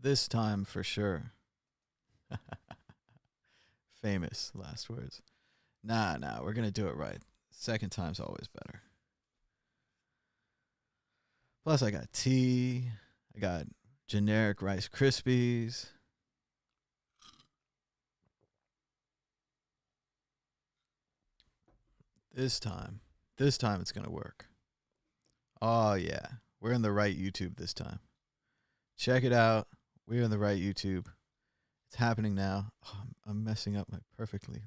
This time for sure. Famous last words. Nah, we're going to do it right. Second time's always better. Plus, I got tea. I got generic Rice Krispies. This time it's going to work. Oh, yeah. We're in the right YouTube this time. Check it out. We're in the right YouTube. It's happening now. Oh, I'm messing up my perfectly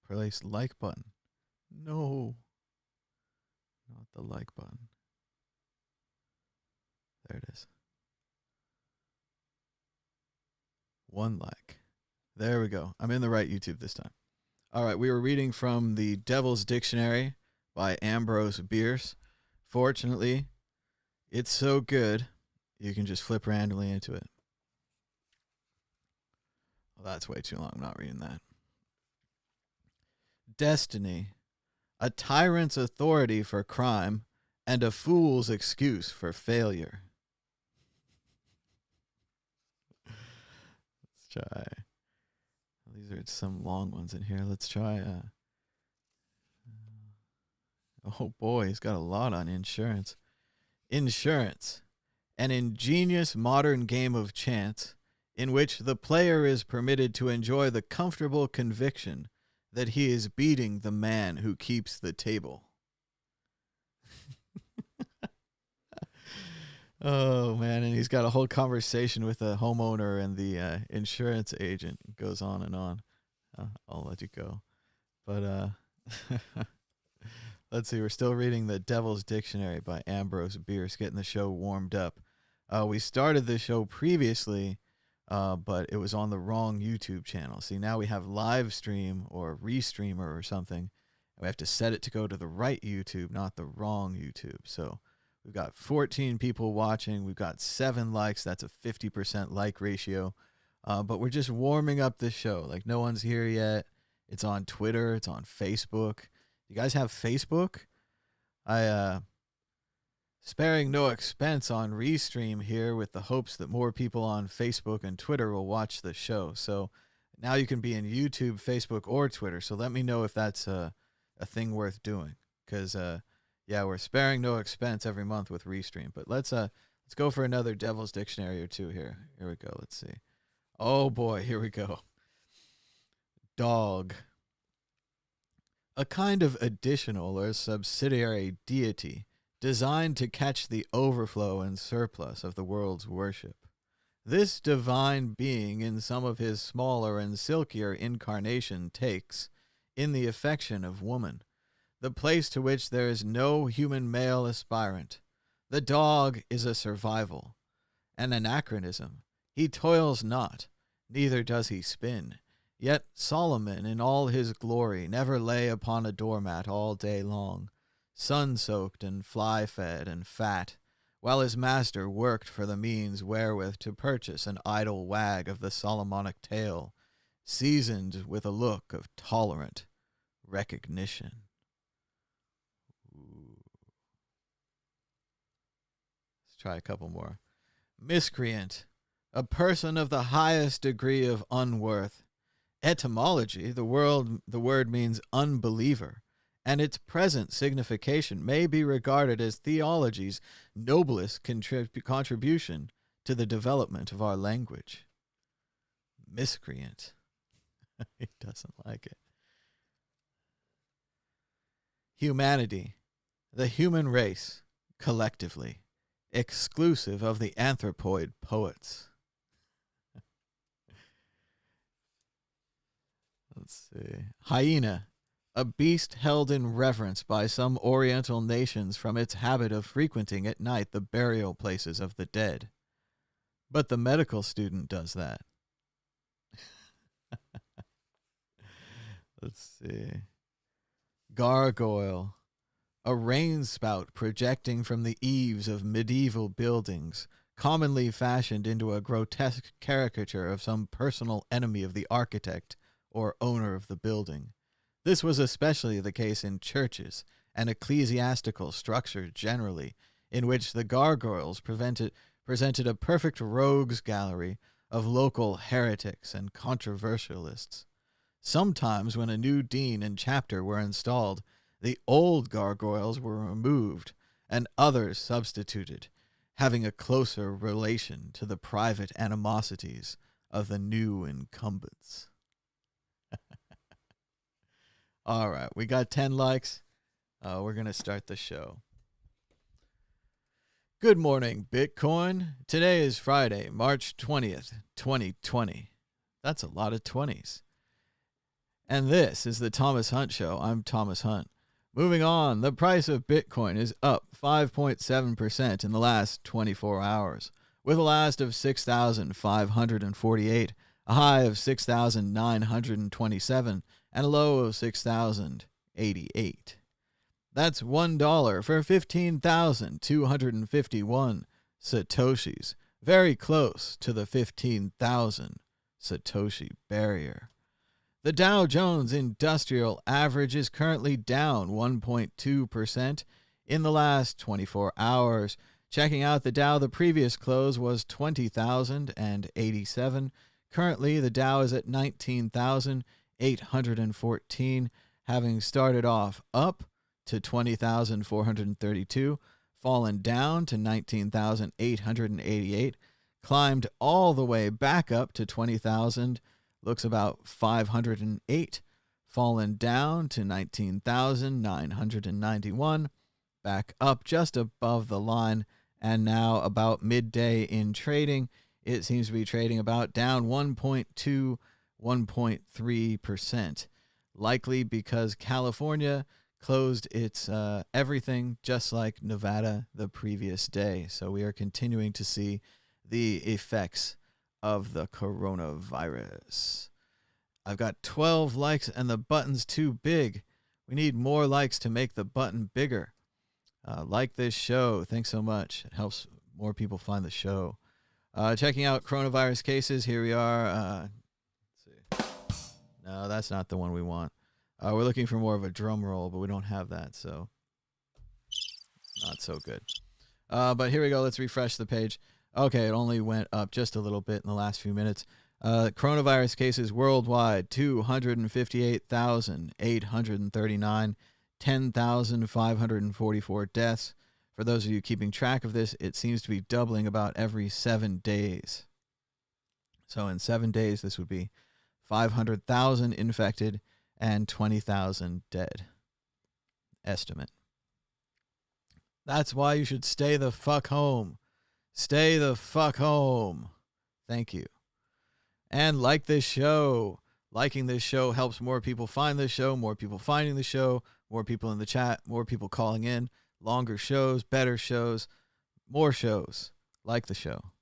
placed like button. No. Not the like button. There it is. One like. There we go. I'm in the right YouTube this time. All right, we were reading from the Devil's Dictionary by Ambrose Bierce. Fortunately, it's so good, you can just flip randomly into it. Well, that's way too long. I'm not reading that. Destiny, a tyrant's authority for crime and a fool's excuse for failure. Let's try. These are some long ones in here. Let's try. Oh boy, he's got a lot on insurance. Insurance, an ingenious modern game of chance in which the player is permitted to enjoy the comfortable conviction that he is beating the man who keeps the table. Oh, man, and he's got a whole conversation with the homeowner and the insurance agent. It goes on and on. I'll let you go. But let's see. We're still reading the Devil's Dictionary by Ambrose Bierce, getting the show warmed up. We started the show previously, but it was on the wrong YouTube channel. See, now we have live stream or restreamer or something. And we have to set it to go to the right YouTube, not the wrong YouTube. So we've got 14 people watching. We've got 7 likes. That's a 50% like ratio. But we're just warming up this show. Like, no one's here yet. It's on Twitter. It's on Facebook. You guys have Facebook? Sparing no expense on Restream here with the hopes that more people on Facebook and Twitter will watch the show. So now you can be in YouTube, Facebook, or Twitter. So let me know if that's a thing worth doing. Because, yeah, we're sparing no expense every month with Restream. But let's go for another Devil's Dictionary or two here. Here we go. Let's see. Oh, boy. Here we go. Dog. A kind of additional or subsidiary deity designed to catch the overflow and surplus of the world's worship. This divine being in some of his smaller and silkier incarnation takes, in the affection of woman, the place to which there is no human male aspirant. The dog is a survival, an anachronism. He toils not, neither does he spin. Yet Solomon in all his glory never lay upon a doormat all day long, sun-soaked and fly-fed and fat, while his master worked for the means wherewith to purchase an idle wag of the Solomonic tale, seasoned with a look of tolerant recognition. Ooh. Let's try a couple more. Miscreant, a person of the highest degree of unworth. Etymology, the word means unbeliever, and its present signification may be regarded as theology's noblest contribution to the development of our language. Miscreant. He doesn't like it. Humanity, the human race, collectively, exclusive of the anthropoid poets. Let's see. Hyena, a beast held in reverence by some Oriental nations from its habit of frequenting at night the burial places of the dead. But the medical student does that. Let's see. Gargoyle, a rain spout projecting from the eaves of medieval buildings, commonly fashioned into a grotesque caricature of some personal enemy of the architect or owner of the building. This was especially the case in churches and ecclesiastical structures generally, in which the gargoyles presented a perfect rogues gallery of local heretics and controversialists. Sometimes, when a new dean and chapter were installed, the old gargoyles were removed and others substituted, having a closer relation to the private animosities of the new incumbents. All right, we got 10 likes. We're going to start the show. Good morning, Bitcoin. Today is Friday, March 20th, 2020. That's a lot of 20s. And this is the Thomas Hunt Show. I'm Thomas Hunt. Moving on, the price of Bitcoin is up 5.7% in the last 24 hours, with a last of 6,548, a high of 6,927, and a low of 6,088. That's $1 for 15,251 Satoshis, very close to the 15,000 Satoshi barrier. The Dow Jones Industrial Average is currently down 1.2% in the last 24 hours. Checking out the Dow, the previous close was 20,087. Currently, the Dow is at 19,814, having started off up to 20,432, fallen down to 19,888, climbed all the way back up to 20,000, looks about 508, fallen down to 19,991, back up just above the line, and now about midday in trading, it seems to be trading about down 1.2, 1.3%, likely because California closed its everything just like Nevada the previous day. So we are continuing to see the effects of the coronavirus. I've got 12 likes and the button's too big. We need more likes to make the button bigger. Like this show. Thanks so much. It helps more people find the show. Checking out coronavirus cases. Here we are. Let's see. No, that's not the one we want. We're looking for more of a drum roll, but we don't have that, so not so good. But here we go. Let's refresh the page. Okay, it only went up just a little bit in the last few minutes. Coronavirus cases worldwide, 258,839, 10,544 deaths. For those of you keeping track of this, it seems to be doubling about every 7 days. So in 7 days, this would be 500,000 infected and 20,000 dead. Estimate. That's why you should stay the fuck home. Stay the fuck home. Thank you. And like this show. Liking this show helps more people find this show, more people finding the show, more people in the chat, more people calling in, longer shows, better shows, more shows. Like the show.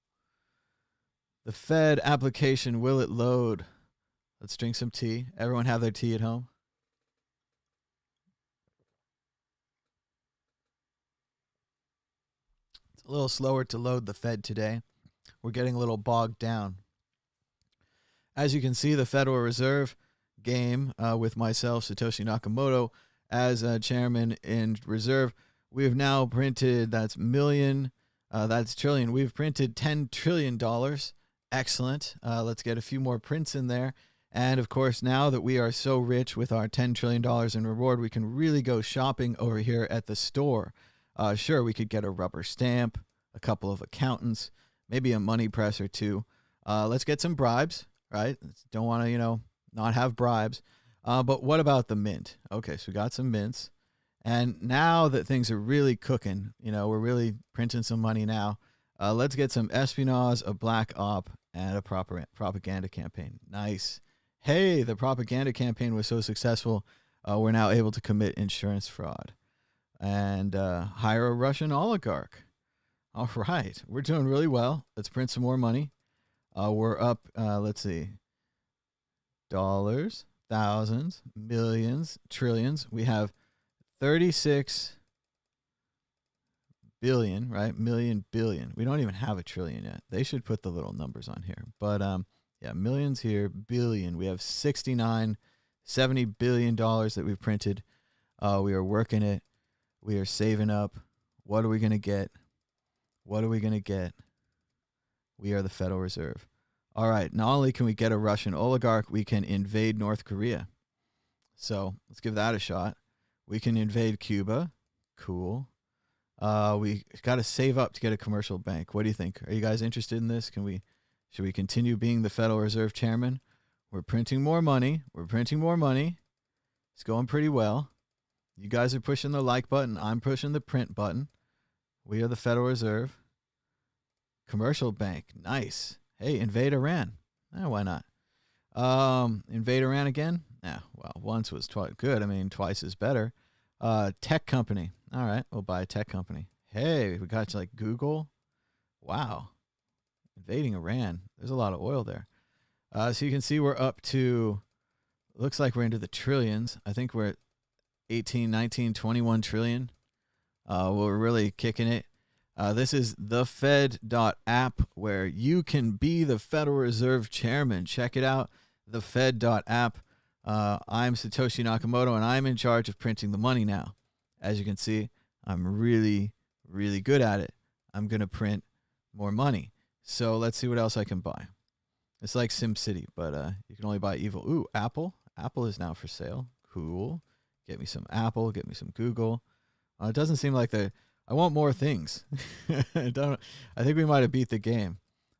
The Fed application, will it load? Let's drink some tea. Everyone have their tea at home? It's a little slower to load the Fed today. We're getting a little bogged down. As you can see, the Federal Reserve game with myself, Satoshi Nakamoto, as chairman in reserve, we have now printed, that's million, that's trillion. We've printed $10 trillion. Excellent. Let's get a few more prints in there. And of course, now that we are so rich with our $10 trillion in reward, we can really go shopping over here at the store. Sure, we could get a rubber stamp, a couple of accountants, maybe a money press or two. Let's get some bribes, right? Don't want to, not have bribes. But what about the mint? Okay, so we got some mints. And now that things are really cooking, we're really printing some money now. Let's get some espionage, a black op, and a proper propaganda campaign. Nice. Hey, the propaganda campaign was so successful, we're now able to commit insurance fraud and hire a Russian oligarch. All right, we're doing really well. Let's print some more money. We're up, let's see, dollars, thousands, millions, trillions. We have 36 billion, right? Million, billion. We don't even have a trillion yet. They should put the little numbers on here. But yeah, millions here, billion. We have $70 billion that we've printed. We are working it. We are saving up. What are we going to get? What are we going to get? We are the Federal Reserve. All right, not only can we get a Russian oligarch, we can invade North Korea. So let's give that a shot. We can invade Cuba. Cool. We got to save up to get a commercial bank. What do you think? Are you guys interested in this? Should we continue being the Federal Reserve Chairman? We're printing more money. It's going pretty well. You guys are pushing the like button. I'm pushing the print button. We are the Federal Reserve. Commercial bank. Nice. Hey, invade Iran. Why not? Invade Iran again? Yeah, well, once was good. I mean, twice is better. Tech company. All right, we'll buy a tech company. Hey, we got like Google. Wow. Invading Iran. There's a lot of oil there. So you can see we're up to, looks like we're into the trillions. I think we're at 18, 19, 21 trillion. We're really kicking it. This is thefed.app where you can be the Federal Reserve Chairman. Check it out, thefed.app. I'm Satoshi Nakamoto, and I'm in charge of printing the money now. As you can see, I'm really, really good at it. I'm going to print more money. So let's see what else I can buy. It's like SimCity, but you can only buy evil. Ooh, Apple. Apple is now for sale. Cool. Get me some Apple. Get me some Google. It doesn't seem like I want more things. I think we might have beat the game.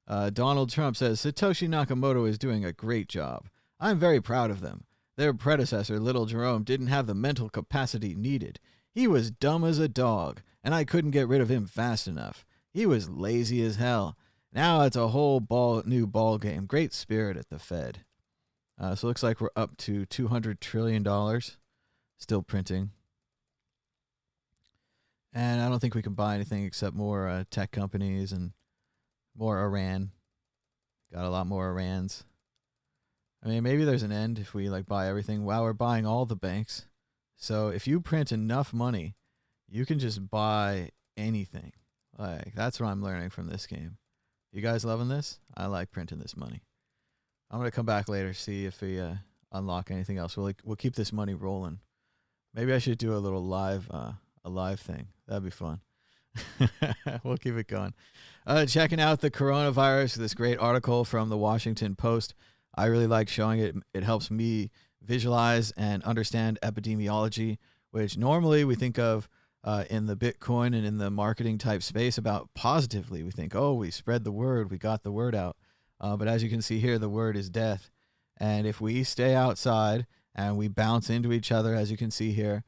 Donald Trump says, Satoshi Nakamoto is doing a great job. I'm very proud of them. Their predecessor, Little Jerome, didn't have the mental capacity needed. He was dumb as a dog, and I couldn't get rid of him fast enough. He was lazy as hell. Now it's a whole new ball game. Great spirit at the Fed. So it looks like we're up to $200 trillion. Still printing. And I don't think we can buy anything except more tech companies and more Iran. Got a lot more Irans. I mean, maybe there's an end if we like buy everything. Wow, we're buying all the banks. So if you print enough money, you can just buy anything. Like, that's what I'm learning from this game. You guys loving this? I like printing this money. I'm going to come back later, see if we unlock anything else. We'll keep this money rolling. Maybe I should do a little live thing. That'd be fun. We'll keep it going. Checking out the coronavirus, this great article from the Washington Post. I really like showing it. It helps me visualize and understand epidemiology, which normally we think of in the Bitcoin and in the marketing type space about positively. We think, oh, we spread the word, we got the word out. But as you can see here, the word is death. And if we stay outside and we bounce into each other, as you can see here,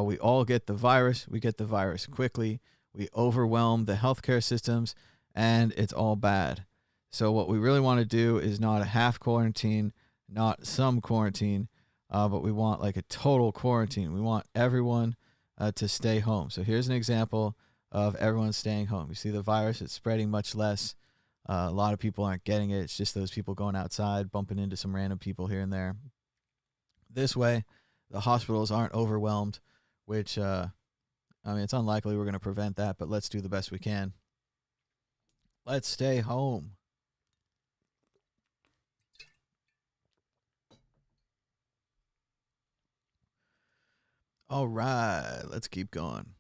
we all get the virus. We get the virus quickly. We overwhelm the healthcare systems, and it's all bad. So what we really want to do is not a half quarantine, not some quarantine, but we want like a total quarantine. We want everyone to stay home. So here's an example of everyone staying home. You see the virus, it's spreading much less. A lot of people aren't getting it. It's just those people going outside, bumping into some random people here and there. This way, the hospitals aren't overwhelmed, which, I mean, it's unlikely we're going to prevent that, but let's do the best we can. Let's stay home. All right, let's keep going.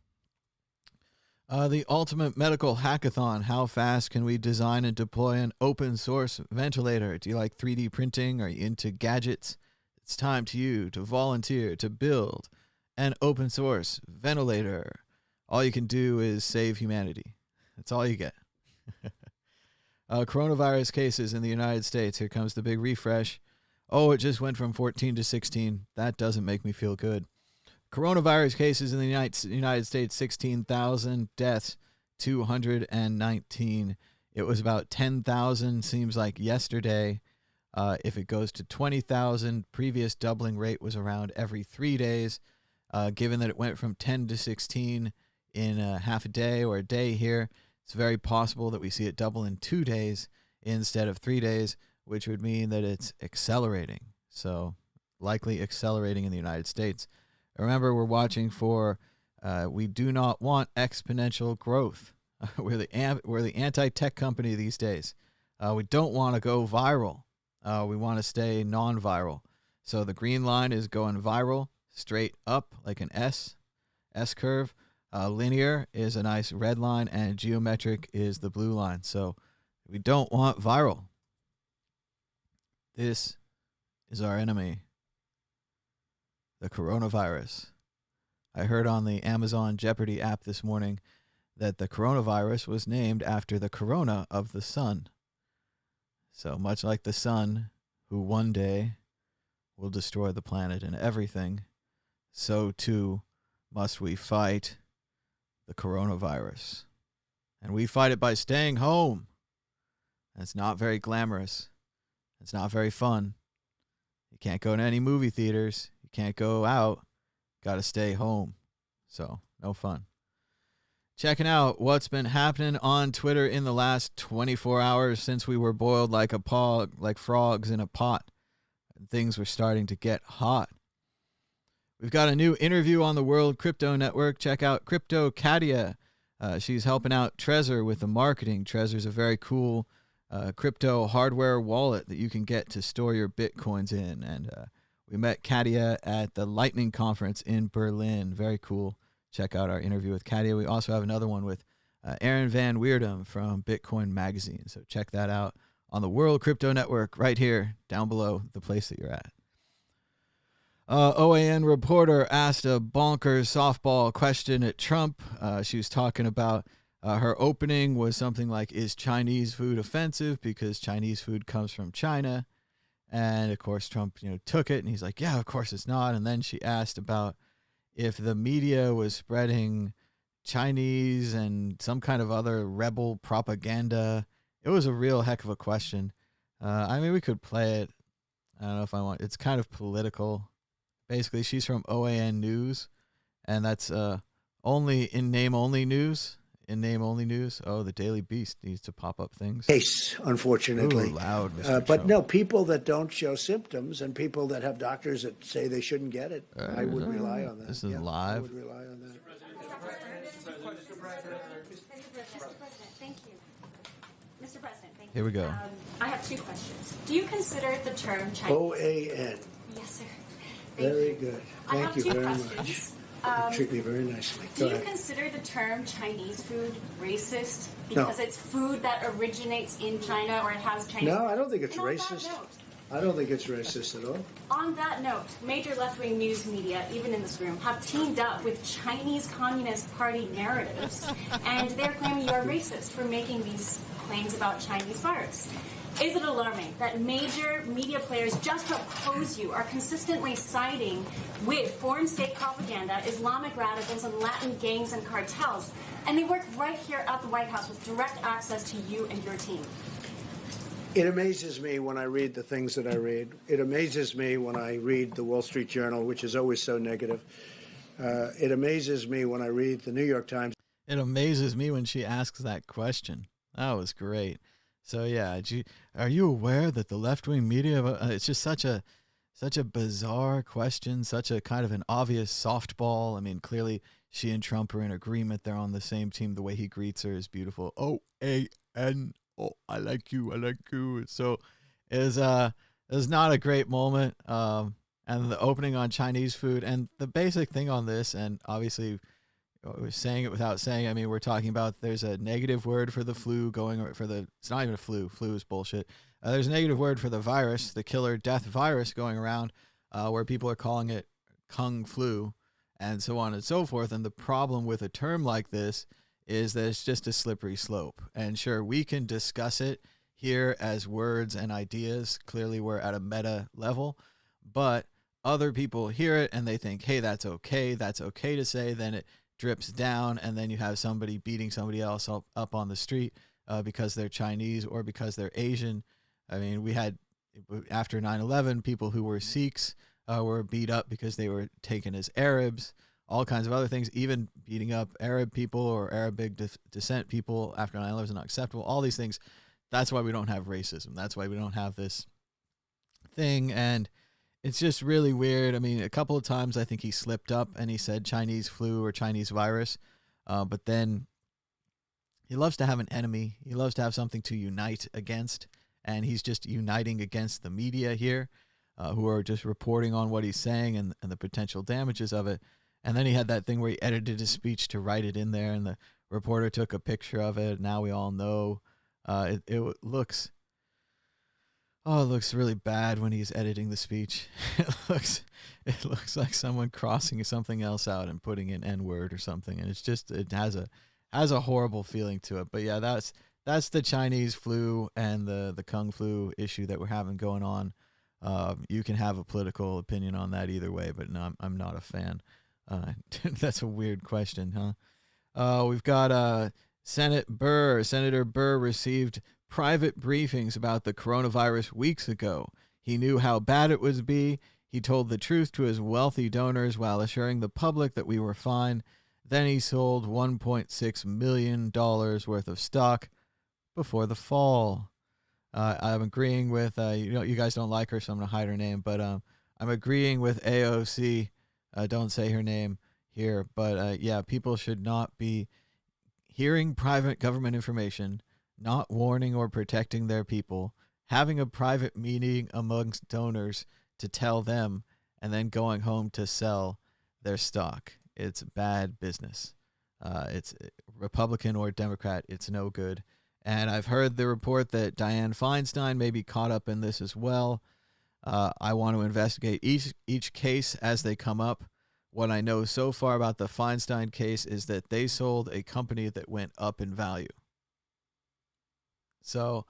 The ultimate medical hackathon. How fast can we design and deploy an open source ventilator? Do you like 3D printing? Are you into gadgets? It's time to you to volunteer to build an open source ventilator. All you can do is save humanity. That's all you get. Coronavirus cases in the United States. Here comes the big refresh. Oh, it just went from 14 to 16. That doesn't make me feel good. Coronavirus cases in the United States, 16,000. Deaths, 219. It was about 10,000, seems like yesterday. If it goes to 20,000, previous doubling rate was around every 3 days. Given that it went from 10 to 16 in half a day or a day here, it's very possible that we see it double in 2 days instead of 3 days, which would mean that it's accelerating. So likely accelerating in the United States. Remember, we're watching for, we do not want exponential growth. We're the anti-tech company these days. We don't want to go viral. We want to stay non-viral. So the green line is going viral, straight up like an S curve. Linear is a nice red line, and geometric is the blue line. So we don't want viral. This is our enemy, the coronavirus. I heard on the Amazon Jeopardy app this morning that the coronavirus was named after the corona of the sun. So much like the sun, who one day will destroy the planet and everything, so too must we fight the coronavirus. And we fight it by staying home. And it's not very glamorous. It's not very fun. You can't go to any movie theaters. You can't go out. Got to stay home. So, no fun. Checking out what's been happening on Twitter in the last 24 hours since we were boiled like frogs in a pot. And things were starting to get hot. We've got a new interview on the World Crypto Network. Check out Crypto Katia. She's helping out Trezor with the marketing. Trezor's a very cool crypto hardware wallet that you can get to store your Bitcoins in. And we met Katia at the Lightning Conference in Berlin. Very cool. Check out our interview with Katia. We also have another one with Aaron Van Weerdum from Bitcoin Magazine. So check that out on the World Crypto Network right here down below the place that you're at. OAN reporter asked a bonkers softball question at Trump. She was talking about her opening was something like, is Chinese food offensive because Chinese food comes from China? And of course, Trump, took it and he's like, yeah, of course it's not. And then she asked about if the media was spreading Chinese and some kind of other rebel propaganda. It was a real heck of a question. We could play it. I don't know if I want. It's kind of political. Basically, she's from OAN News, and that's only in name-only news. In name-only news. Oh, the Daily Beast needs to pop up things. Case, unfortunately. Ooh, loud, Mr. But Cho. no, people that don't show symptoms and people that have doctors that say they shouldn't get it, I would rely on that. This is live. I would rely on that. Mr. President, thank you. Here we go. I have two questions. Do you consider the term Chinese... OAN. Yes, sir. Very good. Thank you very questions. much. You treat me very nicely. Do you consider the term Chinese food racist because it's food that originates in China or it has Chinese... No, I don't think it's And racist. I don't think it's racist at all. On that note, major left-wing news media, even in this room, have teamed up with Chinese Communist Party narratives, and they're claiming you are racist for making these claims about Chinese virus. Is it alarming that major media players just to oppose you are consistently siding with foreign state propaganda, Islamic radicals, and Latin gangs and cartels, and they work right here at the White House with direct access to you and your team? It amazes me when I read the things that I read. It amazes me when I read the Wall Street Journal, which is always so negative. It amazes me when I read the New York Times. It amazes me when she asks that question. That was great. So yeah, are you aware that the left-wing media? It's just such a bizarre question, such a kind of an obvious softball. I mean, clearly she and Trump are in agreement. They're on the same team. The way he greets her is beautiful. OAN. Oh, I like you. I like you. So it was not a great moment. And the opening on Chinese food and the basic thing on this, and obviously we're saying it without saying. I mean, we're talking about there's a negative word for the flu going for the. It's not even a flu. Flu is bullshit. There's a negative word for the virus, the killer death virus going around, where people are calling it Kung flu, and so on and so forth. And the problem with a term like this is that it's just a slippery slope. And sure, we can discuss it here as words and ideas. Clearly, we're at a meta level, but other people hear it and they think, hey, that's okay. That's okay to say. Then it drips down, and then you have somebody beating somebody else up on the street because they're Chinese or because they're Asian. I mean, we had, after 9/11, people who were Sikhs were beat up because they were taken as Arabs, all kinds of other things, even beating up Arab people or Arabic descent people after 9/11 is not acceptable. All these things, that's why we don't have racism. That's why we don't have this thing, and it's just really weird. I mean, a couple of times I think he slipped up and he said Chinese flu or Chinese virus, but then he loves to have an enemy. He loves to have something to unite against, and he's just uniting against the media here, who are just reporting on what he's saying and the potential damages of it. And then he had that thing where he edited his speech to write it in there, and the reporter took a picture of it. Now we all know it looks Oh, it looks really bad when he's editing the speech. It looks like someone crossing something else out and putting an N word or something, and it has a horrible feeling to it. But yeah, that's the Chinese flu and the Kung flu issue that we're having going on. You can have a political opinion on that either way, but no, I'm not a fan. That's a weird question, huh? We've got Senator Burr received private briefings about the coronavirus weeks ago. He knew how bad it would be. He told the truth to his wealthy donors while assuring the public that we were fine. Then he sold $1.6 million worth of stock before the fall. I'm agreeing with, you guys don't like her, so I'm going to hide her name, but I'm agreeing with AOC. Don't say her name here, but yeah, people should not be hearing private government information, not warning or protecting their people, having a private meeting amongst donors to tell them, and then going home to sell their stock. It's bad business. It's Republican or Democrat. It's no good. And I've heard the report that Dianne Feinstein may be caught up in this as well. I want to investigate each case as they come up. What I know so far about the Feinstein case is that they sold a company that went up in value. So,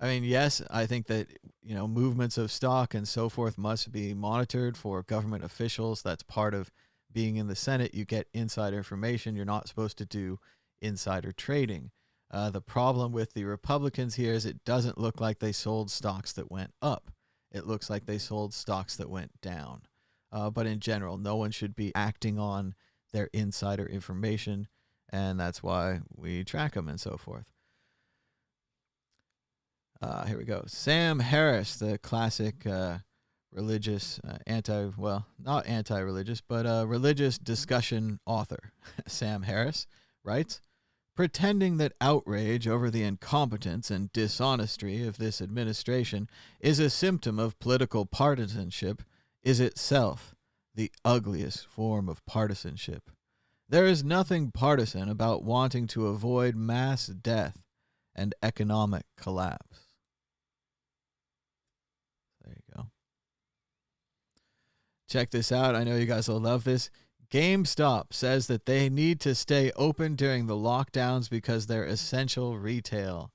I mean, yes, I think that, movements of stock and so forth must be monitored for government officials. That's part of being in the Senate. You get insider information. You're not supposed to do insider trading. The problem with the Republicans here is it doesn't look like they sold stocks that went up. It looks like they sold stocks that went down. But in general, no one should be acting on their insider information, and that's why we track them and so forth. Here we go. Sam Harris, the classic religious, not anti-religious, but religious discussion author. Sam Harris writes, pretending that outrage over the incompetence and dishonesty of this administration is a symptom of political partisanship is itself the ugliest form of partisanship. There is nothing partisan about wanting to avoid mass death and economic collapse. There you go. Check this out. I know you guys will love this. GameStop says that they need to stay open during the lockdowns because they're essential retail.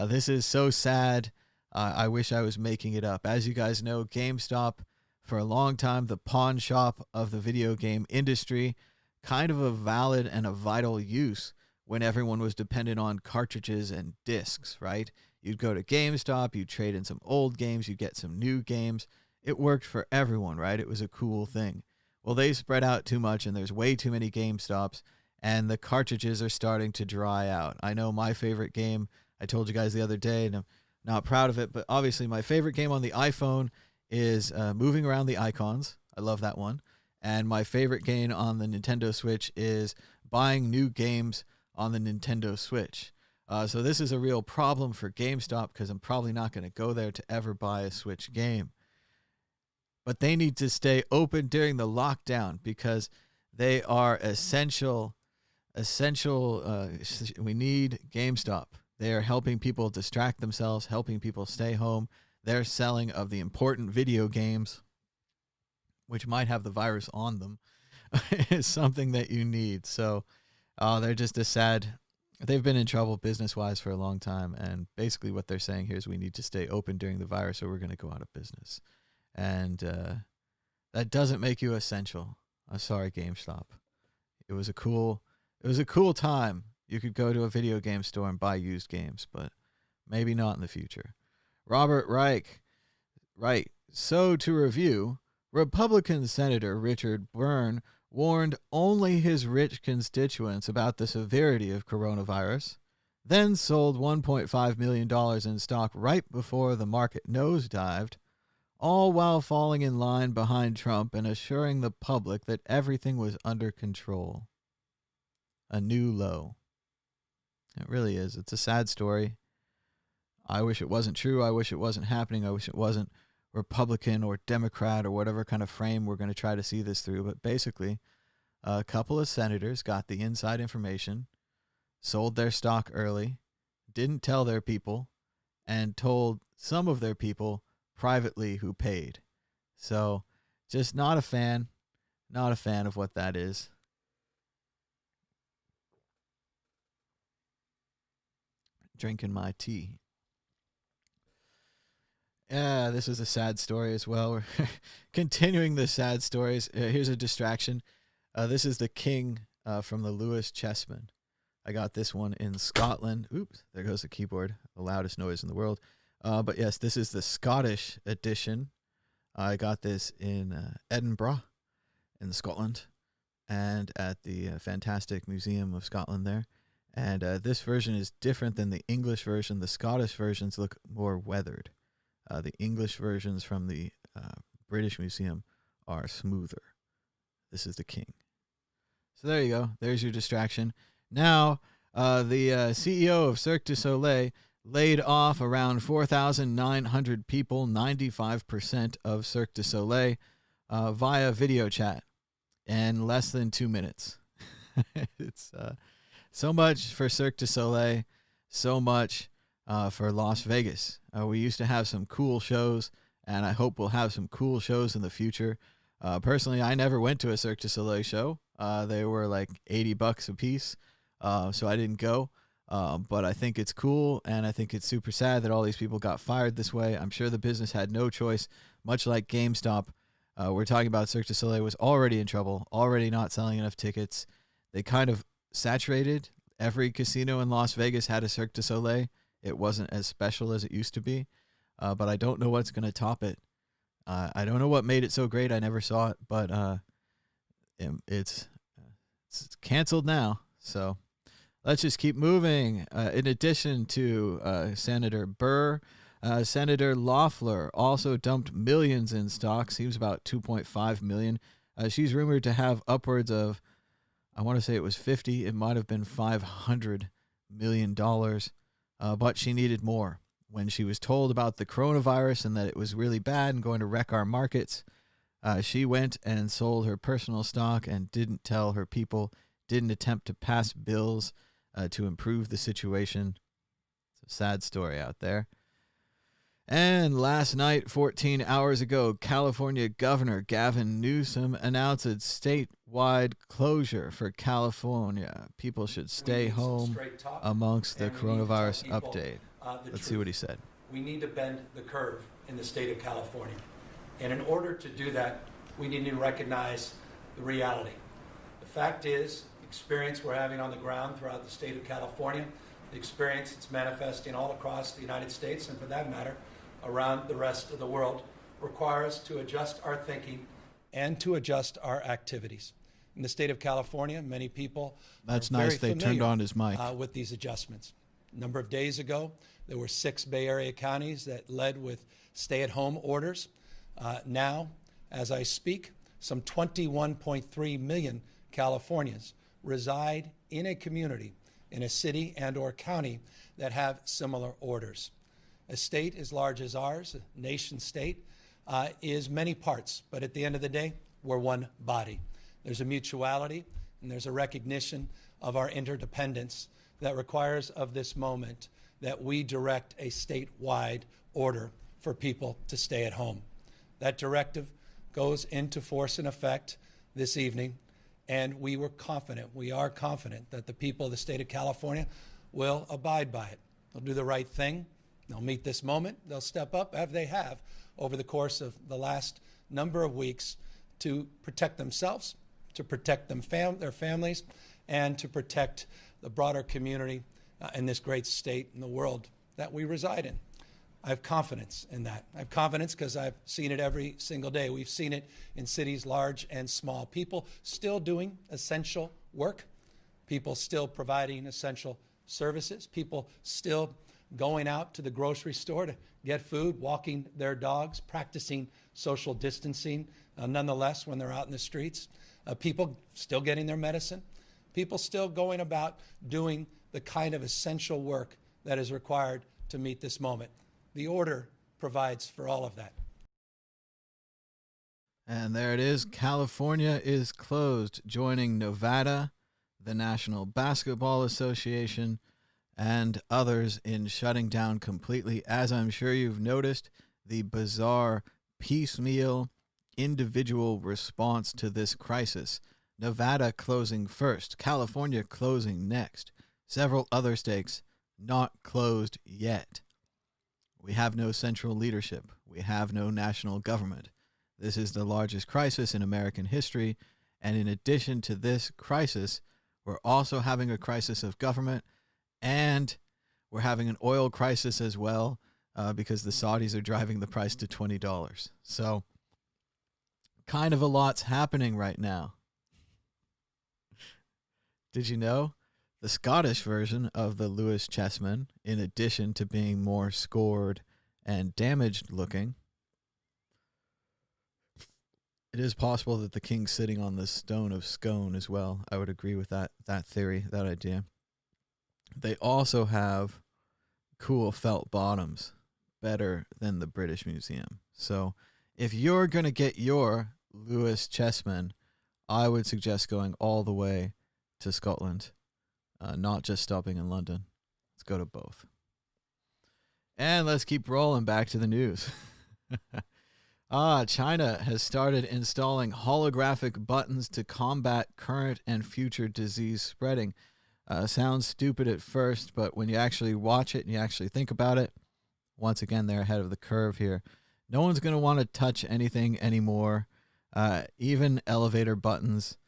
This is so sad. I wish I was making it up. As you guys know, GameStop, for a long time, the pawn shop of the video game industry, kind of a valid and a vital use when everyone was dependent on cartridges and discs, right? You'd go to GameStop, you'd trade in some old games, you'd get some new games. It worked for everyone, right? It was a cool thing. Well, they spread out too much, and there's way too many GameStops, and the cartridges are starting to dry out. I know my favorite game, I told you guys the other day, and I'm not proud of it, but obviously my favorite game on the iPhone is moving around the icons. I love that one. And my favorite game on the Nintendo Switch is buying new games on the Nintendo Switch. So this is a real problem for GameStop because I'm probably not going to go there to ever buy a Switch game. But they need to stay open during the lockdown because they are essential. We need GameStop. They are helping people distract themselves, helping people stay home. Their selling of the important video games, which might have the virus on them, is something that you need. So they're just they've been in trouble business-wise for a long time. And basically what they're saying here is we need to stay open during the virus or we're going to go out of business. And that doesn't make you essential. I'm sorry, GameStop. It was a cool time. You could go to a video game store and buy used games, but maybe not in the future. Robert Reich. Right. So to review, Republican Senator Richard Byrne warned only his rich constituents about the severity of coronavirus, then sold $1.5 million in stock right before the market nosedived, all while falling in line behind Trump and assuring the public that everything was under control. A new low. It really is. It's a sad story. I wish it wasn't true. I wish it wasn't happening. I wish it wasn't Republican or Democrat or whatever kind of frame we're going to try to see this through. But basically, a couple of senators got the inside information, sold their stock early, didn't tell their people, and told some of their people privately who paid. So just not a fan of what that is. Drinking my tea. Yeah, this is a sad story as well. We're continuing the sad stories. Here's a distraction. This is the king from the Lewis Chessmen. I got this one in Scotland. Oops, there goes the keyboard, the loudest noise in the world. But yes, this is the Scottish edition. I got this in Edinburgh, in Scotland, and at the Fantastic Museum of Scotland there. And this version is different than the English version. The Scottish versions look more weathered. The English versions from the British Museum are smoother. This is the king. So there you go. There's your distraction. Now, the CEO of Cirque du Soleil laid off around 4,900 people, 95% of Cirque du Soleil, via video chat in less than 2 minutes. It's so much for Cirque du Soleil, so much for Las Vegas. We used to have some cool shows, and I hope we'll have some cool shows in the future. Personally, I never went to a Cirque du Soleil show. They were like $80 a piece, so I didn't go. But I think it's cool, and I think it's super sad that all these people got fired this way. I'm sure the business had no choice, much like GameStop. We're talking about Cirque du Soleil was already in trouble, already not selling enough tickets. They kind of saturated. Every casino in Las Vegas had a Cirque du Soleil. It wasn't as special as it used to be, but I don't know what's going to top it. I don't know what made it so great. I never saw it, but it's canceled now. So let's just keep moving. In addition to Senator Burr, Senator Loeffler also dumped millions in stock. Seems about $2.5 million. She's rumored to have upwards of, I want to say it was 50. It might have been $500 million. But she needed more. When she was told about the coronavirus and that it was really bad and going to wreck our markets, she went and sold her personal stock and didn't tell her people, didn't attempt to pass bills to improve the situation. It's a sad story out there. And last night, 14 hours ago, California Governor Gavin Newsom announced a statewide closure for California. People should stay home amongst the coronavirus update. Let's see what he said. We need to bend the curve in the state of California. And in order to do that, we need to recognize the reality. The fact is, the experience we're having on the ground throughout the state of California, the experience that's manifesting all across the United States, and for that matter, around the rest of the world, require us to adjust our thinking and to adjust our activities. In the state of California, many people That's are very nice. They turned on his mic. with these adjustments. A number of days ago, there were 6 Bay Area counties that led with stay-at-home orders. Now, as I speak, some 21.3 million Californians reside in a community, in a city and or county that have similar orders. A state as large as ours, a nation state, is many parts, but at the end of the day, we're one body. There's a mutuality and there's a recognition of our interdependence that requires of this moment that we direct a statewide order for people to stay at home. That directive goes into force and effect this evening, and we are confident that the people of the state of California will abide by it. They'll do the right thing. They'll meet this moment. They'll step up, as they have over the course of the last number of weeks, to protect themselves, to protect their families, and to protect the broader community in this great state in the world that we reside in. I have confidence in that. I have confidence because I've seen it every single day. We've seen it in cities large and small. People still doing essential work. People still providing essential services. People still going out to the grocery store to get food, walking their dogs, practicing social distancing, nonetheless, when they're out in the streets. People still getting their medicine. People still going about doing the kind of essential work that is required to meet this moment. The order provides for all of that. And there it is. California is closed, joining Nevada, the National Basketball Association, and others in shutting down completely. As I'm sure you've noticed, the bizarre piecemeal individual response to this crisis. Nevada closing first, California closing next, several other states not closed yet. We have no central leadership. We have no national government. This is the largest crisis in American history. And in addition to this crisis, we're also having a crisis of government, and we're having an oil crisis as well, because the Saudis are driving the price to $20. So kind of a lot's happening right now. Did you know? The Scottish version of the Lewis chessman, in addition to being more scored and damaged looking, it is possible that the king's sitting on the stone of Scone as well. I would agree with that theory, that idea. They also have cool felt bottoms, better than the British Museum. So if you're going to get your Lewis chessman, I would suggest going all the way to Scotland. Not just stopping in London. Let's go to both. And let's keep rolling back to the news. China has started installing holographic buttons to combat current and future disease spreading. Sounds stupid at first, but when you actually watch it and you actually think about it, once again, they're ahead of the curve here. No one's going to want to touch anything anymore, even elevator buttons.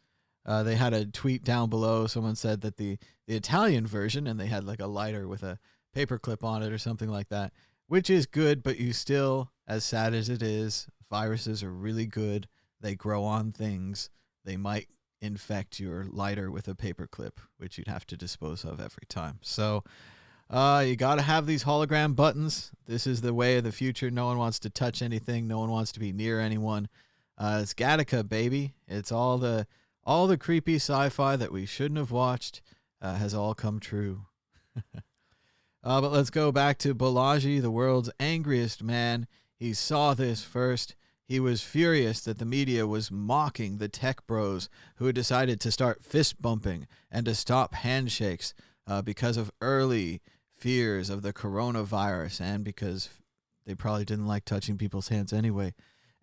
They had a tweet down below. Someone said that the Italian version, and they had like a lighter with a paperclip on it or something like that, which is good, but you still, as sad as it is, viruses are really good. They grow on things. They might infect your lighter with a paperclip, which you'd have to dispose of every time. So you got to have these hologram buttons. This is the way of the future. No one wants to touch anything. No one wants to be near anyone. It's Gattaca, baby. It's all the creepy sci-fi that we shouldn't have watched has all come true. But let's go back to Balaji, the world's angriest man. He saw this first. He was furious that the media was mocking the tech bros who had decided to start fist bumping and to stop handshakes because of early fears of the coronavirus and because they probably didn't like touching people's hands anyway.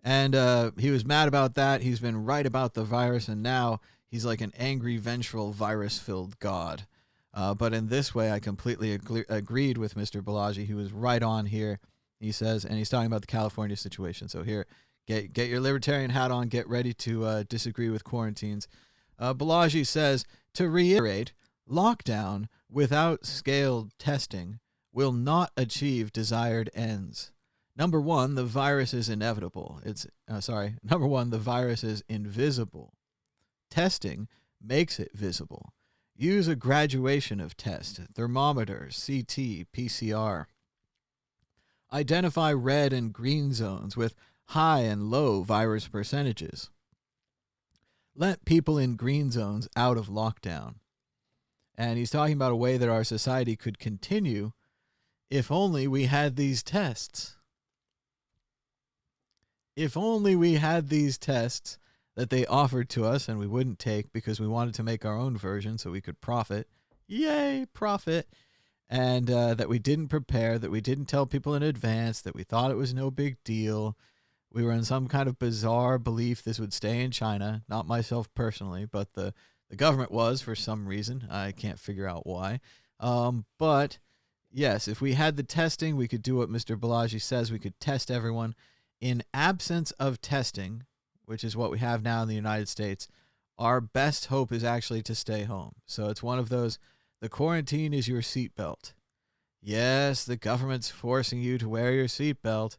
And he was mad about that. He's been right about the virus, and now he's like an angry, vengeful, virus-filled god. But in this way, I completely agreed with Mr. Balaji. He was right on here. He says, and he's talking about the California situation. So here, get your libertarian hat on. Get ready to disagree with quarantines. Balaji says, to reiterate, lockdown without scaled testing will not achieve desired ends. Number one, the virus is inevitable. Number one, the virus is invisible. Testing makes it visible. Use a graduation of test, thermometer, CT, PCR. Identify red and green zones with high and low virus percentages. Let people in green zones out of lockdown. And he's talking about a way that our society could continue if only we had these tests. If only we had these tests that they offered to us and we wouldn't take because we wanted to make our own version so we could profit. Yay, profit. And that we didn't prepare, that we didn't tell people in advance, that we thought it was no big deal. We were in some kind of bizarre belief this would stay in China. Not myself personally, but the government was for some reason. I can't figure out why. But yes, if we had the testing, we could do what Mr. Balaji says. We could test everyone. In absence of testing, which is what we have now in the United States, our best hope is actually to stay home. So it's one of those, the quarantine is your seatbelt. Yes, the government's forcing you to wear your seatbelt,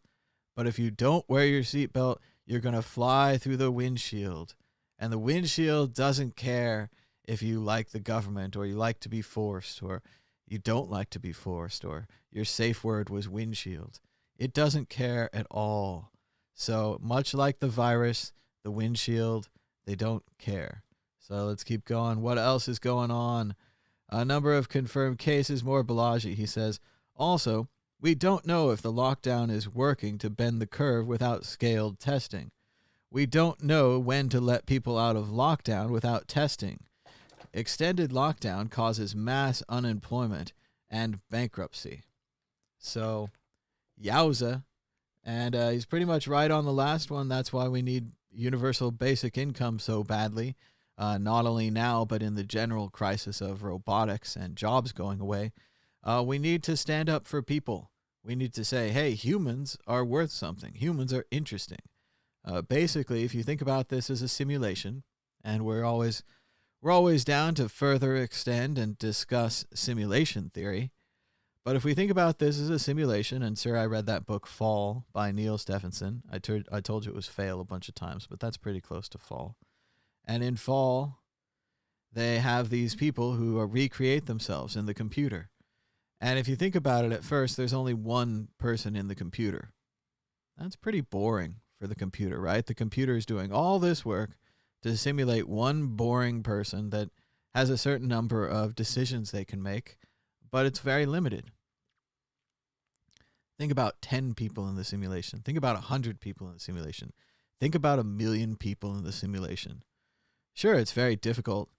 but if you don't wear your seatbelt, you're going to fly through the windshield. And the windshield doesn't care if you like the government or you like to be forced or you don't like to be forced or your safe word was windshield. It doesn't care at all. So much like the virus, the windshield, they don't care. So let's keep going. What else is going on? A number of confirmed cases, more Balaji. He says, also, we don't know if the lockdown is working to bend the curve without scaled testing. We don't know when to let people out of lockdown without testing. Extended lockdown causes mass unemployment and bankruptcy. So, yowza. And he's pretty much right on the last one. That's why we need universal basic income so badly, not only now, but in the general crisis of robotics and jobs going away. We need to stand up for people. We need to say, hey, humans are worth something. Humans are interesting. Basically, if you think about this as a simulation, and we're always down to further extend and discuss simulation theory. But if we think about this as a simulation, and sir, I read that book Fall by Neil Stephenson. I told you it was Fail a bunch of times, but that's pretty close to Fall. And in Fall, they have these people who recreate themselves in the computer. And if you think about it at first, there's only one person in the computer. That's pretty boring for the computer, right? The computer is doing all this work to simulate one boring person that has a certain number of decisions they can make, but it's very limited. Think about 10 people in the simulation. Think about 100 people in the simulation. Think about 1 million people in the simulation. Sure, it's very difficult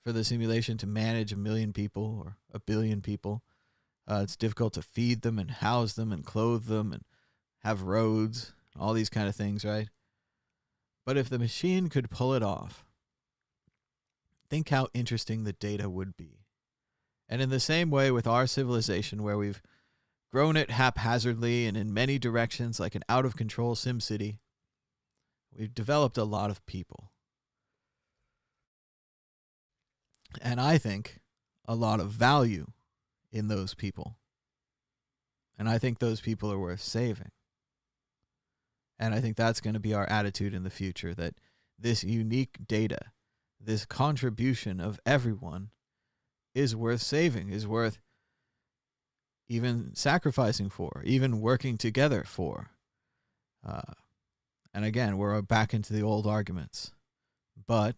for the simulation to manage 1 million people or 1 billion people. It's difficult to feed them and house them and clothe them and have roads, all these kind of things, right? But if the machine could pull it off, think how interesting the data would be. And in the same way with our civilization, where we've grown it haphazardly and in many directions like an out-of-control SimCity, we've developed a lot of people. And I think a lot of value in those people. And I think those people are worth saving. And I think that's going to be our attitude in the future, that this unique data, this contribution of everyone is worth saving, is worth even sacrificing for, even working together for. And again, we're back into the old arguments. But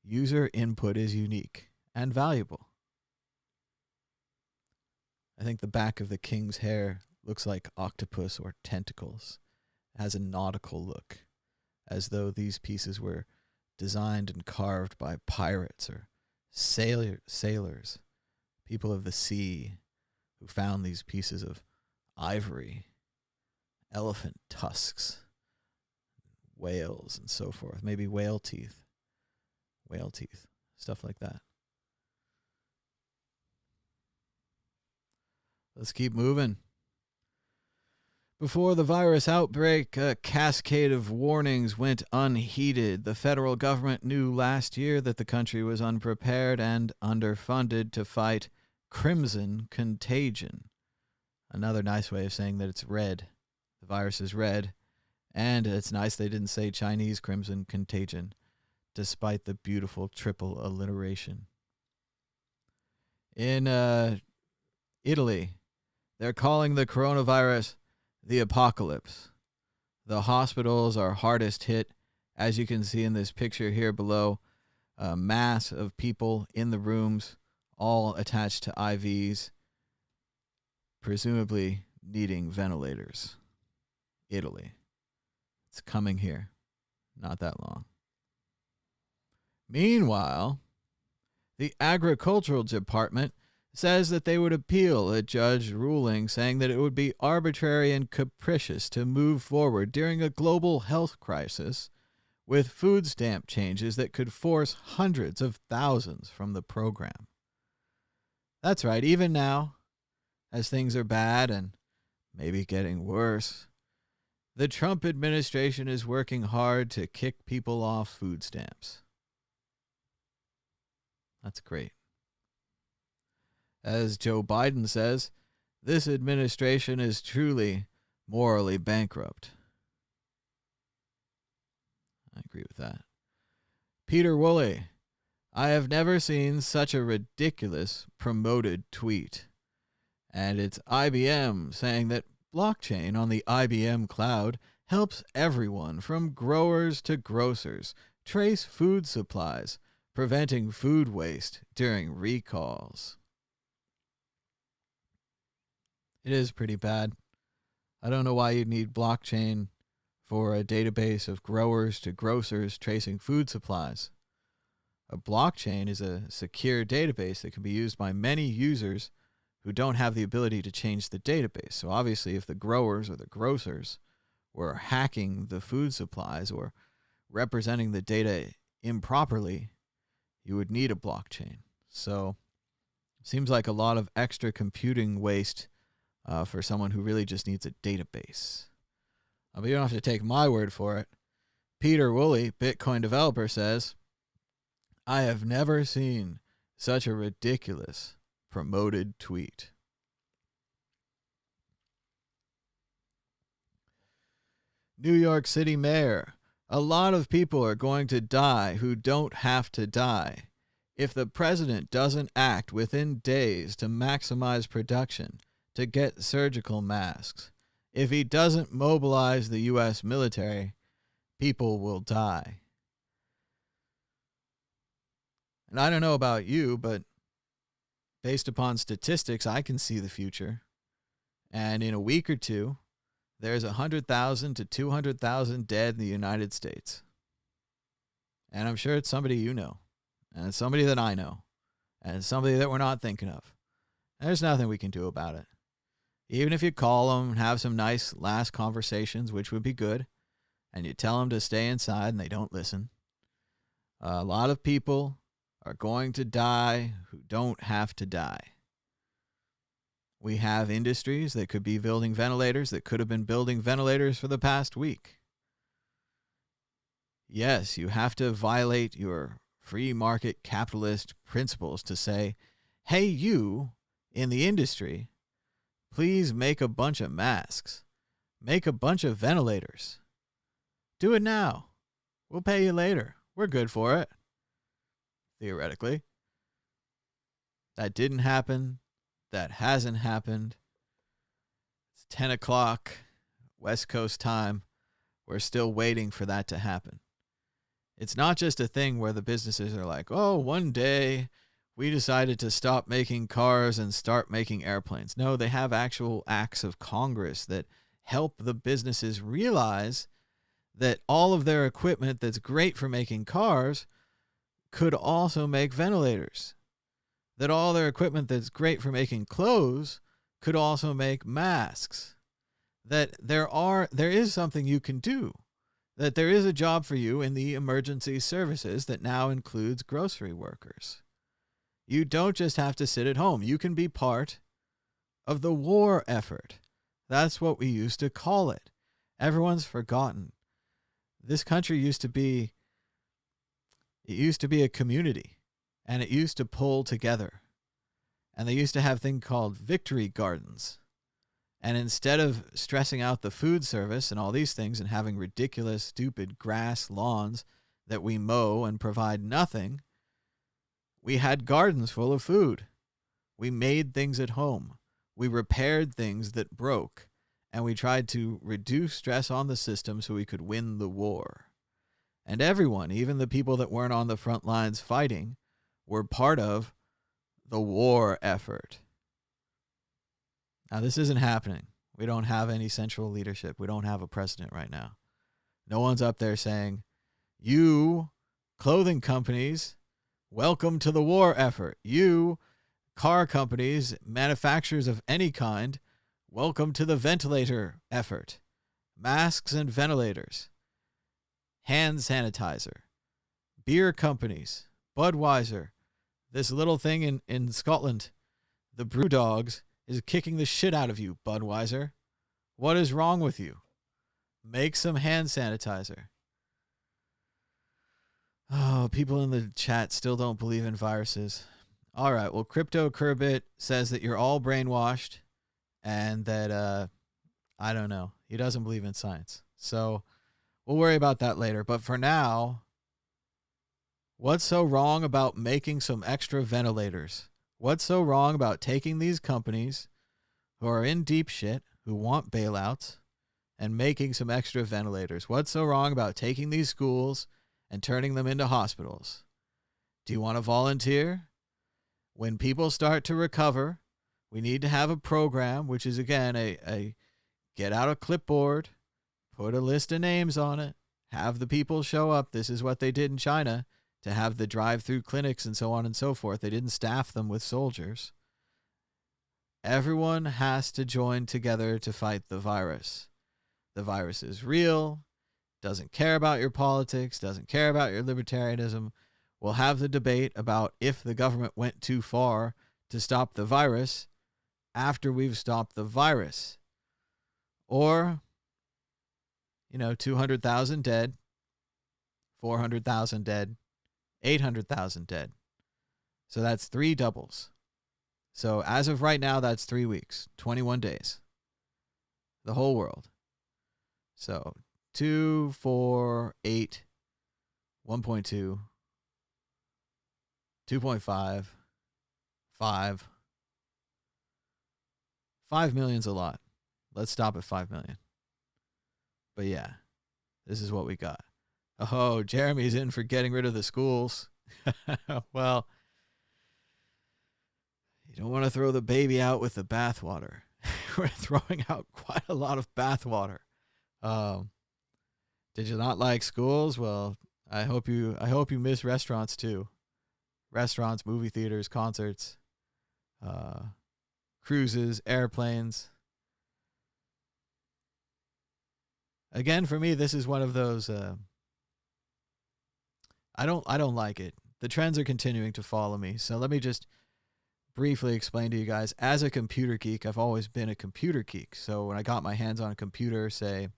user input is unique and valuable. I think the back of the king's hair looks like octopus or tentacles. It has a nautical look, as though these pieces were designed and carved by pirates or sailors, people of the sea, who found these pieces of ivory, elephant tusks, whales, and so forth. Maybe whale teeth, stuff like that. Let's keep moving. Before the virus outbreak, a cascade of warnings went unheeded. The federal government knew last year that the country was unprepared and underfunded to fight crimson contagion. Another nice way of saying that it's red. The virus is red. And it's nice they didn't say Chinese crimson contagion, despite the beautiful triple alliteration. In Italy, they're calling the coronavirus the apocalypse. The hospitals are hardest hit, as you can see in this picture here below. A mass of people in the rooms, all attached to IVs, presumably needing ventilators. Italy. It's coming here. Not that long. Meanwhile, the Agricultural Department says that they would appeal a judge ruling saying that it would be arbitrary and capricious to move forward during a global health crisis with food stamp changes that could force hundreds of thousands from the program. That's right, even now, as things are bad and maybe getting worse, the Trump administration is working hard to kick people off food stamps. That's great. As Joe Biden says, this administration is truly morally bankrupt. I agree with that. Peter Woolley, I have never seen such a ridiculous promoted tweet. And it's IBM saying that blockchain on the IBM cloud helps everyone from growers to grocers trace food supplies, preventing food waste during recalls. It is pretty bad. I don't know why you'd need blockchain for a database of growers to grocers tracing food supplies. A blockchain is a secure database that can be used by many users who don't have the ability to change the database. So obviously, if the growers or the grocers were hacking the food supplies or representing the data improperly, you would need a blockchain. So seems like a lot of extra computing waste for someone who really just needs a database. But you don't have to take my word for it. Peter Woolley, Bitcoin developer, says, I have never seen such a ridiculous promoted tweet. New York City Mayor, a lot of people are going to die who don't have to die. If the president doesn't act within days to maximize production, to get surgical masks, if he doesn't mobilize the U.S. military, people will die. And I don't know about you, but based upon statistics, I can see the future. And in a week or two, there's 100,000 to 200,000 dead in the United States. And I'm sure it's somebody you know. And it's somebody that I know. And it's somebody that we're not thinking of. And there's nothing we can do about it. Even if you call them and have some nice last conversations, which would be good, and you tell them to stay inside and they don't listen, a lot of people are going to die who don't have to die. We have industries that could be building ventilators that could have been building ventilators for the past week. Yes, you have to violate your free market capitalist principles to say, hey, you in the industry, please make a bunch of masks. Make a bunch of ventilators. Do it now. We'll pay you later. We're good for it. Theoretically. That didn't happen. That hasn't happened. It's 10 o'clock West Coast time. We're still waiting for that to happen. It's not just a thing where the businesses are like, oh, one day we decided to stop making cars and start making airplanes. No, they have actual acts of Congress that help the businesses realize that all of their equipment that's great for making cars could also make ventilators. That all their equipment that's great for making clothes could also make masks. That there is something you can do. That there is a job for you in the emergency services that now includes grocery workers. You don't just have to sit at home. You can be part of the war effort. That's what we used to call it. Everyone's forgotten. This country used to be a community, and it used to pull together. And they used to have a thing called victory gardens. And instead of stressing out the food service and all these things and having ridiculous, stupid grass lawns that we mow and provide nothing, we had gardens full of food. We made things at home. We repaired things that broke. And we tried to reduce stress on the system so we could win the war. And everyone, even the people that weren't on the front lines fighting, were part of the war effort. Now, this isn't happening. We don't have any central leadership. We don't have a president right now. No one's up there saying, you clothing companies, welcome to the war effort. You car companies, manufacturers of any kind, welcome to the ventilator effort. Masks and ventilators. Hand sanitizer. Beer companies. Budweiser. This little thing in Scotland, the Brewdogs, is kicking the shit out of you, Budweiser. What is wrong with you? Make some hand sanitizer. Oh, people in the chat still don't believe in viruses. All right, well, Crypto Kerbit says that you're all brainwashed and that, I don't know, he doesn't believe in science. So we'll worry about that later. But for now, what's so wrong about making some extra ventilators? What's so wrong about taking these companies who are in deep shit, who want bailouts, and making some extra ventilators? What's so wrong about taking these schools and turning them into hospitals? Do you want to volunteer? When people start to recover, we need to have a program, which is, again, a get out a clipboard, put a list of names on it, have the people show up. This is what they did in China, to have the drive-through clinics and so on and so forth. They didn't staff them with soldiers. Everyone has to join together to fight the virus. The virus is real, doesn't care about your politics, doesn't care about your libertarianism. We'll have the debate about if the government went too far to stop the virus after we've stopped the virus. Or, 200,000 dead, 400,000 dead, 800,000 dead. So that's 3 doubles. So as of right now, that's 3 weeks, 21 days. The whole world. So 2, 4, 8, 1.2, 2.5, 5. 5 million's a lot. Let's stop at 5 million. But yeah, this is what we got. Oh, Jeremy's in for getting rid of the schools. Well, you don't want to throw the baby out with the bathwater. We're throwing out quite a lot of bathwater. Did you not like schools? Well, I hope you miss restaurants too. Restaurants, movie theaters, concerts, cruises, airplanes. Again, for me, this is one of those. I don't like it. The trends are continuing to follow me. So let me just briefly explain to you guys. As a computer geek, I've always been a computer geek. So when I got my hands on a computer, say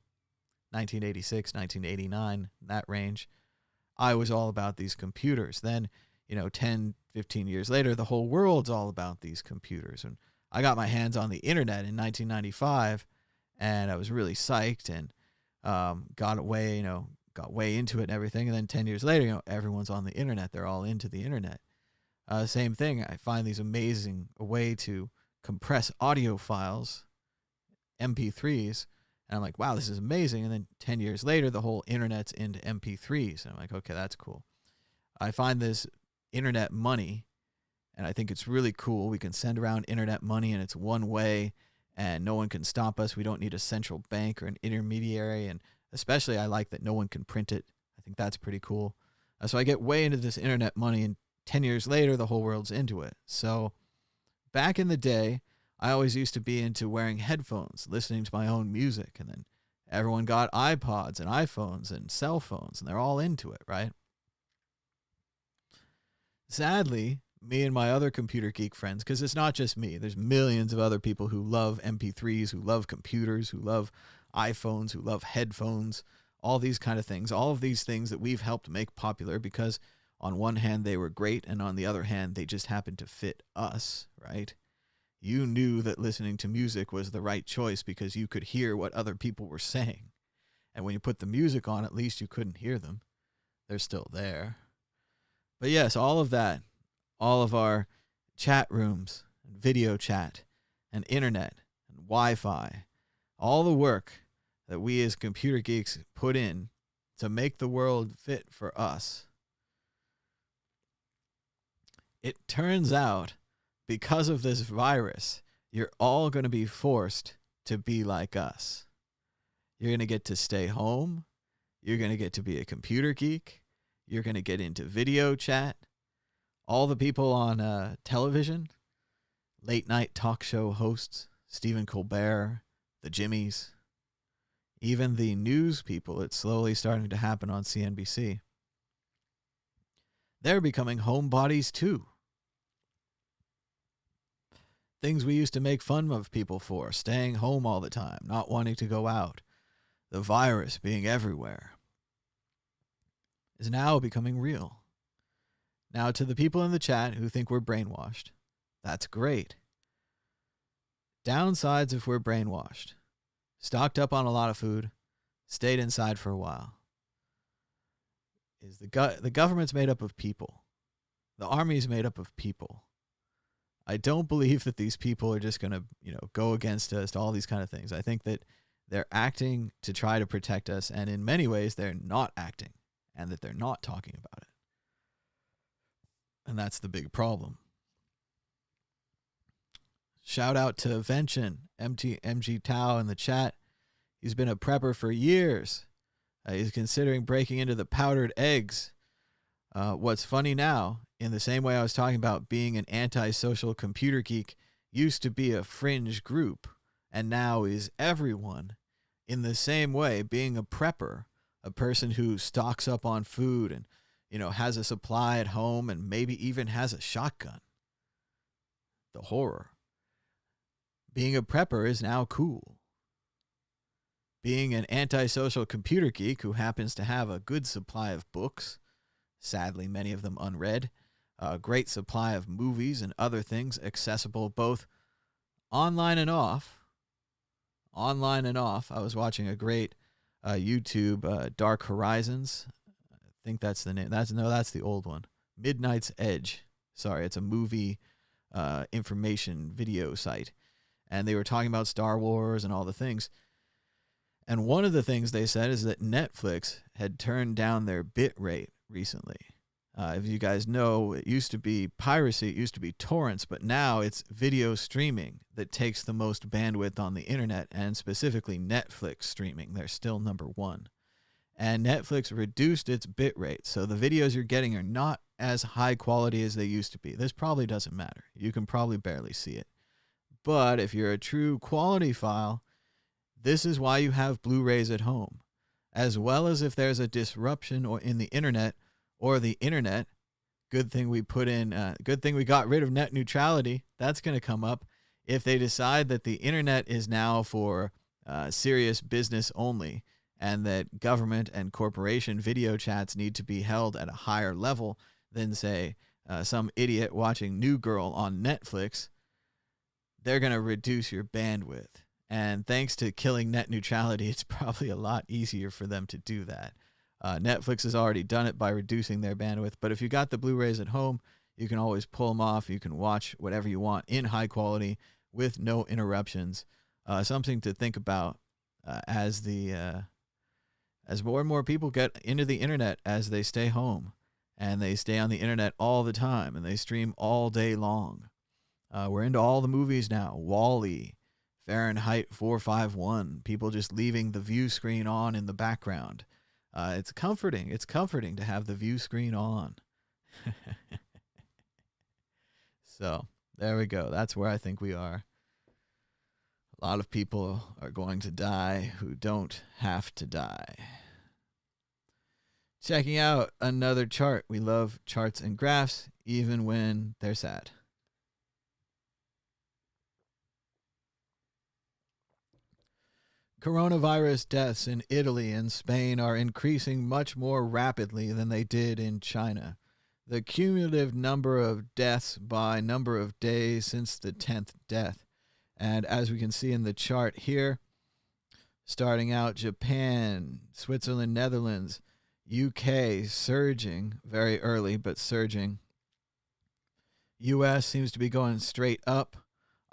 1986, 1989, that range, I was all about these computers. Then, 10, 15 years later, the whole world's all about these computers. And I got my hands on the internet in 1995, and I was really psyched and got way into it and everything. And then 10 years later, everyone's on the internet. They're all into the internet. Same thing. I find these amazing way to compress audio files, MP3s. And I'm like, wow, this is amazing. And then 10 years later, the whole internet's into MP3s. And I'm like, okay, that's cool. I find this internet money, and I think it's really cool. We can send around internet money, and it's one way, and no one can stop us. We don't need a central bank or an intermediary. And especially, I like that no one can print it. I think that's pretty cool. So I get way into this internet money, and 10 years later, the whole world's into it. So back in the day, I always used to be into wearing headphones, listening to my own music. And then everyone got iPods and iPhones and cell phones, and they're all into it, right? Sadly, me and my other computer geek friends, because it's not just me, there's millions of other people who love MP3s, who love computers, who love iPhones, who love headphones, all these kind of things, all of these things that we've helped make popular because on one hand they were great, and on the other hand they just happened to fit us, right? You knew that listening to music was the right choice because you could hear what other people were saying. And when you put the music on, at least you couldn't hear them. They're still there. But yes, all of that, all of our chat rooms, and video chat, and internet, and Wi-Fi, all the work that we as computer geeks put in to make the world fit for us. It turns out, because of this virus, you're all going to be forced to be like us. You're going to get to stay home. You're going to get to be a computer geek. You're going to get into video chat. All the people on television, late night talk show hosts, Stephen Colbert, the Jimmys, even the news people, it's slowly starting to happen on CNBC. They're becoming homebodies too. Things we used to make fun of people for, staying home all the time, not wanting to go out, the virus being everywhere, is now becoming real. Now, to the people in the chat who think we're brainwashed, that's great. Downsides if we're brainwashed. Stocked up on a lot of food, stayed inside for a while. Is the government's made up of people. The army's made up of people. I don't believe that these people are just going to, go against us, all these kind of things. I think that they're acting to try to protect us, and in many ways they're not acting, and that they're not talking about it. And that's the big problem. Shout out to Vention, MG Tao in the chat. He's been a prepper for years. He's considering breaking into the powdered eggs. What's funny now, in the same way I was talking about being an antisocial computer geek, used to be a fringe group and now is everyone. In the same way, being a prepper, a person who stocks up on food and, has a supply at home and maybe even has a shotgun. The horror. Being a prepper is now cool. Being an antisocial computer geek who happens to have a good supply of books, sadly many of them unread, a great supply of movies and other things accessible both online and off. Online and off. I was watching a great YouTube, Dark Horizons. I think that's the name. That's the old one. Midnight's Edge. Sorry, it's a movie information video site. And they were talking about Star Wars and all the things. And one of the things they said is that Netflix had turned down their bit rate recently. If you guys know, it used to be piracy, it used to be torrents, but now it's video streaming that takes the most bandwidth on the internet, and specifically Netflix streaming. They're still number one. And Netflix reduced its bit rate, so the videos you're getting are not as high quality as they used to be. This probably doesn't matter. You can probably barely see it. But if you're a true quality file, this is why you have Blu-rays at home. As well as if there's a disruption or in the internet, good thing we got rid of net neutrality. That's going to come up. If they decide that the internet is now for serious business only, and that government and corporation video chats need to be held at a higher level than, say, some idiot watching New Girl on Netflix, they're going to reduce your bandwidth. And thanks to killing net neutrality, it's probably a lot easier for them to do that. Netflix has already done it by reducing their bandwidth. But if you got the Blu-rays at home, you can always pull them off. You can watch whatever you want in high quality with no interruptions. Something to think about as more and more people get into the internet as they stay home. And they stay on the internet all the time. And they stream all day long. We're into all the movies now. WALL-E, Fahrenheit 451. People just leaving the view screen on in the background. It's comforting. It's comforting to have the view screen on. So there we go. That's where I think we are. A lot of people are going to die who don't have to die. Checking out another chart. We love charts and graphs, even when they're sad. Coronavirus deaths in Italy and Spain are increasing much more rapidly than they did in China. The cumulative number of deaths by number of days since the 10th death. And as we can see in the chart here, starting out Japan, Switzerland, Netherlands, UK surging very early, but surging. US seems to be going straight up.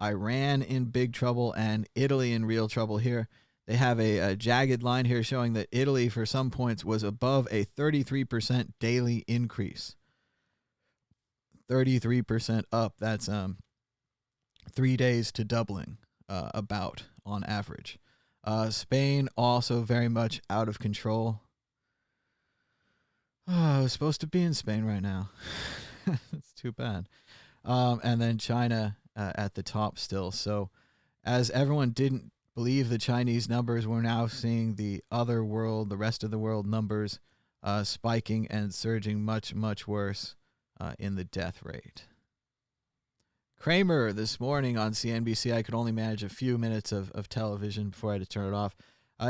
Iran in big trouble and Italy in real trouble here. They have a jagged line here showing that Italy, for some points, was above a 33% daily increase. 33% up. That's 3 days to doubling, about, on average. Spain also very much out of control. Oh, I was supposed to be in Spain right now. It's too bad. And then China at the top still. So as everyone didn't believe the Chinese numbers, we're now seeing the other world, the rest of the world numbers spiking and surging much, much worse in the death rate. Kramer this morning on CNBC, I could only manage a few minutes of television before I had to turn it off.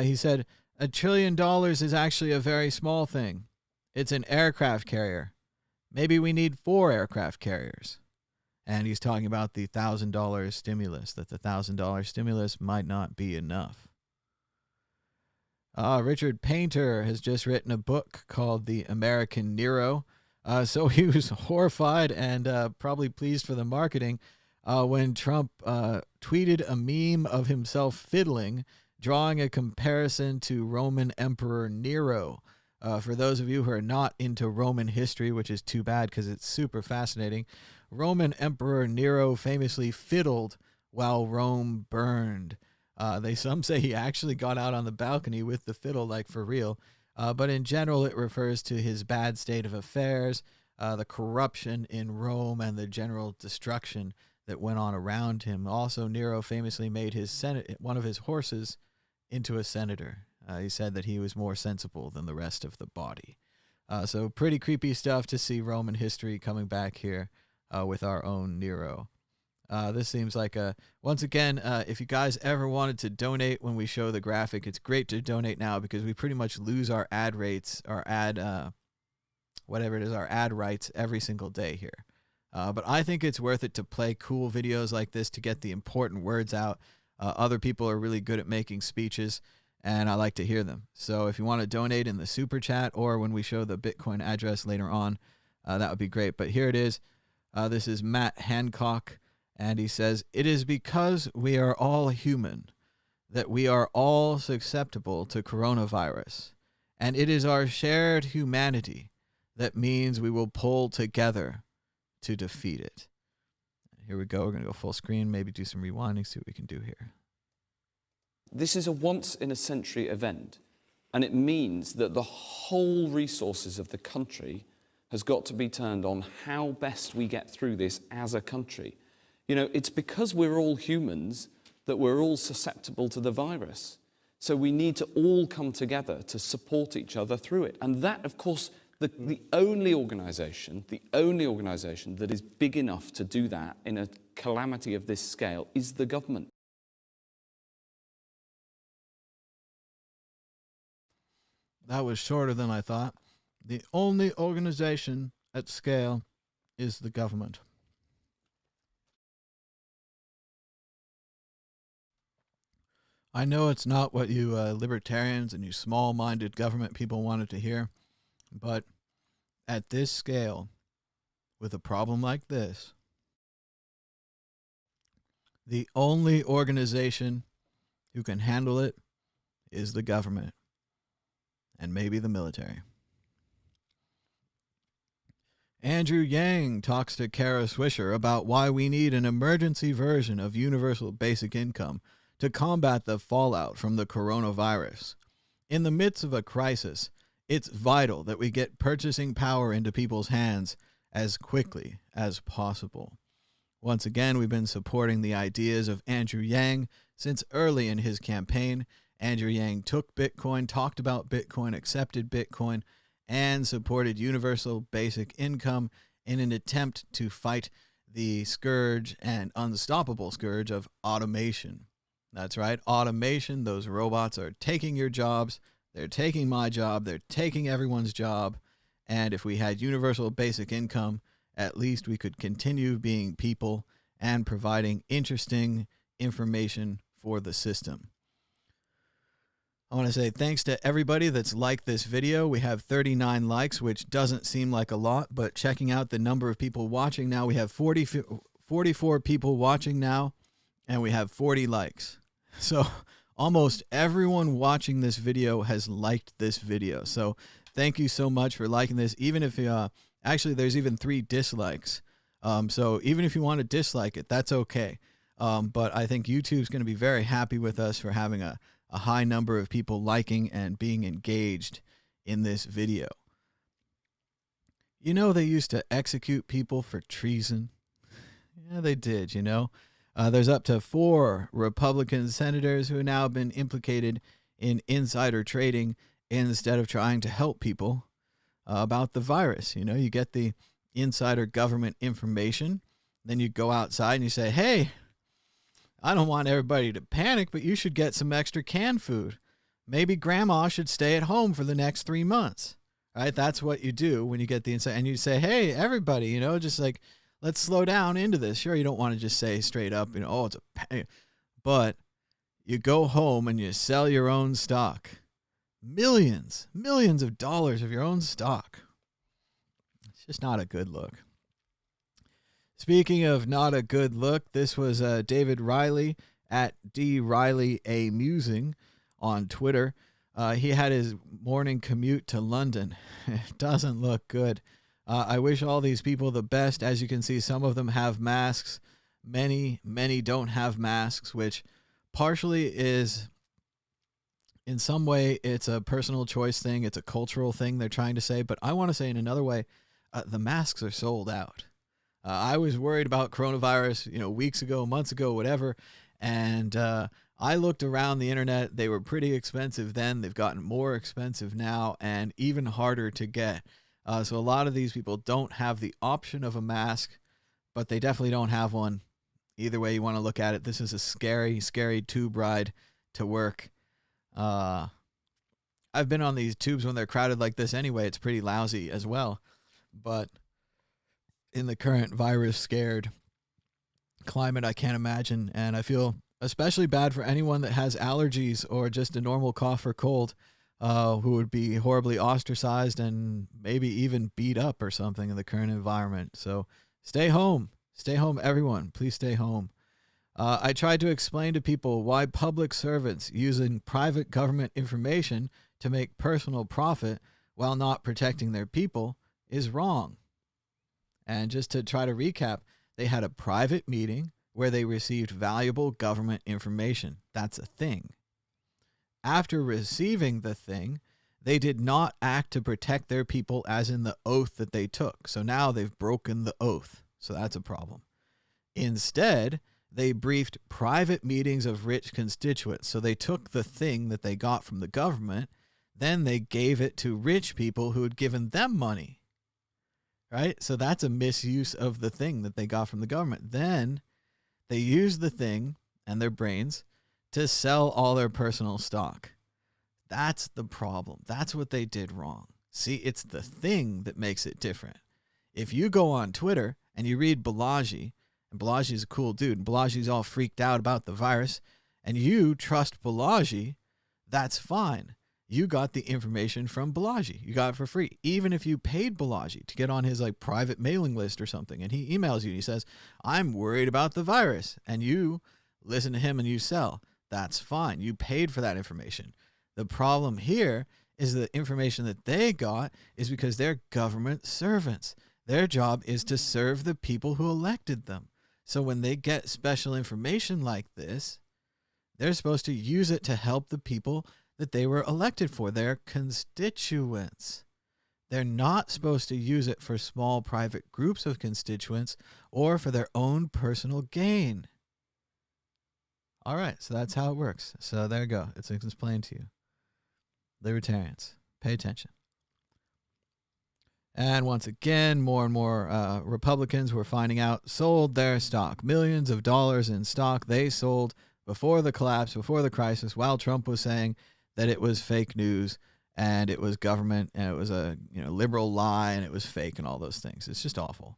He said, $1 trillion is actually a very small thing. It's an aircraft carrier. Maybe we need 4 aircraft carriers. And he's talking about the $1,000 stimulus, that the $1,000 stimulus might not be enough. Richard Painter has just written a book called The American Nero. So he was horrified and probably pleased for the marketing when Trump tweeted a meme of himself fiddling, drawing a comparison to Roman Emperor Nero. For those of you who are not into Roman history, which is too bad because it's super fascinating, Roman Emperor Nero famously fiddled while Rome burned. Some say he actually got out on the balcony with the fiddle, like for real. But in general, it refers to his bad state of affairs, the corruption in Rome, and the general destruction that went on around him. Also, Nero famously made one of his horses into a senator. He said that he was more sensible than the rest of the body. So pretty creepy stuff to see Roman history coming back here with our own Nero. This seems like once again, if you guys ever wanted to donate when we show the graphic, it's great to donate now because we pretty much lose our ad rates, our ad, whatever it is, our ad rights every single day here. But I think it's worth it to play cool videos like this to get the important words out. Other people are really good at making speeches, and I like to hear them. So if you want to donate in the super chat or when we show the Bitcoin address later on, that would be great. But here it is. This is Matt Hancock. And he says, "It is because we are all human that we are all susceptible to coronavirus. And it is our shared humanity that means we will pull together to defeat it." Here we go. We're going to go full screen, maybe do some rewinding, see what we can do here. This is a once-in-a-century event, and it means that the whole resources of the country has got to be turned on how best we get through this as a country. You know, it's because we're all humans that we're all susceptible to the virus. So we need to all come together to support each other through it. And that, of course, the only organisation that is big enough to do that in a calamity of this scale is the government. That was shorter than I thought. The only organization at scale is the government. I know it's not what you libertarians and you small-minded government people wanted to hear, but at this scale, with a problem like this, the only organization who can handle it is the government and maybe the military. Andrew Yang talks to Kara Swisher about why we need an emergency version of universal basic income to combat the fallout from the coronavirus. In the midst of a crisis, it's vital that we get purchasing power into people's hands as quickly as possible. Once again, we've been supporting the ideas of Andrew Yang since early in his campaign. Andrew Yang took Bitcoin, talked about Bitcoin, accepted Bitcoin, and supported universal basic income in an attempt to fight the scourge and unstoppable scourge of automation. That's right, automation. Those robots are taking your jobs. They're taking my job. They're taking everyone's job. And if we had universal basic income, at least we could continue being people and providing interesting information for the system. I want to say thanks to everybody that's liked this video. We have 39 likes, which doesn't seem like a lot, but checking out the number of people watching now, we have 44 people watching now, and we have 40 likes. So almost everyone watching this video has liked this video. So thank you so much for liking this. Even if actually there's even 3 dislikes. So even if you want to dislike it, that's okay. But I think YouTube's going to be very happy with us for having a high number of people liking and being engaged in this video. You know, they used to execute people for treason. Yeah, they did, you know. There's up to 4 Republican senators who have now been implicated in insider trading instead of trying to help people about the virus. You know, you get the insider government information, then you go outside and you say, hey, I don't want everybody to panic, but you should get some extra canned food. Maybe grandma should stay at home for the next 3 months. Right? That's what you do when you get the insight. And you say, hey, everybody, you know, just like, let's slow down into this. Sure, you don't want to just say straight up, you know, oh, it's a panic. But you go home and you sell your own stock. Millions of dollars of your own stock. It's just not a good look. Speaking of not a good look, this was David Riley at DRileyAmusing on Twitter. He had his morning commute to London. It doesn't look good. I wish all these people the best. As you can see, some of them have masks. Many don't have masks, which partially is, in some way, it's a personal choice thing. It's a cultural thing they're trying to say. But I want to say in another way, the masks are sold out. I was worried about coronavirus, weeks ago, months ago, whatever. And I looked around the internet. They were pretty expensive then. They've gotten more expensive now and even harder to get. So a lot of these people don't have the option of a mask, but they definitely don't have one. Either way you want to look at it, this is a scary, scary tube ride to work. I've been on these tubes when they're crowded like this anyway. It's pretty lousy as well. But in the current virus-scared climate, I can't imagine. And I feel especially bad for anyone that has allergies or just a normal cough or cold, who would be horribly ostracized and maybe even beat up or something in the current environment. So stay home. Stay home, everyone. Please stay home. I tried to explain to people why public servants using private government information to make personal profit while not protecting their people is wrong. And just to try to recap, they had a private meeting where they received valuable government information. That's a thing. After receiving the thing, they did not act to protect their people as in the oath that they took. So now they've broken the oath. So that's a problem. Instead, they briefed private meetings of rich constituents. So they took the thing that they got from the government, then they gave it to rich people who had given them money. Right? So that's a misuse of the thing that they got from the government. Then they used the thing and their brains to sell all their personal stock. That's the problem. That's what they did wrong. See, it's the thing that makes it different. If you go on Twitter and you read Balaji, and Balaji's a cool dude, and Balaji's all freaked out about the virus, and you trust Balaji, that's fine. You got the information from Balaji. You got it for free. Even if you paid Balaji to get on his private mailing list or something, and he emails you and he says, I'm worried about the virus, and you listen to him and you sell, that's fine. You paid for that information. The problem here is the information that they got is because they're government servants. Their job is to serve the people who elected them. So when they get special information like this, they're supposed to use it to help the people that they were elected for, their constituents. They're not supposed to use it for small private groups of constituents or for their own personal gain. All right, so that's how it works. So there you go. It's explained to you. Libertarians, pay attention. And once again, more and more Republicans we're finding out sold their stock. Millions of dollars in stock they sold before the collapse, before the crisis, while Trump was saying that it was fake news and it was government and it was a liberal lie and it was fake and all those things. It's just awful.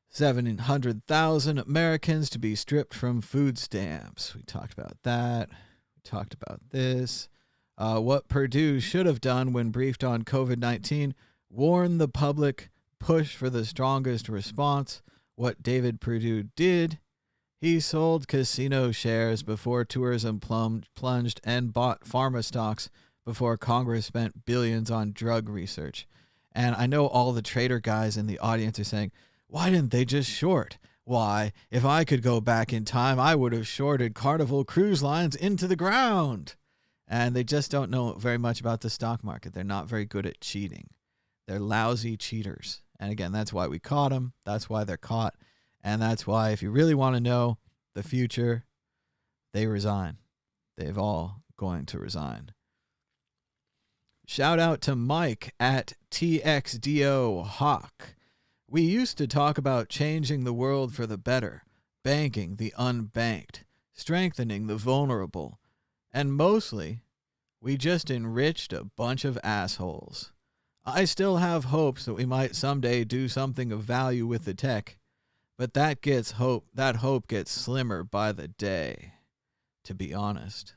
700,000 Americans to be stripped from food stamps. We talked about that. We talked about this. What Perdue should have done when briefed on COVID-19, warn the public, push for the strongest response. What David Perdue did, he sold casino shares before tourism plunged and bought pharma stocks before Congress spent billions on drug research. And I know all the trader guys in the audience are saying, why didn't they just short? Why, if I could go back in time, I would have shorted Carnival Cruise Lines into the ground. And they just don't know very much about the stock market. They're not very good at cheating. They're lousy cheaters. And again, that's why we caught them. That's why they're caught. And that's why if you really want to know the future, they resign. They've all going to resign. Shout out to Mike at TXDO Hawk. We used to talk about changing the world for the better, banking the unbanked, strengthening the vulnerable, and mostly, we just enriched a bunch of assholes. I still have hopes that we might someday do something of value with the tech, but that hope gets slimmer by the day, to be honest.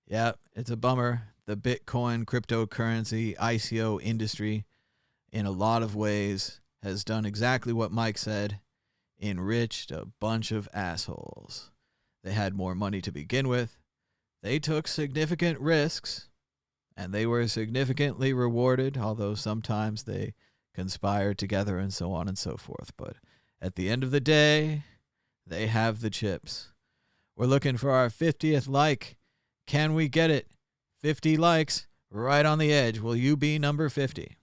Yeah, it's a bummer. The Bitcoin, cryptocurrency, ICO industry, in a lot of ways, has done exactly what Mike said, enriched a bunch of assholes. They had more money to begin with. They took significant risks, and they were significantly rewarded, although sometimes they conspired together and so on and so forth. But at the end of the day, they have the chips. We're looking for our 50th like. Can we get it? 50 likes, right on the edge. Will you be number 50?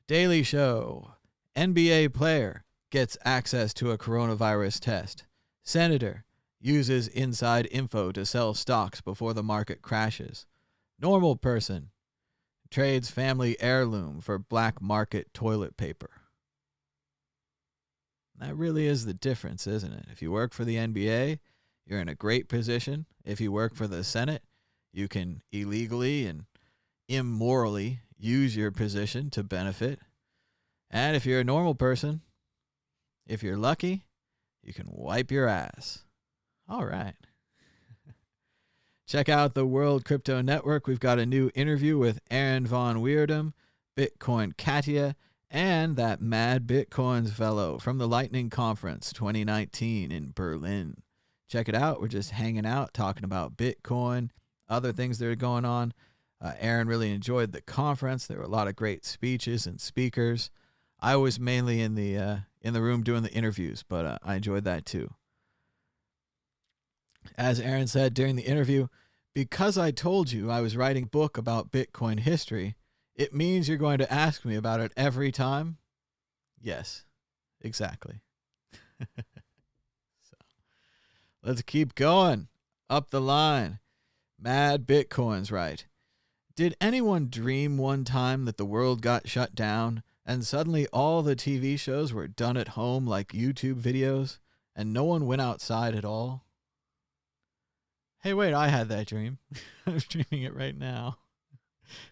Daily Show. NBA player gets access to a coronavirus test. Senator uses inside info to sell stocks before the market crashes. Normal person trades family heirloom for black market toilet paper. That really is the difference, isn't it? If you work for the NBA, you're in a great position. If you work for the Senate, you can illegally and immorally use your position to benefit. And if you're a normal person, if you're lucky, you can wipe your ass. All right. Check out the World Crypto Network. We've got a new interview with Aaron Von Weerdum, Bitcoin Katia, and that Mad Bitcoins fellow from the Lightning Conference 2019 in Berlin. Check it out. We're just hanging out, talking about Bitcoin, other things that are going on. Aaron really enjoyed the conference. There were a lot of great speeches and speakers. I was mainly in the room doing the interviews, but I enjoyed that too. As Aaron said during the interview, because I told you I was writing a book about Bitcoin history, it means you're going to ask me about it every time? Yes, exactly. So, let's keep going. Up the line. Mad Bitcoins, right. Did anyone dream one time that the world got shut down and suddenly all the TV shows were done at home like YouTube videos and no one went outside at all? Hey, wait, I had that dream. I'm dreaming it right now.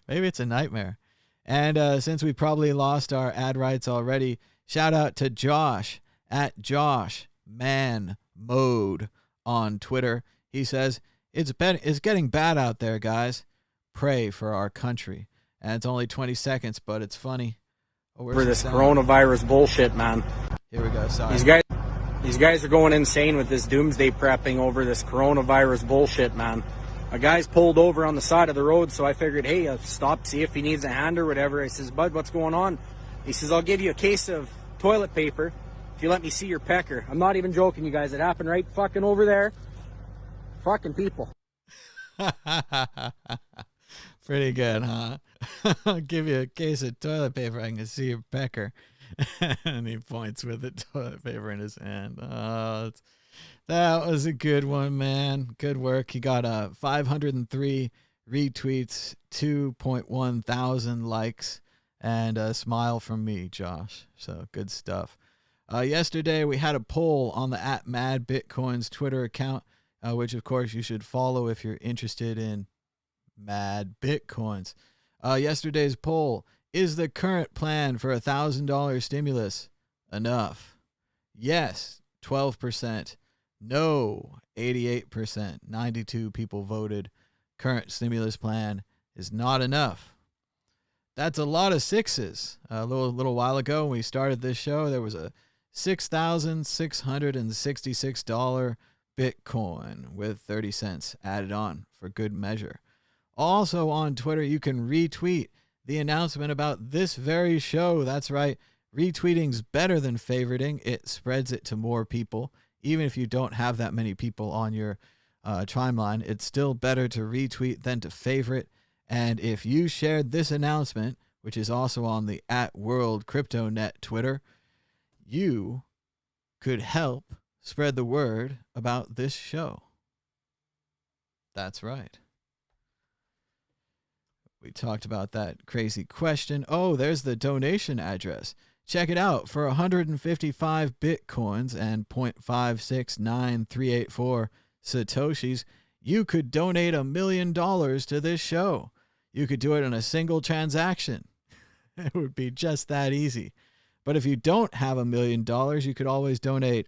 Maybe it's a nightmare. And since we probably lost our ad rights already, shout out to Josh at Josh Man Mode on Twitter. He says, it's getting bad out there, guys. Pray for our country. And it's only 20 seconds, but it's funny. For this coronavirus bullshit, man. Here we go. Sorry. These guys are going insane with this doomsday prepping over this coronavirus bullshit, man. A guy's pulled over on the side of the road, so I figured, hey, I'll stop, see if he needs a hand or whatever. I says, bud, what's going on? He says, I'll give you a case of toilet paper if you let me see your pecker. I'm not even joking, you guys. It happened right fucking over there. Fucking people. Pretty good, huh? I'll give you a case of toilet paper. I can see your pecker. And he points with the toilet paper in his hand. Oh, that was a good one, man. Good work. He got 503 retweets, 2.1 thousand likes, and a smile from me, Josh. So good stuff. Yesterday, we had a poll on the @MadBitcoins Twitter account, which, of course, you should follow if you're interested in Mad Bitcoins. Yesterday's poll: is the current plan for $1,000 stimulus enough? Yes, 12%. No, 88%. 92 people voted. Current stimulus plan is not enough. That's a lot of sixes. A little while ago when we started this show, there was a $6,666 Bitcoin with 30 cents added on for good measure. Also on Twitter, you can retweet the announcement about this very show. That's right. Retweeting's better than favoriting. It spreads it to more people. Even if you don't have that many people on your timeline, it's still better to retweet than to favorite. And if you shared this announcement, which is also on the @WorldCryptoNet Twitter, you could help spread the word about this show. That's right. We talked about that crazy question. Oh, there's the donation address. Check it out. For 155 Bitcoins and 0.569384 Satoshis, you could donate $1 million to this show. You could do it in a single transaction. It would be just that easy. But if you don't have $1 million, you could always donate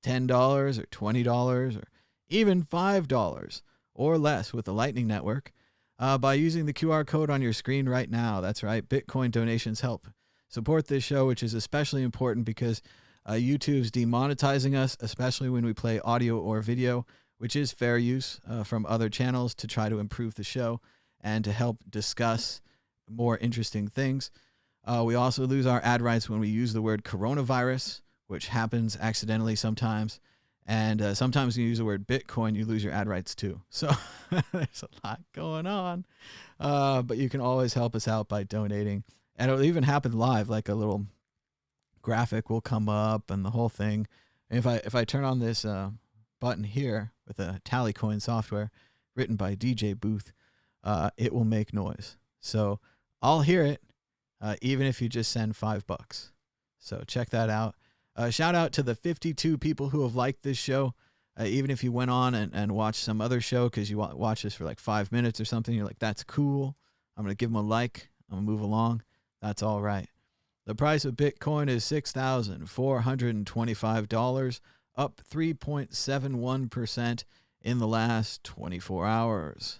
$10 or $20 or even $5 or less with the Lightning Network by using the QR code on your screen right now. That's right. Bitcoin donations help support this show, which is especially important because YouTube's demonetizing us, especially when we play audio or video, which is fair use from other channels to try to improve the show and to help discuss more interesting things. We also lose our ad rights when we use the word coronavirus, which happens accidentally sometimes. And sometimes when you use the word Bitcoin, you lose your ad rights too. So there's a lot going on. But you can always help us out by donating And it'll even happen live, like a little graphic will come up and the whole thing. And if I turn on this button here with a Tallycoin software written by DJ Booth, it will make noise. So I'll hear it, even if you just send $5. So check that out. Shout out to the 52 people who have liked this show. Even if you went on and watched some other show because you watch this for like 5 minutes or something, you're like, that's cool. I'm going to give them a like. I'm going to move along. That's all right. The price of Bitcoin is $6,425, up 3.71% in the last 24 hours.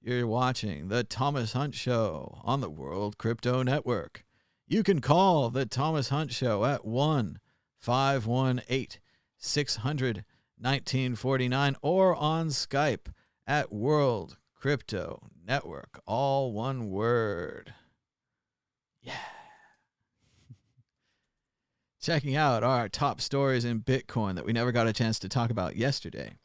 You're watching The Thomas Hunt Show on the World Crypto Network. You can call The Thomas Hunt Show at 1-518-600-1949 or on Skype at World Crypto Network. All one word. Yeah. Checking out our top stories in Bitcoin that we never got a chance to talk about yesterday.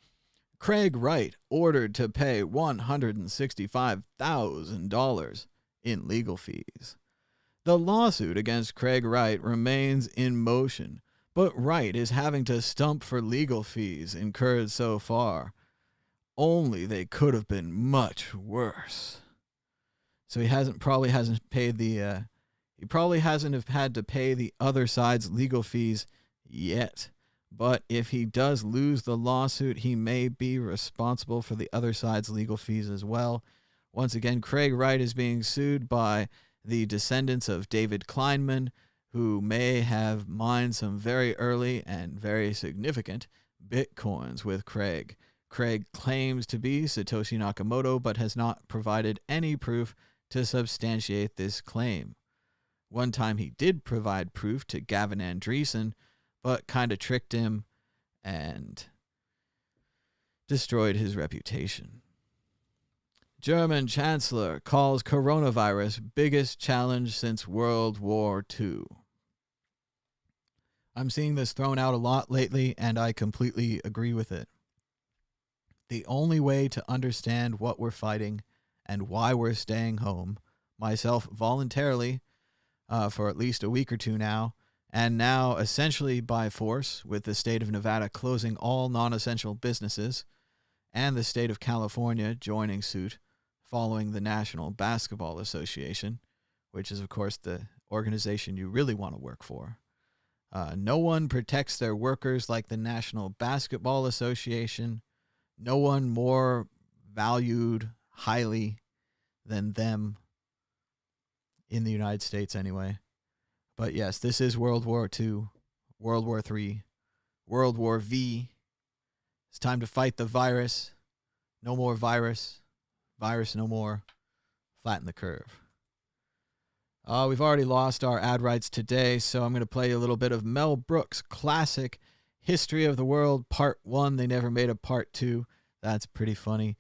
Craig Wright ordered to pay $165,000 in legal fees. The lawsuit against Craig Wright remains in motion, but Wright is having to stump for legal fees incurred so far. Only they could have been much worse. So he probably hasn't paid the he probably hasn't have had to pay the other side's legal fees yet. But if he does lose the lawsuit, he may be responsible for the other side's legal fees as well. Once again, Craig Wright is being sued by the descendants of David Kleinman, who may have mined some very early and very significant Bitcoins with Craig. Craig claims to be Satoshi Nakamoto, but has not provided any proof to substantiate this claim. One time he did provide proof to Gavin Andresen, but kind of tricked him and destroyed his reputation. German Chancellor calls coronavirus biggest challenge since World War II. I'm seeing this thrown out a lot lately, and I completely agree with it. The only way to understand what we're fighting and why we're staying home, myself voluntarily, for at least a week or two now, and now essentially by force with the state of Nevada closing all non-essential businesses and the state of California joining suit following the National Basketball Association, which is, of course, the organization you really want to work for. No one protects their workers like the National Basketball Association. No one more valued highly than them in the United States anyway. But yes, this is World War II, World War III, World War V. It's time to fight the virus. No more virus. Virus no more. Flatten the curve. We've already lost our ad rights today, so I'm going to play a little bit of Mel Brooks' classic History of the World Part 1. They never made a Part 2. That's pretty funny.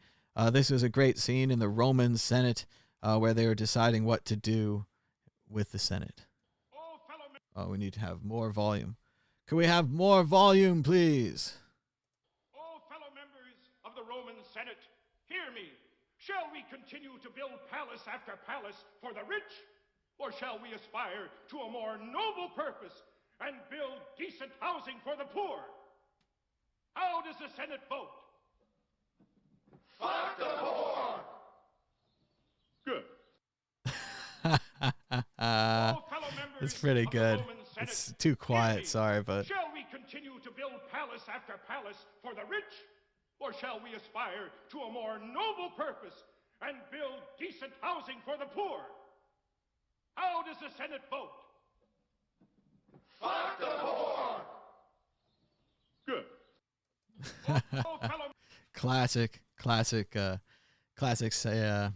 This was a great scene in the Roman Senate where they were deciding what to do with the Senate. Oh, we need to have more volume. Can we have more volume, please? Oh, fellow members of the Roman Senate, hear me. Shall we continue to build palace after palace for the rich? Or shall we aspire to a more noble purpose and build decent housing for the poor? How does the Senate vote? Fuck the poor! Good. Oh, fellow members It's pretty of the good. Roman Senate, It's too quiet, sorry, but shall we continue to build palace after palace for the rich? Or shall we aspire to a more noble purpose and build decent housing for the poor? How does the Senate vote? Fuck the poor! Good. Oh, fellow classic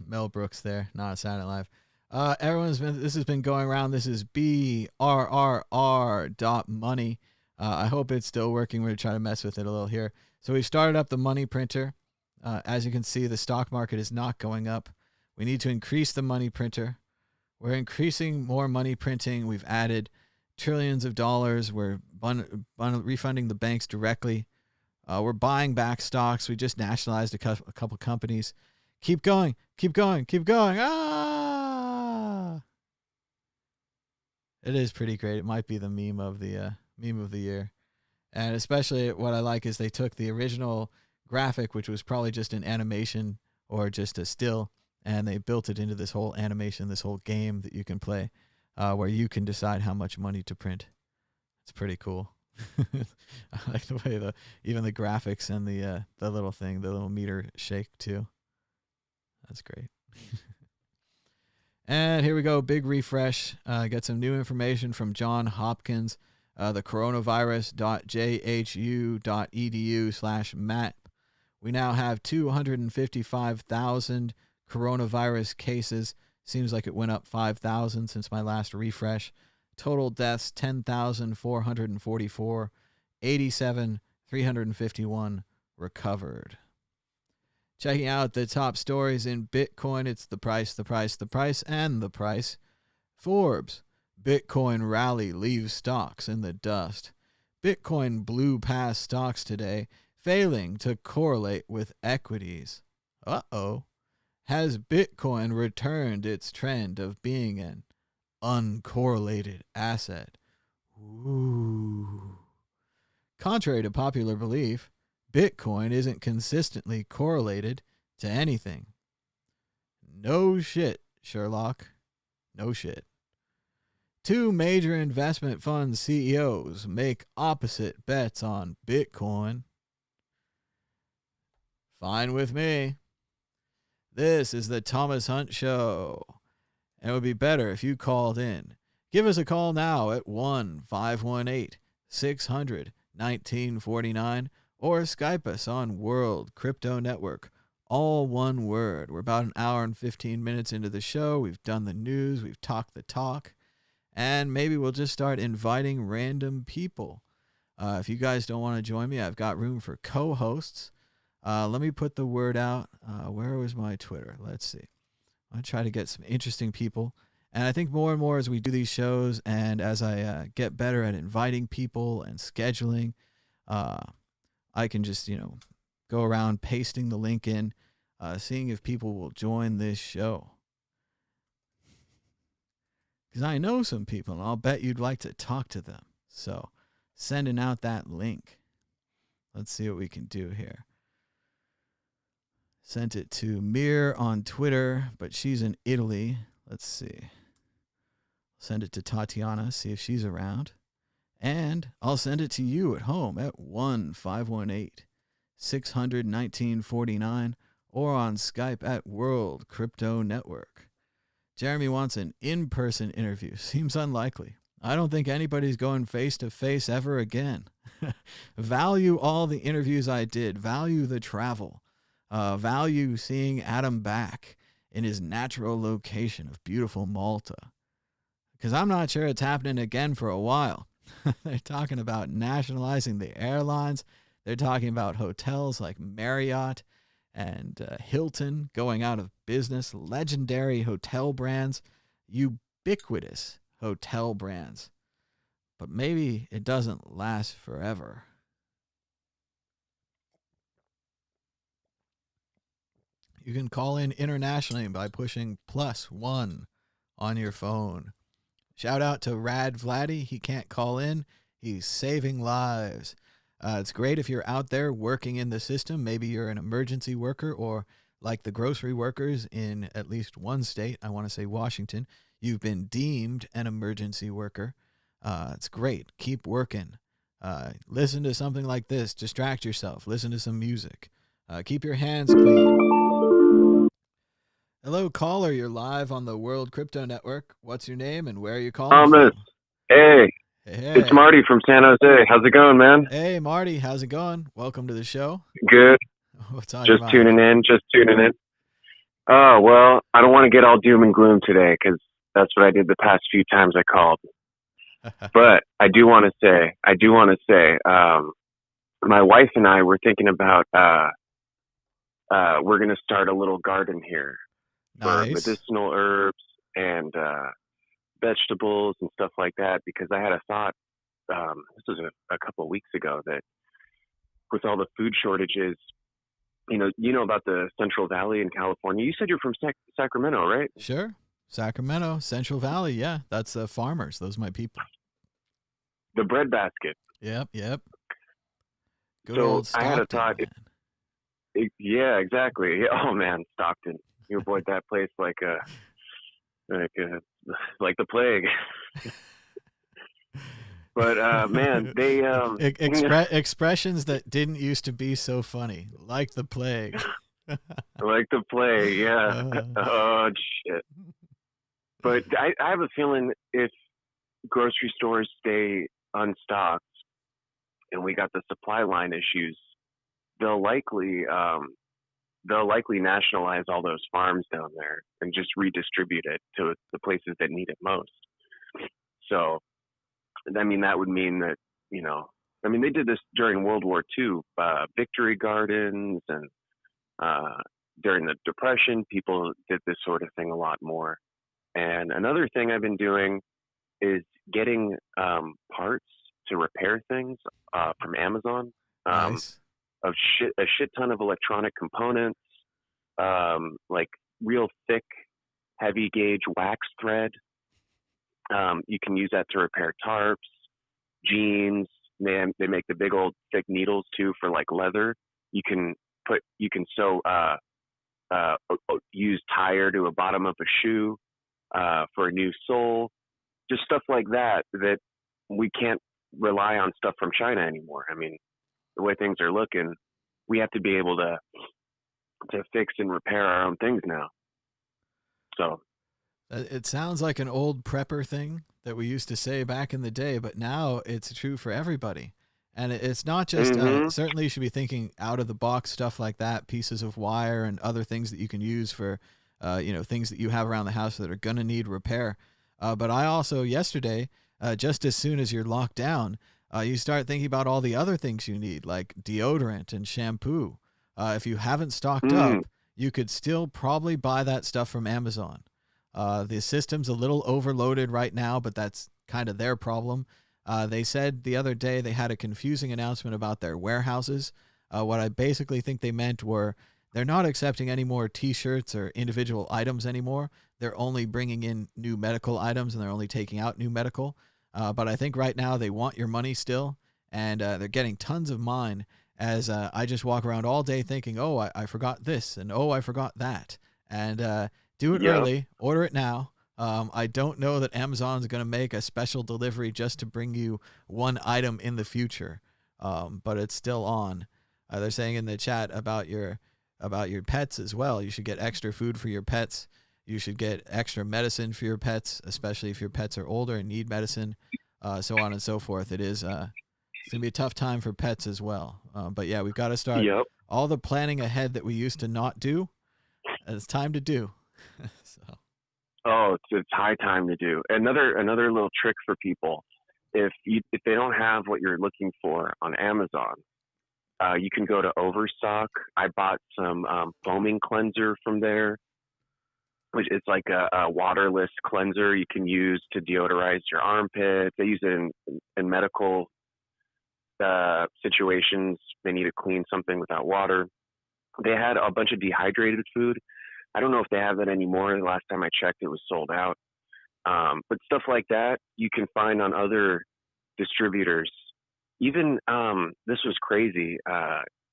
Mel Brooks there, not a Saturday Night Live. This has been going around. This is BRRR.money. I hope it's still working. We're going to try to mess with it a little here. So we started up the money printer. As you can see, the stock market is not going up. We need to increase the money printer. We're increasing more money printing. We've added trillions of dollars. We're refunding the banks directly. We're buying back stocks. We just nationalized a couple companies. Keep going. Keep going. Keep going. Ah! It is pretty great. It might be the meme of the year. And especially what I like is they took the original graphic, which was probably just an animation or just a still, and they built it into this whole animation, this whole game that you can play, where you can decide how much money to print. It's pretty cool. I like the way even the graphics and the little thing, the little meter shake too. That's great. And here we go, big refresh. Got some new information from John Hopkins, the coronavirus.jhu.edu/map. We now have 255,000 coronavirus cases. Seems like it went up 5,000 since my last refresh. Total deaths, 10,444. 87,351 recovered. Checking out the top stories in Bitcoin, it's the price, and the price. Forbes, Bitcoin rally leaves stocks in the dust. Bitcoin blew past stocks today, failing to correlate with equities. Uh-oh. Has Bitcoin returned its trend of being an uncorrelated asset? Ooh. Contrary to popular belief, Bitcoin isn't consistently correlated to anything. No shit, Sherlock. No shit. Two major investment fund CEOs make opposite bets on Bitcoin. Fine with me. This is the Thomas Hunt Show, and it would be better if you called in. Give us a call now at 1-518-600-1949 or Skype us on World Crypto Network. All one word. We're about an hour and 15 minutes into the show. We've done the news. We've talked the talk. And maybe we'll just start inviting random people. If you guys don't want to join me, I've got room for co-hosts. Let me put the word out. Where was my Twitter? Let's see. I'm going to try to get some interesting people. And I think more and more as we do these shows and as I get better at inviting people and scheduling, I can just, go around pasting the link in, seeing if people will join this show. Because I know some people, and I'll bet you'd like to talk to them. So, sending out that link. Let's see what we can do here. Sent it to Mir on Twitter, but she's in Italy. Let's see. Send it to Tatiana, see if she's around. And I'll send it to you at home at 1-518-600-1949 or on Skype at World Crypto Network. Jeremy wants an in-person interview. Seems unlikely. I don't think anybody's going face-to-face ever again. Value all the interviews I did. Value the travel. Value seeing Adam back in his natural location of beautiful Malta. Because I'm not sure it's happening again for a while. They're talking about nationalizing the airlines. They're talking about hotels like Marriott and Hilton going out of business. Legendary hotel brands. Ubiquitous hotel brands. But maybe it doesn't last forever. You can call in internationally by pushing +1 on your phone. Shout out to Rad Vladdy. He can't call in. He's saving lives. It's great if you're out there working in the system. Maybe you're an emergency worker or like the grocery workers in at least one state. I want to say Washington. You've been deemed an emergency worker. It's great. Keep working. Listen to something like this. Distract yourself. Listen to some music. Keep your hands clean. Hello, caller. You're live on the World Crypto Network. What's your name and where are you calling Thomas. from? Hey. Hey. It's Marty from San Jose. How's it going, man? Hey, Marty. How's it going? Welcome to the show. Good. What's on your Just mind? tuning in. Oh, well, I don't want to get all doom and gloom today because that's what I did the past few times I called. But I do want to say, my wife and I were thinking about, we're going to start a little garden here. Nice. For medicinal herbs and vegetables and stuff like that, because I had a thought, this was a couple of weeks ago, that with all the food shortages, you know about the Central Valley in California. You said you're from Sacramento, right? Sure. Sacramento, Central Valley. Yeah, that's the farmers. Those are my people. The breadbasket. Yep. Good So old I had a Stockton, thought. man. Yeah, exactly. Oh man, Stockton. You avoid that place like the plague. But man, they Expressions that didn't used to be so funny, like the plague. like the plague. Yeah. Oh shit. But I have a feeling if grocery stores stay unstocked and we got the supply line issues, they'll likely nationalize all those farms down there and just redistribute it to the places that need it most. So, I mean, that would mean that, they did this during World War II, victory gardens, and during the Depression, people did this sort of thing a lot more. And another thing I've been doing is getting parts to repair things from Amazon. Nice. A shit ton of electronic components, like real thick, heavy gauge wax thread. You can use that to repair tarps, jeans. They make the big old thick needles too for like leather. You can sew use tire to a bottom of a shoe for a new sole. Just stuff like that we can't rely on stuff from China anymore. I mean, the way things are looking, we have to be able to fix and repair our own things now. So it sounds like an old prepper thing that we used to say back in the day, but now it's true for everybody. And it's not just, certainly you should be thinking out of the box stuff like that, pieces of wire and other things that you can use for, things that you have around the house that are going to need repair. But I also, yesterday, just as soon as you're locked down, you start thinking about all the other things you need, like deodorant and shampoo. If you haven't stocked up, you could still probably buy that stuff from Amazon. The system's a little overloaded right now, but that's kind of their problem. They said the other day they had a confusing announcement about their warehouses. What I basically think they meant were they're not accepting any more T-shirts or individual items anymore. They're only bringing in new medical items, and they're only taking out new medical. But I think right now they want your money still, and they're getting tons of mine as I just walk around all day thinking, oh, I forgot this, and oh, I forgot that. And do it early, order it now. I don't know that Amazon's going to make a special delivery just to bring you one item in the future, but it's still on. They're saying in the chat about your pets as well. You should get extra food for your pets. You should get extra medicine for your pets, especially if your pets are older and need medicine, so on and so forth. It's going to be a tough time for pets as well. But yeah, we've got to start all the planning ahead that we used to not do. It's time to do. So. Oh, it's high time to do. Another little trick for people: if they don't have what you're looking for on Amazon, you can go to Overstock. I bought some foaming cleanser from there, which is like a waterless cleanser you can use to deodorize your armpits. They use it in medical situations. They need to clean something without water. They had a bunch of dehydrated food. I don't know if they have that anymore. The last time I checked, it was sold out. But stuff like that you can find on other distributors. Even this was crazy.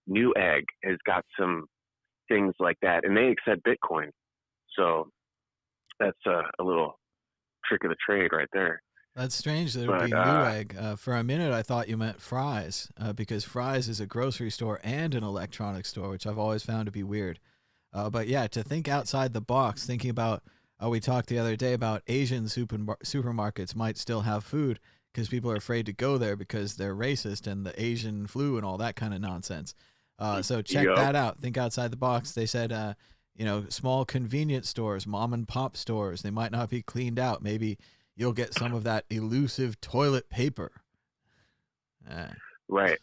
Newegg has got some things like that, and they accept Bitcoin. So that's a little trick of the trade right there. That's strange that it would be Newegg. For a minute, I thought you meant Fry's, because Fry's is a grocery store and an electronics store, which I've always found to be weird. But yeah, to think outside the box, thinking about, we talked the other day about Asian supermarkets might still have food because people are afraid to go there because they're racist and the Asian flu and all that kind of nonsense. So check that out. Think outside the box. They said, small convenience stores, mom and pop stores, they might not be cleaned out. Maybe you'll get some of that elusive toilet paper. Right.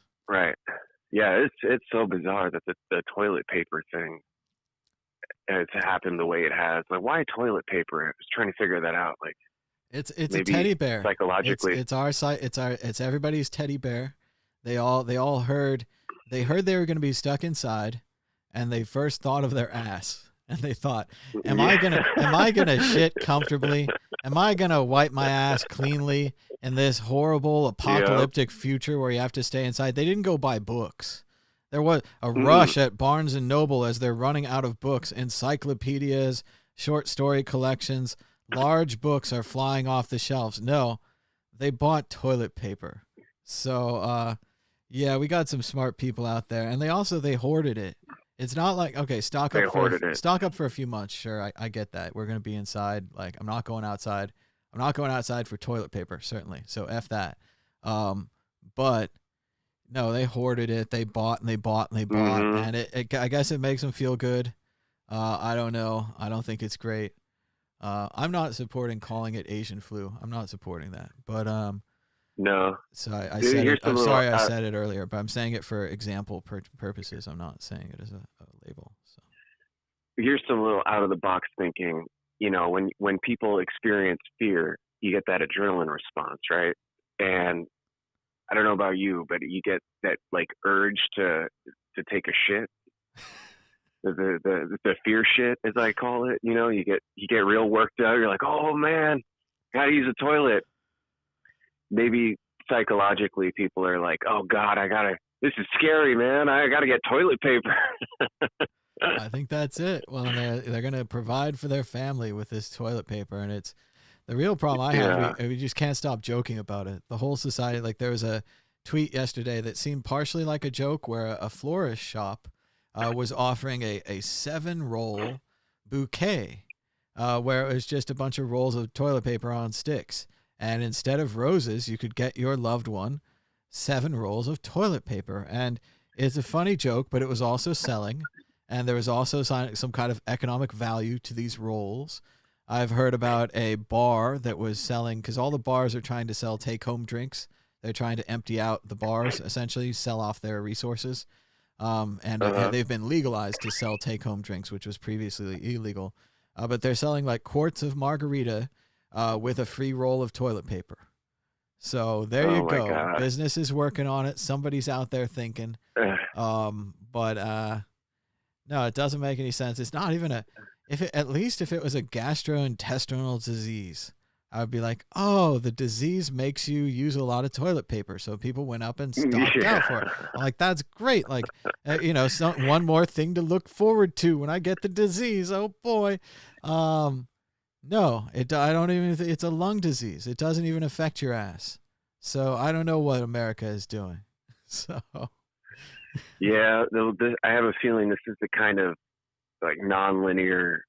Yeah, it's so bizarre that the toilet paper thing it's happened the way it has. Like, why toilet paper? I was trying to figure that out. Like, it's a teddy bear. Psychologically, it's our site. It's everybody's teddy bear. They all heard they were going to be stuck inside, and they first thought of their ass, and they thought, am I gonna shit comfortably? Am I gonna wipe my ass cleanly in this horrible apocalyptic future where you have to stay inside? They didn't go buy books. There was a rush at Barnes and Noble as they're running out of books, encyclopedias, short story collections, large books are flying off the shelves. No, they bought toilet paper. So, yeah, we got some smart people out there, and they hoarded it. It's not like, okay, stock up for a few months. Sure, I get that. We're gonna be inside. Like, I'm not going outside. I'm not going outside for toilet paper, certainly. So F that. But no, they hoarded it. They bought and they bought and they bought, and I guess it makes them feel good. I don't know. I don't think it's great. I'm not supporting calling it Asian flu. I'm not supporting that. But no. So I said it. I'm sorry I said it earlier, but I'm saying it for example purposes. I'm not saying it as a label. So here's some little out of the box thinking. You know, when people experience fear, you get that adrenaline response, right? And I don't know about you, but you get that like urge to take a shit. The fear shit, as I call it. You know, you get real worked up. You're like, oh man, gotta use a toilet. Maybe psychologically, people are like, oh God, this is scary, man. I gotta get toilet paper. I think that's it. Well, they're gonna provide for their family with this toilet paper, and it's the real problem I have. We just can't stop joking about it. The whole society, like there was a tweet yesterday that seemed partially like a joke where a florist shop was offering a 7-roll bouquet where it was just a bunch of rolls of toilet paper on sticks. And instead of roses, you could get your loved one 7 rolls of toilet paper. And it's a funny joke, but it was also selling. And there was also some kind of economic value to these rolls. I've heard about a bar that was selling, because all the bars are trying to sell take-home drinks. They're trying to empty out the bars, essentially, sell off their resources. And they've been legalized to sell take-home drinks, which was previously illegal. But they're selling like quarts of margarita with a free roll of toilet paper. So there you go. God. Business is working on it. Somebody's out there thinking. But no, it doesn't make any sense. It's not even at least if it was a gastrointestinal disease, I would be like, oh, the disease makes you use a lot of toilet paper. So people went up and stocked out for it. I'm like, that's great. Like, one more thing to look forward to when I get the disease. Oh boy. No, I don't even, it's a lung disease. It doesn't even affect your ass. So I don't know what America is doing. So. Yeah. I have a feeling this is the kind of like nonlinear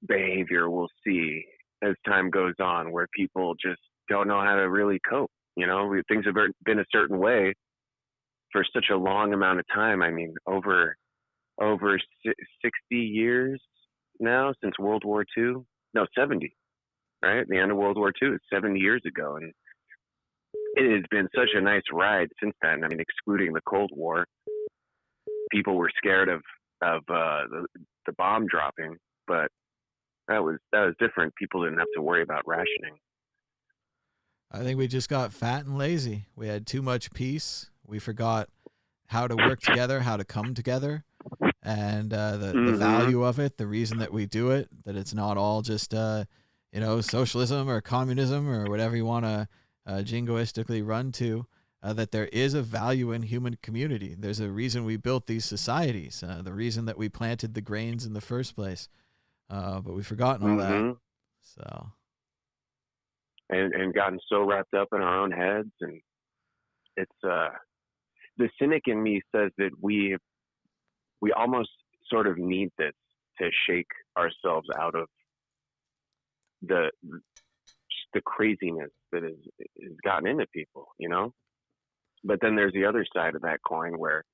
behavior we'll see as time goes on, where people just don't know how to really cope. You know, things have been a certain way for such a long amount of time. I mean, over 60 years now since World War II. No, 70, right? The end of World War II is 70 years ago. And it has been such a nice ride since then. I mean, excluding the Cold War, people were scared of the bomb dropping, but that was different. People didn't have to worry about rationing. I think we just got fat and lazy. We had too much peace. We forgot how to work together, how to come together, and the value of it, the reason that we do it, that it's not all just socialism or communism or whatever you want to jingoistically run to, that there is a value in human community. There's a reason we built these societies, the reason that we planted the grains in the first place. But we've forgotten all that. So, and gotten so wrapped up in our own heads, and it's the cynic in me says that we almost sort of need this to shake ourselves out of the craziness that has gotten into people, you know. But then there's the other side of that coin where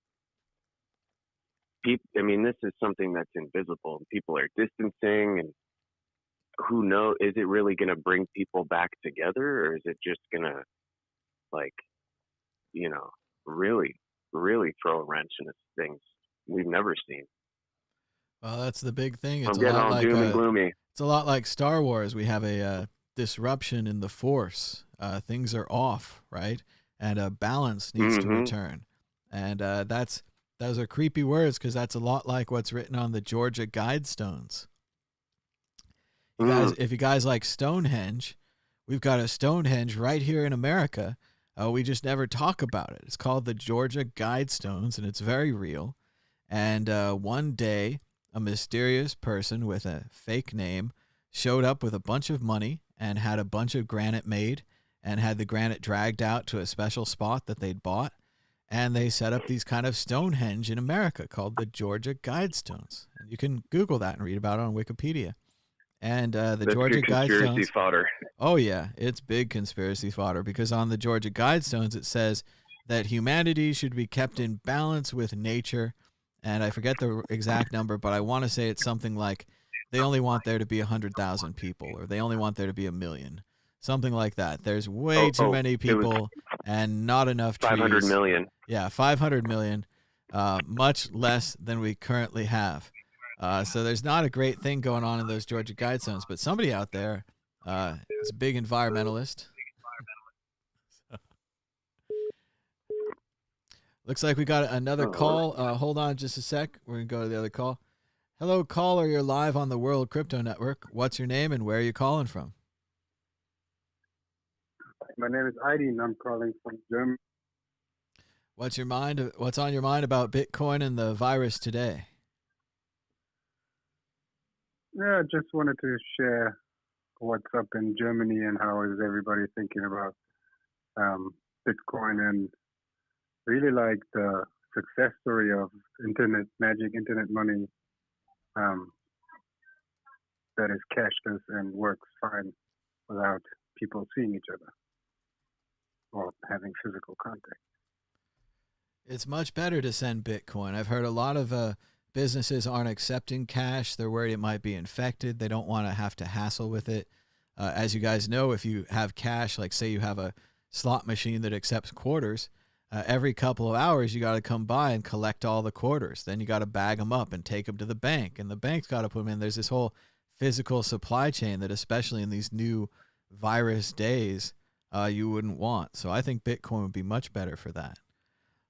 people, I mean, this is something that's invisible. People are distancing, and who knows? Is it really going to bring people back together, or is it just going to, like, really, really throw a wrench into things we've never seen? Well, that's the big thing. It's I'm getting all doom and gloomy. It's a lot like Star Wars. We have a disruption in the Force. Things are off, right? And a balance needs to return. And that's those are creepy words because that's a lot like what's written on the Georgia Guidestones. You guys, if you guys like Stonehenge, we've got a Stonehenge right here in America. We just never talk about it. It's called the Georgia Guidestones, and it's very real. And one day, a mysterious person with a fake name showed up with a bunch of money and had a bunch of granite made and had the granite dragged out to a special spot that they'd bought. And they set up these kind of Stonehenge in America called the Georgia Guidestones. And you can Google that and read about it on Wikipedia. And the That's Georgia good conspiracy Guidestones. fodder. Oh, yeah, it's big conspiracy fodder because on the Georgia Guidestones it says that humanity should be kept in balance with nature. And I forget the exact number, but I want to say it's something like they only want there to be 100,000 people or they only want there to be 1 million. Something like that. There's way too many people and not enough trees. 500 million. Yeah, 500 million, much less than we currently have. So there's not a great thing going on in those Georgia Guidestones, but somebody out there is a big environmentalist. Looks like we got another call. Hold on just a sec. We're going to go to the other call. Hello, caller. You're live on the World Crypto Network. What's your name and where are you calling from? My name is Heidi, and I'm calling from Germany. What's on your mind about Bitcoin and the virus today? Yeah, I just wanted to share what's up in Germany and how is everybody thinking about Bitcoin and really like the success story of internet magic, internet money that is cashless and works fine without people seeing each other or having physical contact. It's much better to send Bitcoin. I've heard a lot of businesses aren't accepting cash. They're worried it might be infected. They don't want to have to hassle with it. As you guys know, if you have cash, like say you have a slot machine that accepts quarters, every couple of hours you got to come by and collect all the quarters. Then you got to bag them up and take them to the bank, and the bank's got to put them in. There's this whole physical supply chain that, especially in these new virus days, you wouldn't want. So I think Bitcoin would be much better for that.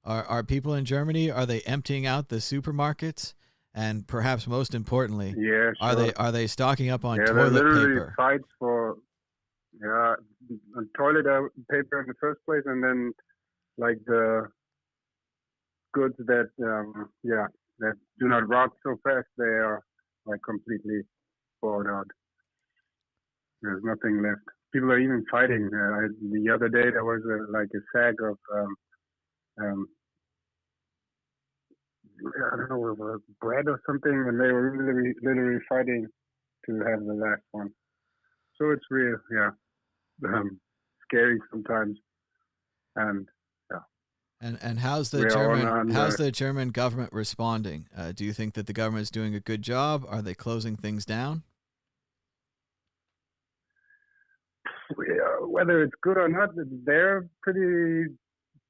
Are people in Germany, are they emptying out the supermarkets? And perhaps most importantly, yeah, sure. are they stocking up on there toilet literally paper? Fights for toilet paper in the first place, and then like the goods that that do not rot so fast, they are like completely bought out. There's nothing left. People are even fighting. The other day there was a sack of I don't know, bread or something, and they were literally fighting to have the last one. So it's real, scary sometimes, and And how's the German government responding? Do you think that the government is doing a good job? Are they closing things down? Whether it's good or not, they're pretty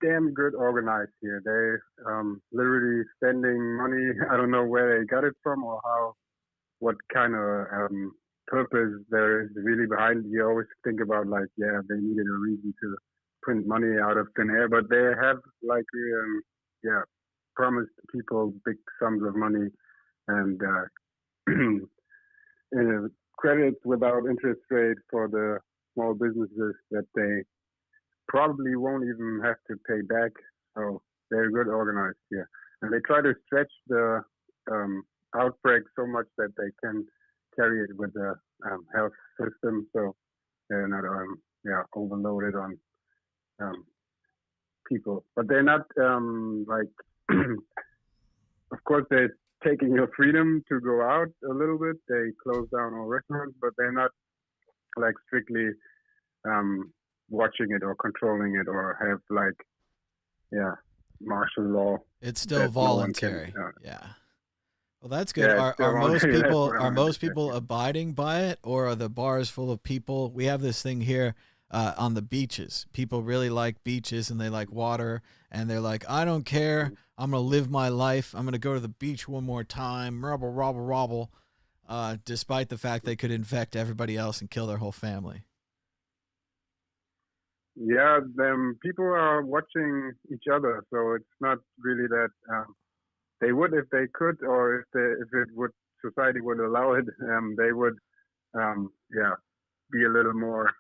damn good organized here. They literally spending money. I don't know where they got it from or what kind of purpose there is really behind. You always think about they needed a reason to print money out of thin air, but they have promised people big sums of money and credit without interest rate for the small businesses that they probably won't even have to pay back. So they're good organized here. And they try to stretch the outbreak so much that they can carry it with the health system, so they're not overloaded on people. But they're not of course they're taking your freedom to go out a little bit. They close down all restaurants, but they're not strictly watching it or controlling it or have martial law. It's still voluntary. Yeah. Well, that's good. Yeah, are most people abiding by it, or are the bars full of people? We have this thing here on the beaches. People really like beaches and they like water, and they're like, I don't care. I'm going to live my life. I'm going to go to the beach one more time. Robble. Despite the fact they could infect everybody else and kill their whole family. Yeah, people are watching each other, so it's not really that they would if they could, or if society would allow it, they would be a little more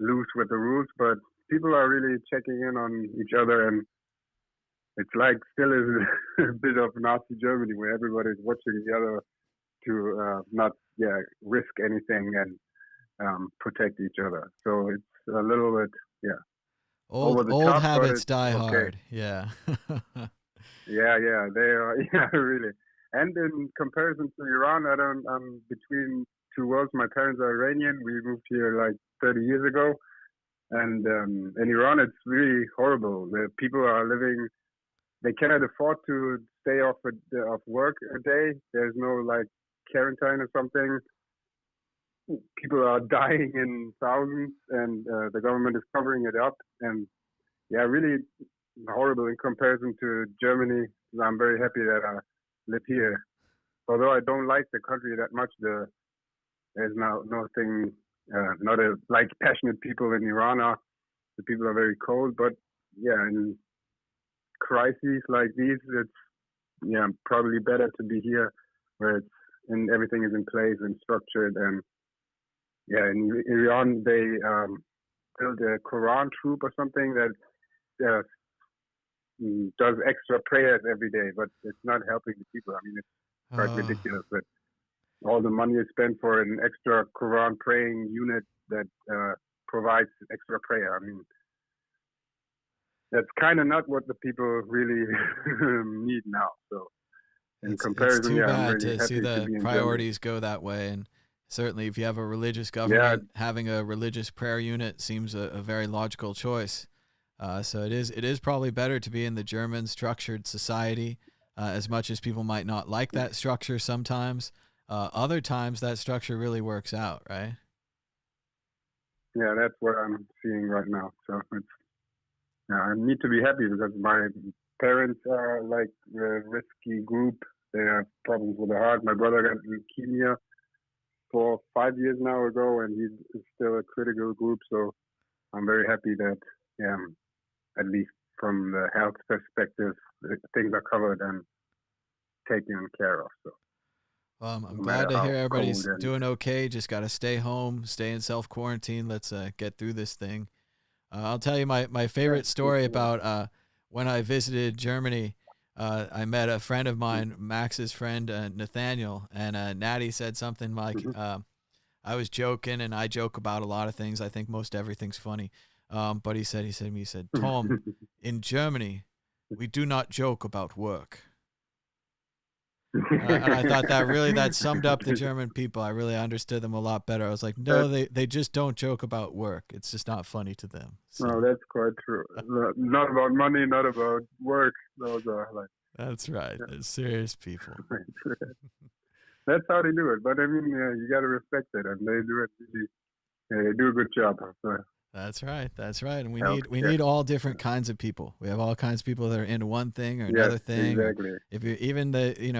loose with the rules. But people are really checking in on each other, and it's like still is a bit of Nazi Germany where everybody's watching the other to not risk anything and protect each other. So it's a little bit Old top, habits die okay. hard. Yeah. Yeah, they are. Yeah, really. And in comparison to Iran, I'm between two worlds. My parents are Iranian. We moved here like 30 years ago. And in Iran, it's really horrible. The people are living, they cannot afford to stay off work a day. There's no like quarantine or something. People are dying in thousands, and the government is covering it up. And really horrible in comparison to Germany. I'm very happy that I live here. Although I don't like the country that much, there's nothing, like passionate people in Iran are. The people are very cold, but in crises like these, it's probably better to be here where everything is in place and structured. And in Iran they built a Quran troop or something that does extra prayers every day, but it's not helping the people. I mean, it's quite ridiculous that all the money is spent for an extra Quran praying unit that provides extra prayer. I mean, that's kind of not what the people really need now. So, in comparison, it's too bad I'm really to happy see the to be in priorities go that way. And certainly, if you have a religious government, having a religious prayer unit seems a very logical choice. So it is probably better to be in the German structured society, as much as people might not like that structure sometimes. Other times that structure really works out, right? Yeah, that's what I'm seeing right now. So I need to be happy because my parents are like a risky group. They have problems with the heart. My brother got leukemia 5 years now ago, and he's still a critical group. So I'm very happy that at least from the health perspective, things are covered and taken care of. So I'm glad to hear everybody's doing okay. Just got to stay home, stay in self-quarantine. Let's get through this thing. I'll tell you my favorite story about when I visited Germany. I met a friend of mine, Max's friend, Nathaniel, and Natty said something like, I was joking, and I joke about a lot of things. I think most everything's funny. But he said, Tom, in Germany, we do not joke about work. And I thought that summed up the German people. I really understood them a lot better. I was like, no, they just don't joke about work. It's just not funny to them. So. No, that's quite true. Not about money, not about work. Those are like. That's right. They're serious people. That's how they do it. But I mean, you got to respect it, and they do it. They do a good job. So. That's right. And we need all different kinds of people. We have all kinds of people that are into one thing or another thing. Exactly. If you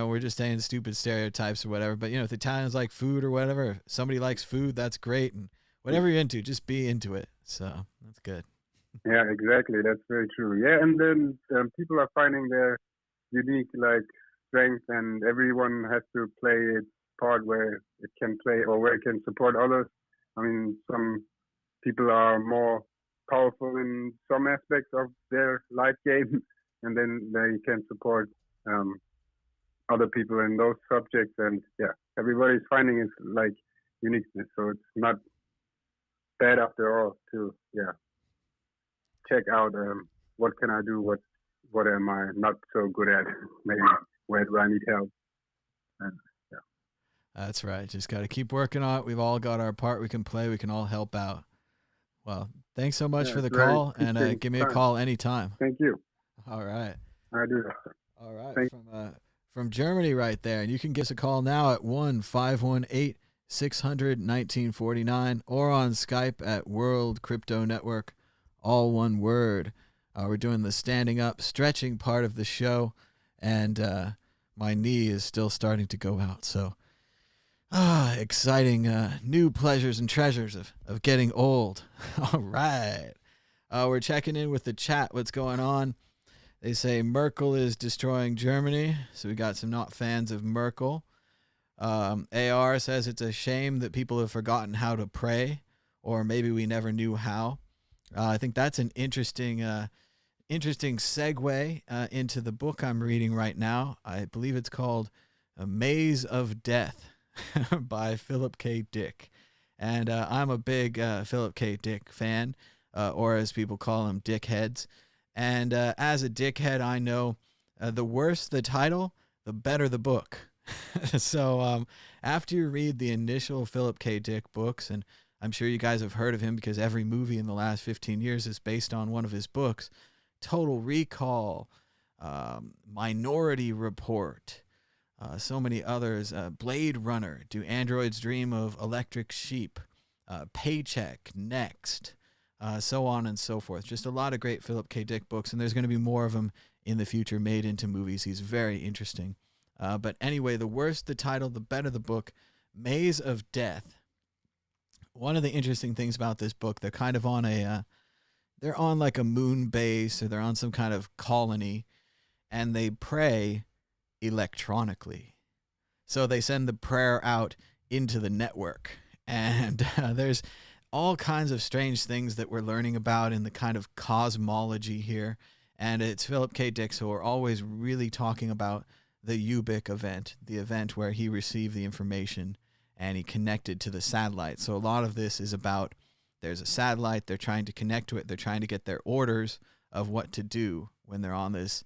we're just saying stupid stereotypes or whatever. But if the Italians like food or whatever, if somebody likes food, that's great. And whatever you're into, just be into it. So that's good. Yeah, exactly. That's very true. Yeah, and then people are finding their unique strength, and everyone has to play its part where it can play or where it can support others. I mean, some people are more powerful in some aspects of their life game, and then they can support other people in those subjects. And everybody's finding its uniqueness. So it's not bad after all to check out what can I do, what am I not so good at, maybe where do I need help. And that's right. Just got to keep working on it. We've all got our part we can play. We can all help out. Well, thanks so much for the call, and give me a call anytime. Thank you. All right. I do. All right. From Germany right there. And you can give us a call now at 1-518-600-1949 or on Skype at World Crypto Network, all one word. We're doing the standing up, stretching part of the show, and my knee is still starting to go out. So exciting new pleasures and treasures of getting old. All right. We're checking in with the chat. What's going on? They say Merkel is destroying Germany, so we got some not fans of Merkel. AR says it's a shame that people have forgotten how to pray, or maybe we never knew how. I think that's an interesting segue into the book I'm reading right now. I believe it's called A Maze of Death by Philip K. Dick. And I'm a big Philip K. Dick fan, or as people call him, dickheads. And as a dickhead, I know the worse the title, the better the book. So after you read the initial Philip K. Dick books, and I'm sure you guys have heard of him because every movie in the last 15 years is based on one of his books, Total Recall, Minority Report, so many others, Blade Runner, Do Androids Dream of Electric Sheep, Paycheck, Next, so on and so forth. Just a lot of great Philip K. Dick books, and there's going to be more of them in the future made into movies. He's very interesting. But anyway, the worse the title, the better the book. Maze of Death. One of the interesting things about this book, they're kind of on they're on like a moon base, or they're on some kind of colony, and they pray electronically. So they send the prayer out into the network, and there's all kinds of strange things that we're learning about in the kind of cosmology here. And it's Philip K. Dick, so we're always really talking about the Ubik event, the event where he received the information and he connected to the satellite. So a lot of this is about there's a satellite, they're trying to connect to it, they're trying to get their orders of what to do when they're on this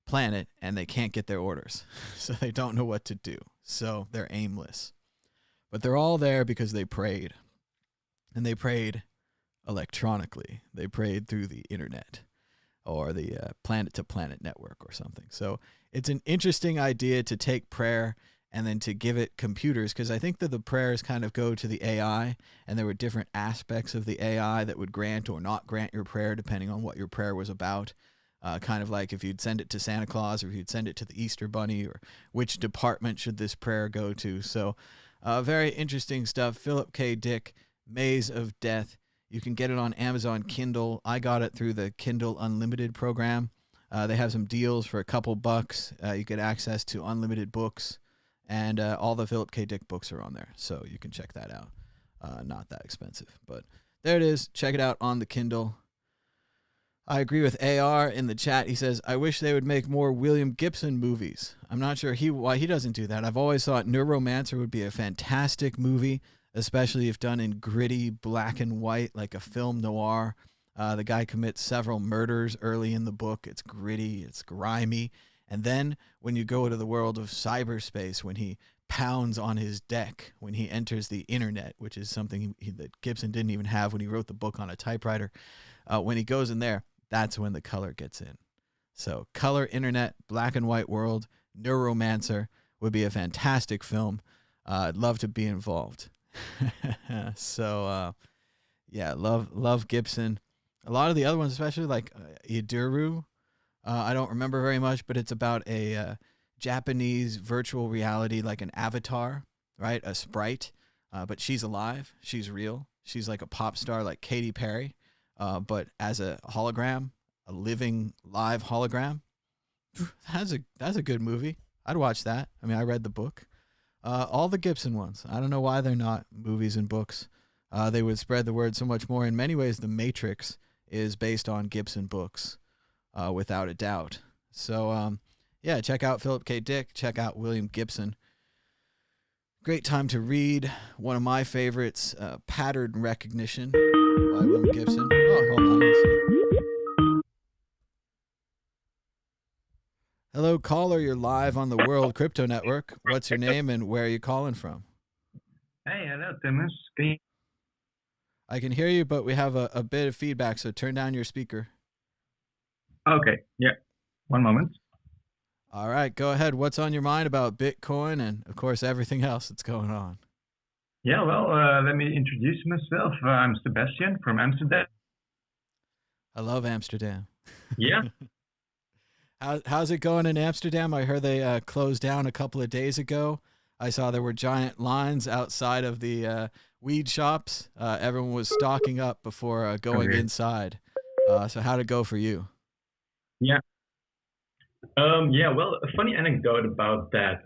planet, and they can't get their orders. So they don't know what to do. So they're aimless. But they're all there because they prayed. And they prayed electronically. They prayed through the internet or the planet-to-planet network or something. So it's an interesting idea to take prayer and then to give it computers, because I think that the prayers kind of go to the AI, and there were different aspects of the AI that would grant or not grant your prayer depending on what your prayer was about. Kind of like if you'd send it to Santa Claus, or if you'd send it to the Easter Bunny, or which department should this prayer go to. So very interesting stuff. Philip K. Dick, Maze of Death. You can get it on Amazon Kindle. I got it through the Kindle Unlimited program. They have some deals for a couple bucks. You get access to unlimited books, and all the Philip K. Dick books are on there. So you can check that out. Not that expensive, but there it is. Check it out on the Kindle. I agree with AR in the chat. He says, I wish they would make more William Gibson movies. I'm not sure why he doesn't do that. I've always thought Neuromancer would be a fantastic movie, especially if done in gritty black and white, like a film noir. The guy commits several murders early in the book. It's gritty, it's grimy. And then when you go to the world of cyberspace, when he pounds on his deck, when he enters the internet, which is something that Gibson didn't even have when he wrote the book on a typewriter, when he goes in there, that's when the color gets in. So color, internet, black and white world, Neuromancer would be a fantastic film. I'd love to be involved. So, yeah, love Gibson. A lot of the other ones, especially like Iduru, I don't remember very much, but it's about a Japanese virtual reality, like an avatar, right? A sprite, but she's alive. She's real. She's like a pop star like Katy Perry, but as a hologram, a living live hologram. That's a good movie. I'd watch that. I mean, I read the book. All the Gibson ones. I don't know why they're not movies and books. They would spread the word so much more. In many ways, The Matrix is based on Gibson books, without a doubt. So, yeah, check out Philip K. Dick. Check out William Gibson. Great time to read. One of my favorites, Pattern Recognition by William Gibson. Oh, hold on. Let's see. Hello, caller. You're live on the World Crypto Network. What's your name and where are you calling from? Hey, hello, Thomas. I can hear you, but we have a bit of feedback, so turn down your speaker. Okay, yeah. One moment. All right, go ahead. What's on your mind about Bitcoin and, of course, everything else that's going on? Yeah, well, let me introduce myself. I'm Sebastian from Amsterdam. I love Amsterdam. Yeah. How's it going in Amsterdam? I heard they closed down a couple of days ago. I saw there were giant lines outside of the weed shops. Everyone was stocking up before going inside. So how'd it go for you? Yeah. Yeah, well, a funny anecdote about that.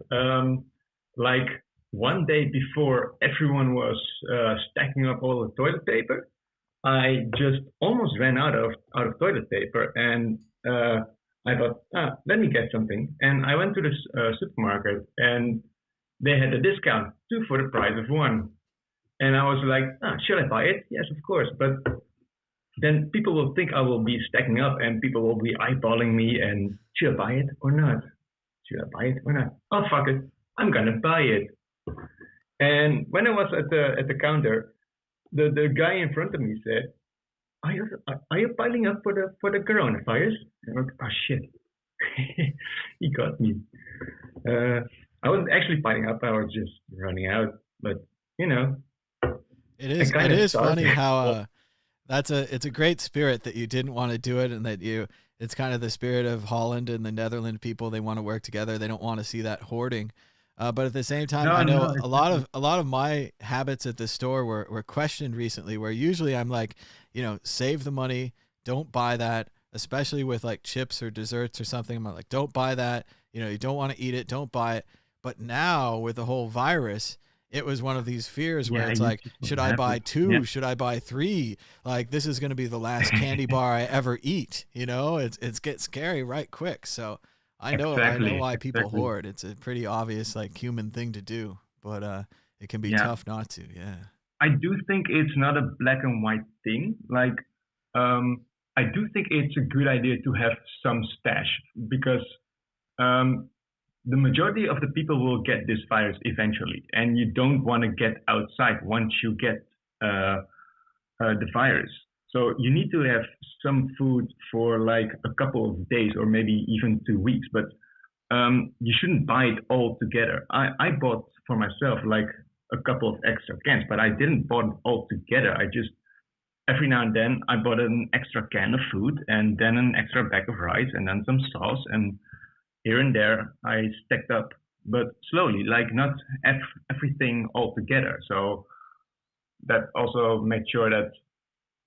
Like one day before everyone was stacking up all the toilet paper, I just almost ran out of toilet paper, and I thought, let me get something. And I went to the supermarket, and they had a discount, 2 for the price of 1. And I was like, should I buy it? Yes, of course. But then people will think I will be stacking up, and people will be eyeballing me, and should I buy it or not? Should I buy it or not? Oh, fuck it. I'm gonna buy it. And when I was at the counter, the guy in front of me said, are you piling up for the coronavirus? And I went, oh shit. He got me. I wasn't actually piling up, I was just running out. But you know, it is funny how it's a great spirit that you didn't want to do it, and that it's kind of the spirit of Holland and the Netherlands people. They want to work together. They don't want to see that hoarding. But at the same time, I know a lot of my habits at the store were questioned recently, where usually I'm like, save the money, don't buy that, especially with like chips or desserts or something. I'm like, don't buy that. You don't want to eat it, don't buy it. But now with the whole virus, it was one of these fears where it's like, should I buy 2? Yeah. Should I buy 3? Like, this is going to be the last candy bar I ever eat. It's gets scary right quick. So I know why people hoard. It's a pretty obvious like human thing to do, but it can be tough not to. Yeah. I do think it's not a black and white thing. Like, I do think it's a good idea to have some stash, because the majority of the people will get this virus eventually, and you don't want to get outside once you get the virus. So you need to have some food for like a couple of days or maybe even 2 weeks, but you shouldn't buy it all together. I bought for myself like a couple of extra cans, but I didn't buy it all together. I just, every now and then I bought an extra can of food, and then an extra bag of rice, and then some sauce, and here and there I stacked up, but slowly, like not everything all together. So that also made sure that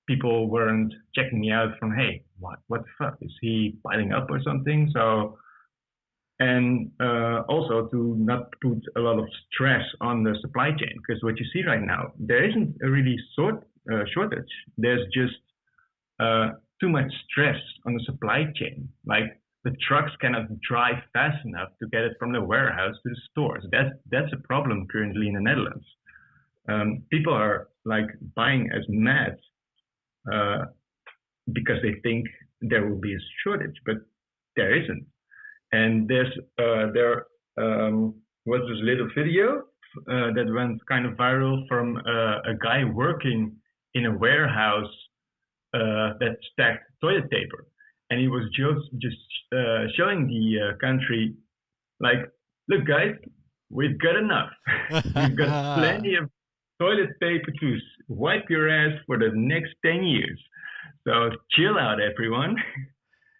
people weren't checking me out from, hey, what the fuck, is he piling up or something? So, and also to not put a lot of stress on the supply chain, because what you see right now, there isn't a really shortage. There's just too much stress on the supply chain. Like, the trucks cannot drive fast enough to get it from the warehouse to the stores. That's a problem currently in the Netherlands. People are like buying as mad because they think there will be a shortage, but there isn't. And there was this little video that went kind of viral from a guy working in a warehouse that stacked toilet paper. And he was just showing the country, like, look, guys, we've got enough. We've got plenty of toilet paper to wipe your ass for the next 10 years. So chill out, everyone.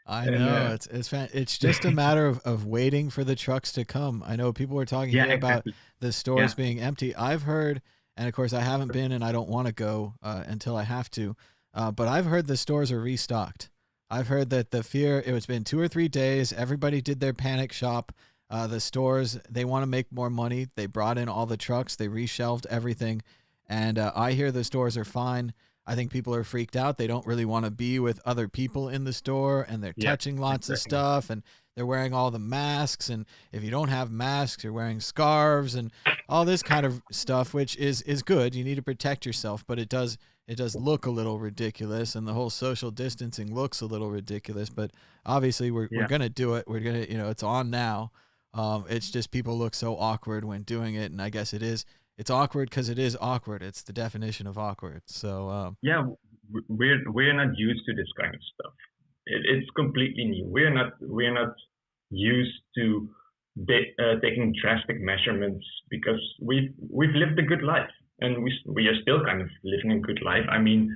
I know. It's just a matter of waiting for the trucks to come. I know people were talking here about the stores being empty. I've heard, and of course I haven't been, and I don't want to go until I have to, but I've heard the stores are restocked. I've heard that it's been 2 or 3 days. Everybody did their panic shop. The stores, they want to make more money. They brought in all the trucks. They reshelved everything. And I hear the stores are fine. I think people are freaked out. They don't really want to be with other people in the store, and they're touching lots of stuff, and they're wearing all the masks. And if you don't have masks, you're wearing scarves and all this kind of stuff, which is good. You need to protect yourself, but it does look a little ridiculous, and the whole social distancing looks a little ridiculous, but obviously we're going to do it. We're going to, it's on now. It's just people look so awkward when doing it. And I guess it's awkward because it is awkward. It's the definition of awkward. So, we're not used to this kind of stuff. It's completely new. We're not used to taking drastic measurements, because we've lived a good life. And we are still kind of living a good life. I mean,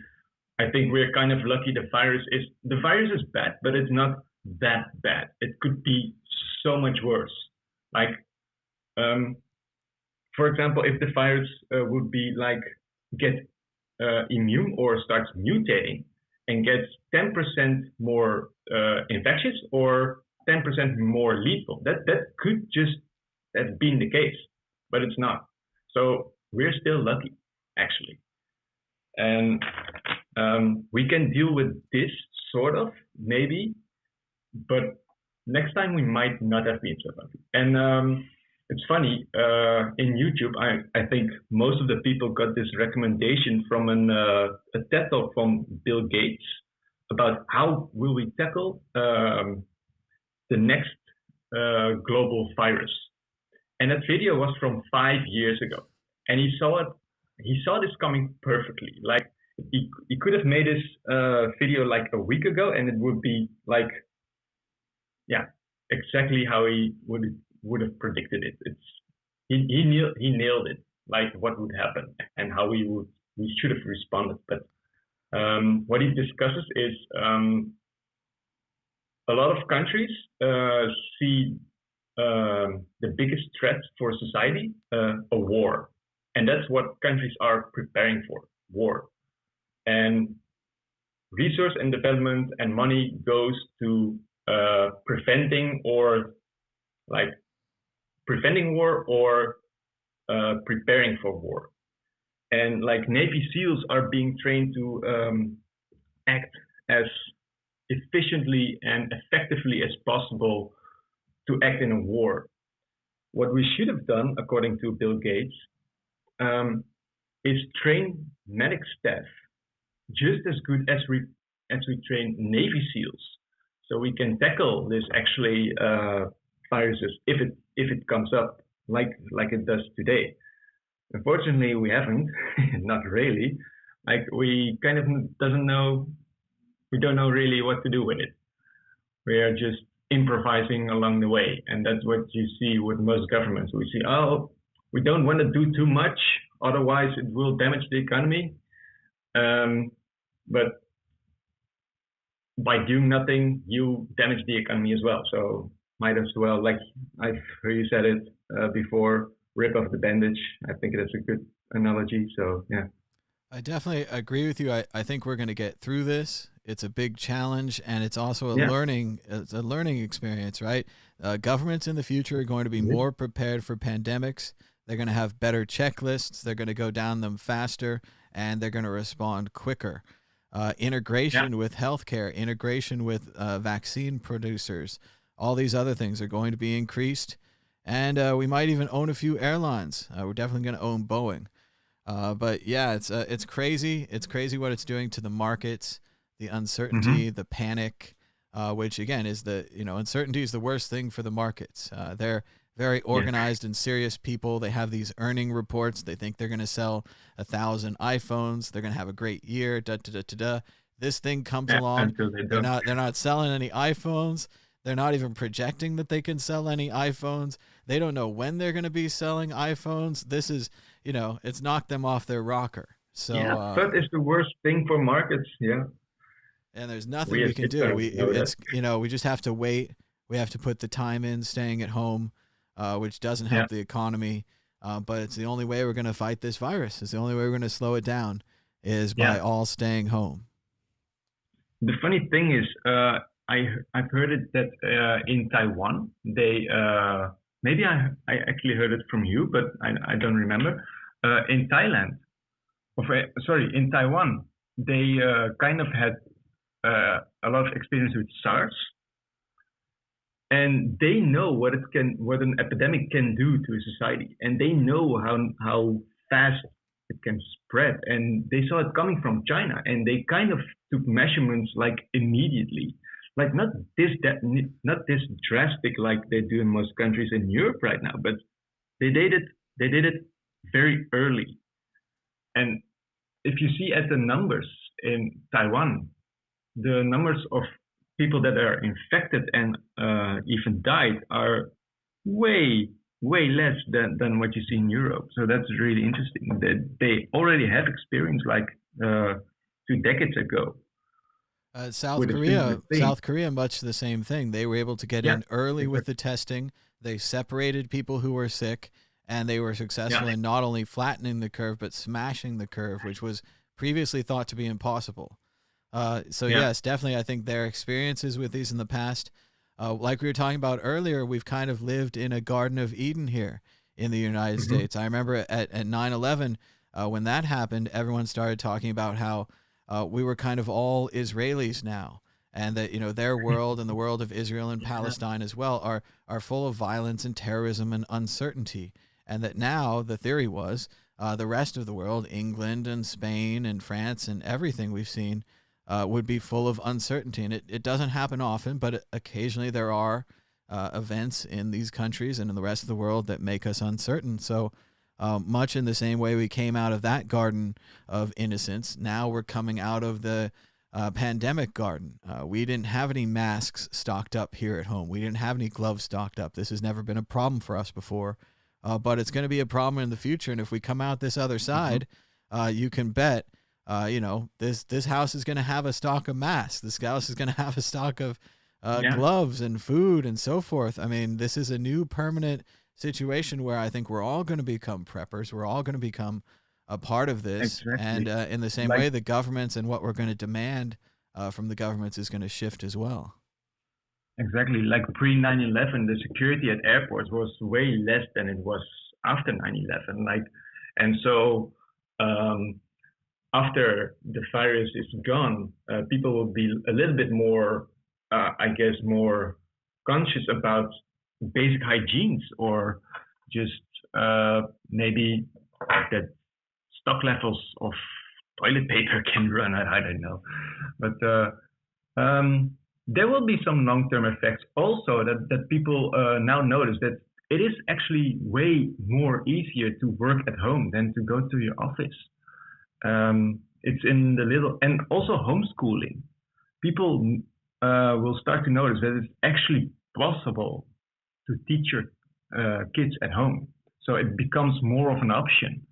I think we're kind of lucky the virus is bad, but it's not that bad. It could be so much worse. Like, for example, if the virus would be like get immune or starts mutating and gets 10% more infectious, or 10% more lethal. That could just have been the case, but it's not. So we're still lucky, actually. And we can deal with this sort of, maybe, but next time we might not have been so lucky. And it's funny, in YouTube, I think most of the people got this recommendation from a TED Talk from Bill Gates about how will we tackle the next global virus. And that video was from 5 years ago. And he saw this coming perfectly. Like, he could have made this video like a week ago, and it would be like, yeah, exactly how he would have predicted it. He nailed it, like what would happen and how we should have responded. But what he discusses is a lot of countries see the biggest threat for society, a war. And that's what countries are preparing for, war. And resource and development and money goes to preventing war or preparing for war. And like Navy SEALs are being trained to act as efficiently and effectively as possible to act in a war. What we should have done, according to Bill Gates, is train medic staff just as good as we train Navy SEAls, so we can tackle this actually viruses if it comes up like it does today. Unfortunately, we haven't, not really. Like, we kind of don't know really what to do with it. We are just improvising along the way, and that's what you see with most governments. We see, oh, we don't want to do too much, otherwise it will damage the economy. But by doing nothing, you damage the economy as well. So might as well, like I've heard you said it before, rip off the bandage. I think that's a good analogy. So yeah. I definitely agree with you. I think we're going to get through this. It's a big challenge, and it's also a learning experience, right? Governments in the future are going to be more prepared for pandemics. They're going to have better checklists. They're going to go down them faster, and they're going to respond quicker. Integration with healthcare, integration with vaccine producers, all these other things are going to be increased. And we might even own a few airlines. We're definitely going to own Boeing. But yeah, it's crazy. It's crazy what it's doing to the markets, the uncertainty, the panic, which again is uncertainty is the worst thing for the markets. They're very organized and serious people. They have these earning reports. They think they're going to sell 1,000 iPhones. They're going to have a great year. This thing comes along. They're not selling any iPhones. They're not even projecting that they can sell any iPhones. They don't know when they're going to be selling iPhones. This is, it's knocked them off their rocker. So that is the worst thing for markets. Yeah. And there's nothing we can do. We just have to wait. We have to put the time in, staying at home, which doesn't help the economy. But it's the only way we're going to fight this virus. It's the only way we're going to slow it down is by all staying home. The funny thing is, I've heard it that in Taiwan, they maybe I actually heard it from you, but I don't remember. In in Taiwan, they kind of had a lot of experience with SARS, and they know what an epidemic can do to a society, and they know how fast it can spread, and they saw it coming from China, and they kind of took measurements like immediately. Like not this drastic like they do in most countries in Europe right now, but they did it very early. And if you see at the numbers in Taiwan, the numbers of people that are infected and even died are way less than what you see in Europe. So that's really interesting. That they already have experience like 2 decades ago. South Korea, much the same thing. They were able to get in early with the testing. They separated people who were sick, and they were successful in not only flattening the curve, but smashing the curve, which was previously thought to be impossible. Yes, definitely, I think their experiences with these in the past Like we were talking about earlier, we've kind of lived in a Garden of Eden here in the United States. I remember at 9/11, when that happened, everyone started talking about how we were kind of all Israelis now, and that, you know, their world and the world of Israel and Palestine as well are full of violence and terrorism and uncertainty, and that now the theory was the rest of the world, England and Spain and France and everything we've seen, would be full of uncertainty. And it doesn't happen often, but occasionally there are events in these countries and in the rest of the world that make us uncertain. So much in the same way we came out of that garden of innocence, now we're coming out of the pandemic garden. We didn't have any masks stocked up here at home. We didn't have any gloves stocked up. This has never been a problem for us before, but it's going to be a problem in the future. And if we come out this other side, you can bet, you know, this house is going to have a stock of masks. This house is going to have a stock of gloves and food and so forth. I mean, this is a new permanent situation where I think we're all going to become preppers. We're all going to become a part of this. Exactly. And in the same way, the governments and what we're going to demand from the governments is going to shift as well. Exactly. Like pre 9/11, the security at airports was way less than it was after 9/11. Like, and so after the virus is gone, people will be a little bit more, I guess, more conscious about basic hygienes, or just maybe that stock levels of toilet paper can run. I don't know, but there will be some long-term effects also that people now notice that it is actually way more easier to work at home than to go to your office. It's in the little, and also homeschooling. People will start to notice that it's actually possible to teach your kids at home. So it becomes more of an option.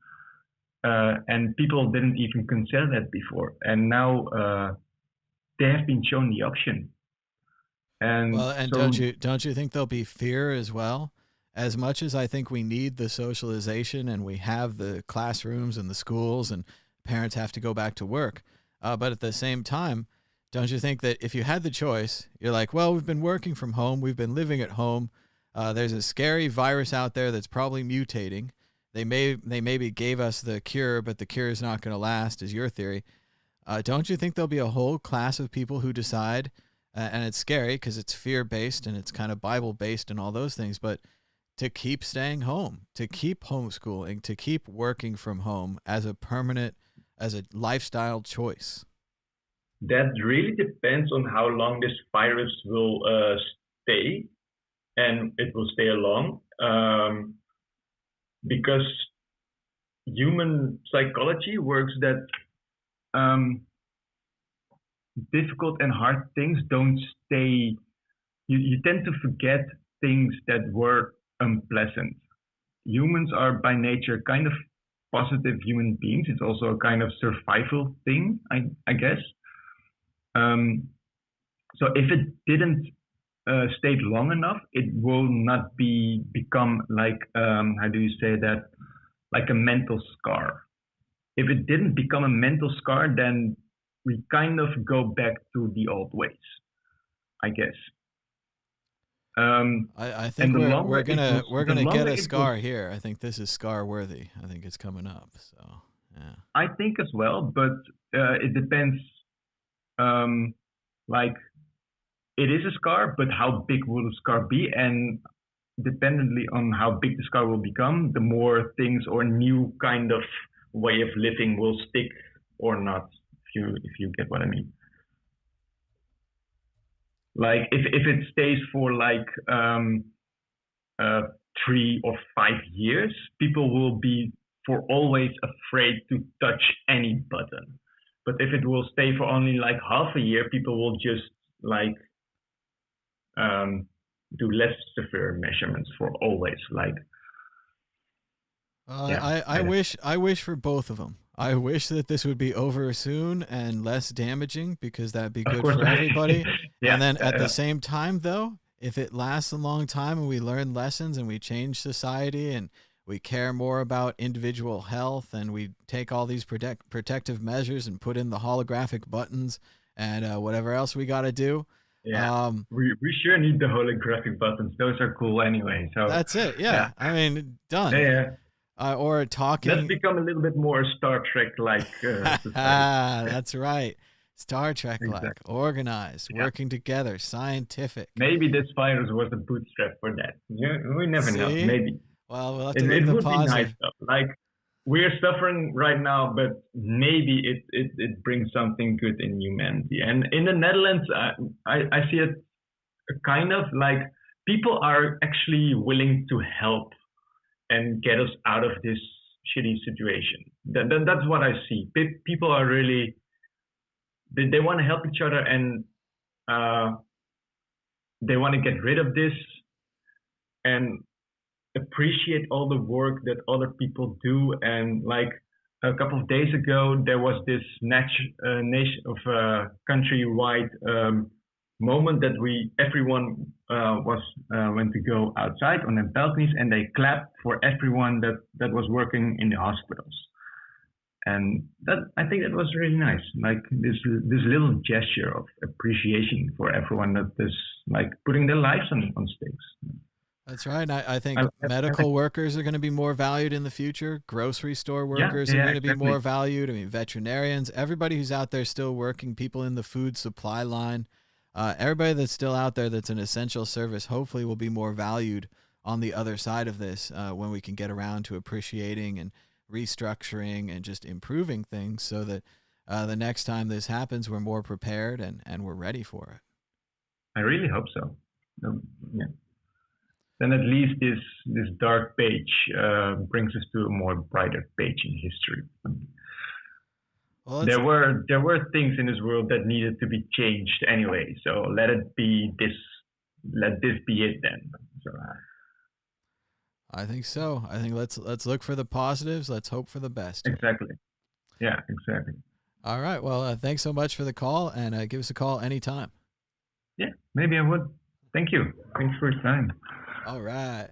And people didn't even consider that before. And now they have been shown the option. And well, and so, don't you think there'll be fear as well? As much as I think we need the socialization and we have the classrooms and the schools and parents have to go back to work, but at the same time, don't you think that if you had the choice, you're like, well, we've been working from home, we've been living at home, there's a scary virus out there that's probably mutating. They maybe gave us the cure, but the cure is not going to last, is your theory. Don't you think there'll be a whole class of people who decide, and it's scary because it's fear-based and it's kind of Bible-based and all those things, but to keep staying home, to keep homeschooling, to keep working from home as a permanent, as a lifestyle choice? That really depends on how long this virus will stay, and it will stay along, because human psychology works that difficult and hard things don't stay. You tend to forget things that were unpleasant. Humans are by nature kind of positive human beings. It's also a kind of survival thing, I guess. So if it didn't stay long enough, it will not become like, how do you say that, like a mental scar. If it didn't become a mental scar, then we kind of go back to the old ways, I guess. I think we're gonna get a scar here. I think this is scar worthy. I think it's coming up. So yeah. I think as well, but it depends. Like, it is a scar, but how big will the scar be? And dependently on how big the scar will become, the more things or new kind of way of living will stick or not. If you get what I mean. Like if it stays for like 3 or 5 years, people will be for always afraid to touch any button. But if it will stay for only like half a year, people will just like do less severe measurements for always. Like, I wish for both of them. I wish that this would be over soon and less damaging, because that'd be good for everybody. And then at the same time, though, if it lasts a long time and we learn lessons and we change society and we care more about individual health and we take all these protective measures and put in the holographic buttons and whatever else we got to do, Yeah. We sure need the holographic buttons. Those are cool anyway. So that's it. Yeah. I mean, done. Yeah. Or talking. Let's become a little bit more Star Trek-like. That's right. Star Trek-like, Exactly. organized, working together, scientific. Maybe this virus was a bootstrap for that. Yeah, we never know. Maybe. Well, we'll have to look it at the would positive. be nice though. Like, we're suffering right now, but maybe it brings something good in humanity. And in the Netherlands, I see it kind of like people are actually willing to help and get us out of this shitty situation. That's what I see. People are really, they want to help each other, and they want to get rid of this and appreciate all the work that other people do. And like a couple of days ago, there was this nation of countrywide moment that everyone went to go outside on their balconies, and they clapped for everyone that was working in the hospitals. And that, I think that was really nice. Like this little gesture of appreciation for everyone that is like putting their lives on stakes. That's right. I think medical workers are going to be more valued in the future. Grocery store workers are going to be more valued. I mean, veterinarians, everybody who's out there still working, people in the food supply line, everybody that's still out there that's an essential service, hopefully will be more valued on the other side of this when we can get around to appreciating and restructuring and just improving things so that the next time this happens, we're more prepared and we're ready for it. I really hope so. Yeah. Then at least this dark page brings us to a more brighter page in history. Well, there were things in this world that needed to be changed anyway. So let it be this. Let this be it then. So, I think so. I think let's look for the positives. Let's hope for the best. Exactly. Yeah, exactly. All right. Well, thanks so much for the call, and give us a call anytime. Yeah, maybe I would. Thank you. Thanks for your time. All right.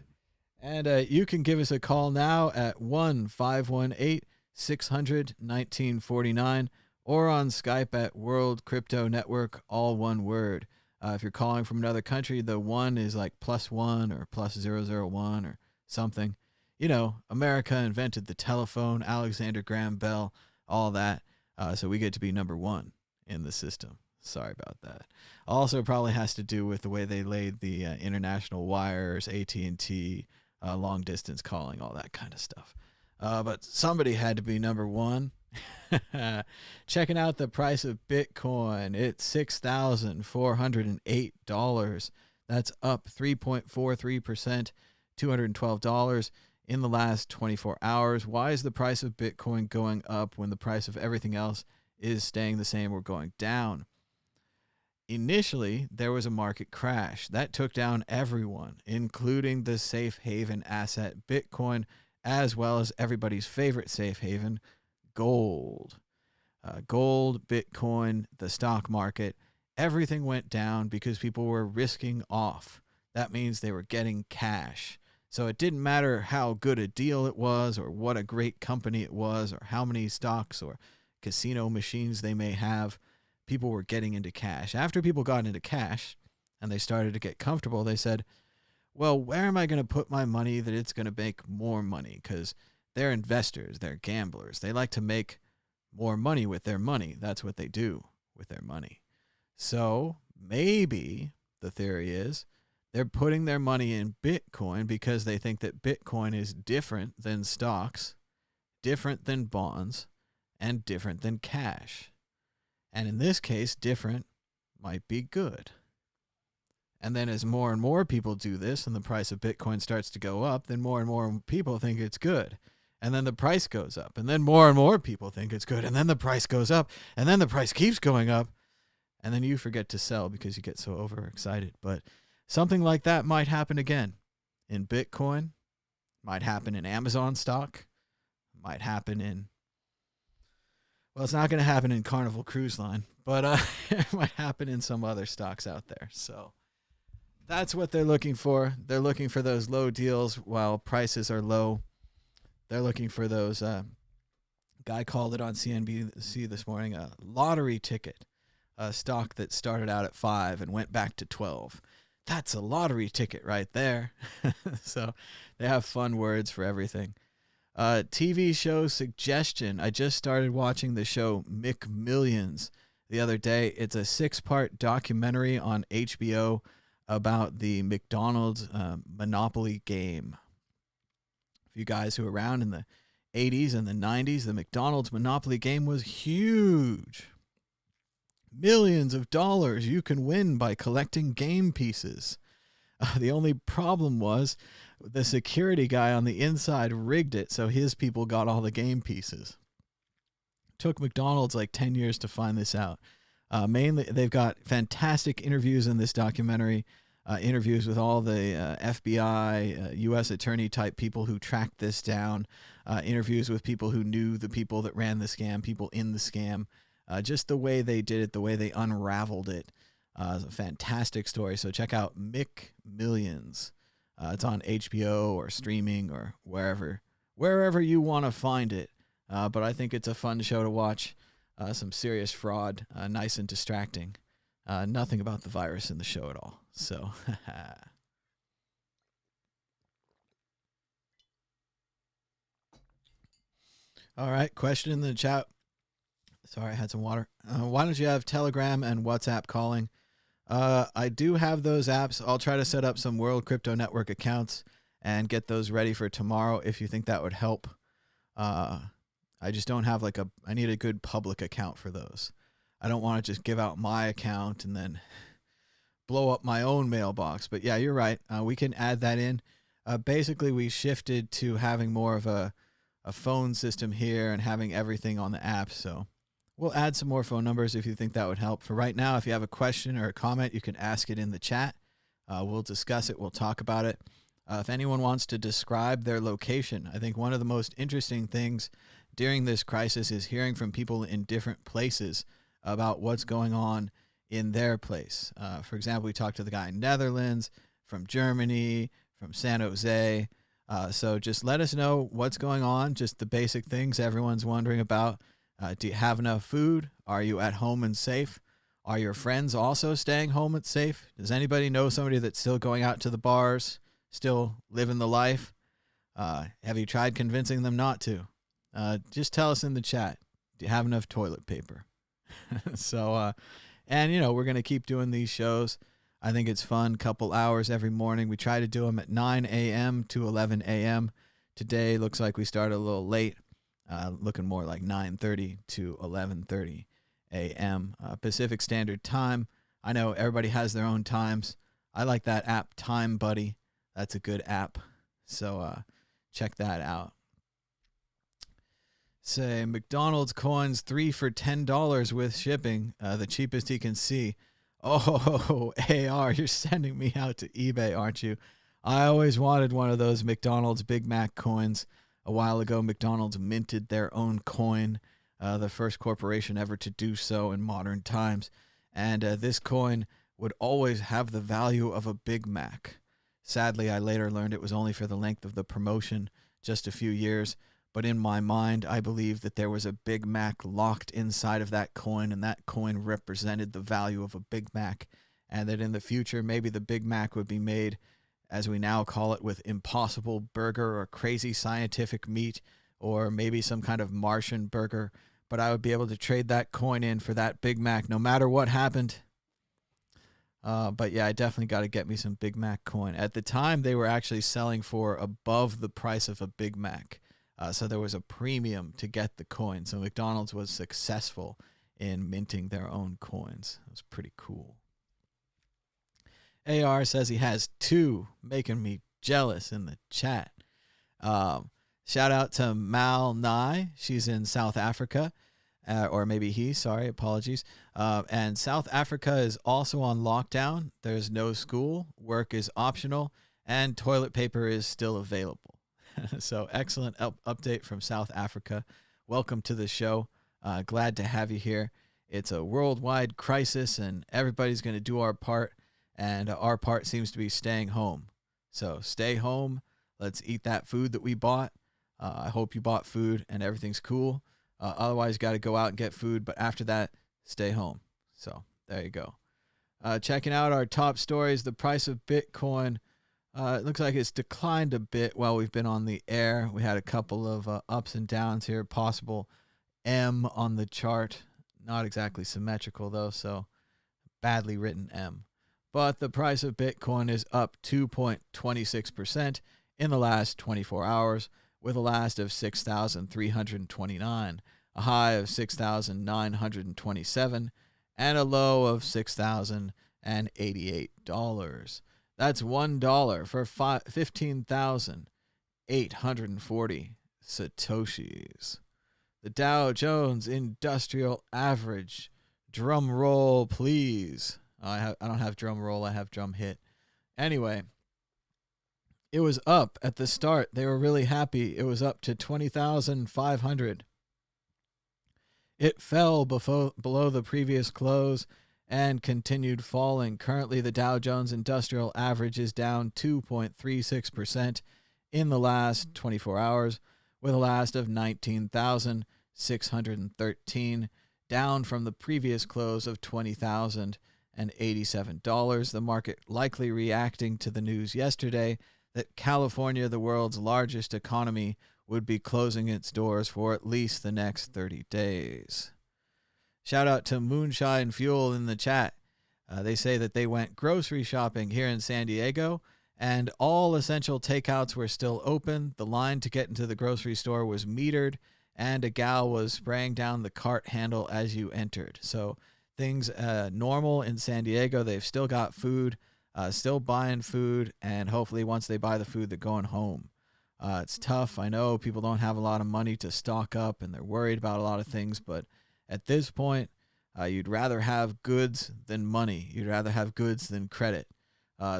And you can give us a call now at 1-518-600-1949 or on Skype at World Crypto Network, all one word. If you're calling from another country, the 1 is like +1 or +001 or something. You know, America invented the telephone, Alexander Graham Bell, all that. So we get to be number 1 in the system. Sorry about that. Also probably has to do with the way they laid the international wires, AT&T, long distance calling, all that kind of stuff. But somebody had to be number 1. Checking out the price of Bitcoin. It's $6,408. That's up 3.43%, $212 in the last 24 hours. Why is the price of Bitcoin going up when the price of everything else is staying the same or going down? Initially, there was a market crash that took down everyone, including the safe haven asset Bitcoin, as well as everybody's favorite safe haven, gold. Gold, Bitcoin, the stock market, everything went down because people were risking off. That means they were getting cash. So it didn't matter how good a deal it was or what a great company it was or how many stocks or casino machines they may have. People were getting into cash. After people got into cash and they started to get comfortable, they said, well, where am I going to put my money that it's going to make more money? Because they're investors, they're gamblers. They like to make more money with their money. That's what they do with their money. So maybe the theory is they're putting their money in Bitcoin because they think that Bitcoin is different than stocks, different than bonds, and different than cash. And in this case, different might be good. And then as more and more people do this and the price of Bitcoin starts to go up, then more and more people think it's good. And then the price goes up. And then more and more people think it's good. And then the price goes up. And then the price keeps going up. And then you forget to sell because you get so overexcited. But something like that might happen again in Bitcoin, might happen in Amazon stock, might happen in, well, it's not going to happen in Carnival Cruise Line, but it might happen in some other stocks out there. So that's what they're looking for. They're looking for those low deals while prices are low. They're looking for those, guy called it on CNBC this morning, a lottery ticket. a stock that started out at 5 and went back to 12. That's a lottery ticket right there. So they have fun words for everything. TV show suggestion. I just started watching the show McMillions the other day. It's a 6-part documentary on HBO about the McDonald's Monopoly game. For you guys who were around in the 80s and the 90s, the McDonald's Monopoly game was huge. Millions of dollars you can win by collecting game pieces. The only problem was the security guy on the inside rigged it so his people got all the game pieces. Took McDonald's like 10 years to find this out. Mainly, they've got fantastic interviews in this documentary. Interviews with all the FBI, U.S. attorney type people who tracked this down. Interviews with people who knew the people that ran the scam, people in the scam. Just the way they did it, the way they unraveled it. It's a fantastic story. So check out McMillions. It's on HBO or streaming or wherever you want to find it. But I think it's a fun show to watch. Some serious fraud, nice and distracting. Nothing about the virus in the show at all. So, all right. Question in the chat. Sorry, I had some water. Why don't you have Telegram and WhatsApp calling? I do have those apps. I'll try to set up some World Crypto Network accounts and get those ready for tomorrow if you think that would help. I just don't have I need a good public account for those. I don't want to just give out my account and then blow up my own mailbox. But yeah, you're right. We can add that in. Basically, we shifted to having more of a phone system here and having everything on the app. So we'll add some more phone numbers if you think that would help. For right now, if you have a question or a comment, you can ask it in the chat. We'll discuss it. We'll talk about it. If anyone wants to describe their location, I think one of the most interesting things during this crisis is hearing from people in different places about what's going on in their place. For example, we talked to the guy in Netherlands, from Germany, from San Jose. So just let us know what's going on, just the basic things everyone's wondering about. Do you have enough food? Are you at home and safe? Are your friends also staying home and safe? Does anybody know somebody that's still going out to the bars, still living the life? Have you tried convincing them not to? Just tell us in the chat. Do you have enough toilet paper? So, and we're going to keep doing these shows. I think it's fun. Couple hours every morning. We try to do them at 9 a.m. to 11 a.m. Today looks like we started a little late. Looking more like 9:30 to 11:30 a.m. Pacific Standard Time. I know everybody has their own times. I like that app, Time Buddy. That's a good app. So check that out. Say McDonald's coins 3 for $10 with shipping. The cheapest he can see. Oh, AR, you're sending me out to eBay, aren't you? I always wanted one of those McDonald's Big Mac coins. A while ago, McDonald's minted their own coin, the first corporation ever to do so in modern times. And this coin would always have the value of a Big Mac. Sadly, I later learned it was only for the length of the promotion, just a few years. But in my mind, I believe that there was a Big Mac locked inside of that coin, and that coin represented the value of a Big Mac, and that in the future, maybe the Big Mac would be made, as we now call it, with Impossible Burger or crazy scientific meat, or maybe some kind of Martian burger. But I would be able to trade that coin in for that Big Mac no matter what happened. But yeah, I definitely got to get me some Big Mac coin. At the time, they were actually selling for above the price of a Big Mac. So there was a premium to get the coin. So McDonald's was successful in minting their own coins. It was pretty cool. AR says he has 2, making me jealous in the chat. Shout out to Mal Nai. She's in South Africa. Or maybe he, sorry, apologies. And South Africa is also on lockdown. There's no school. Work is optional. And toilet paper is still available. So excellent update from South Africa. Welcome to the show. Glad to have you here. It's a worldwide crisis, and everybody's going to do our part. And our part seems to be staying home. So stay home. Let's eat that food that we bought. I hope you bought food and everything's cool. Otherwise, got to go out and get food. But after that, stay home. So there you go. Checking out our top stories, the price of Bitcoin. It looks like it's declined a bit while we've been on the air. We had a couple of ups and downs here. Possible M on the chart. Not exactly symmetrical, though, so badly written M. But the price of Bitcoin is up 2.26% in the last 24 hours, with a last of 6,329, a high of 6,927, and a low of $6,088. That's $1 for 15,840 Satoshis. The Dow Jones Industrial Average, drum roll please. I don't have drum roll, I have drum hit. Anyway, it was up at the start. They were really happy. It was up to 20,500. It fell below the previous close and continued falling. Currently, the Dow Jones Industrial Average is down 2.36% in the last 24 hours, with a last of 19,613, down from the previous close of $20,087. The market likely reacting to the news yesterday that California, the world's largest economy, would be closing its doors for at least the next 30 days. Shout out to Moonshine Fuel in the chat. They say that they went grocery shopping here in San Diego, and all essential takeouts were still open. The line to get into the grocery store was metered, and a gal was spraying down the cart handle as you entered. So things normal in San Diego. They've still got food, still buying food, and hopefully once they buy the food, they're going home. It's tough. I know people don't have a lot of money to stock up, and they're worried about a lot of things, but at this point, you'd rather have goods than money. You'd rather have goods than credit.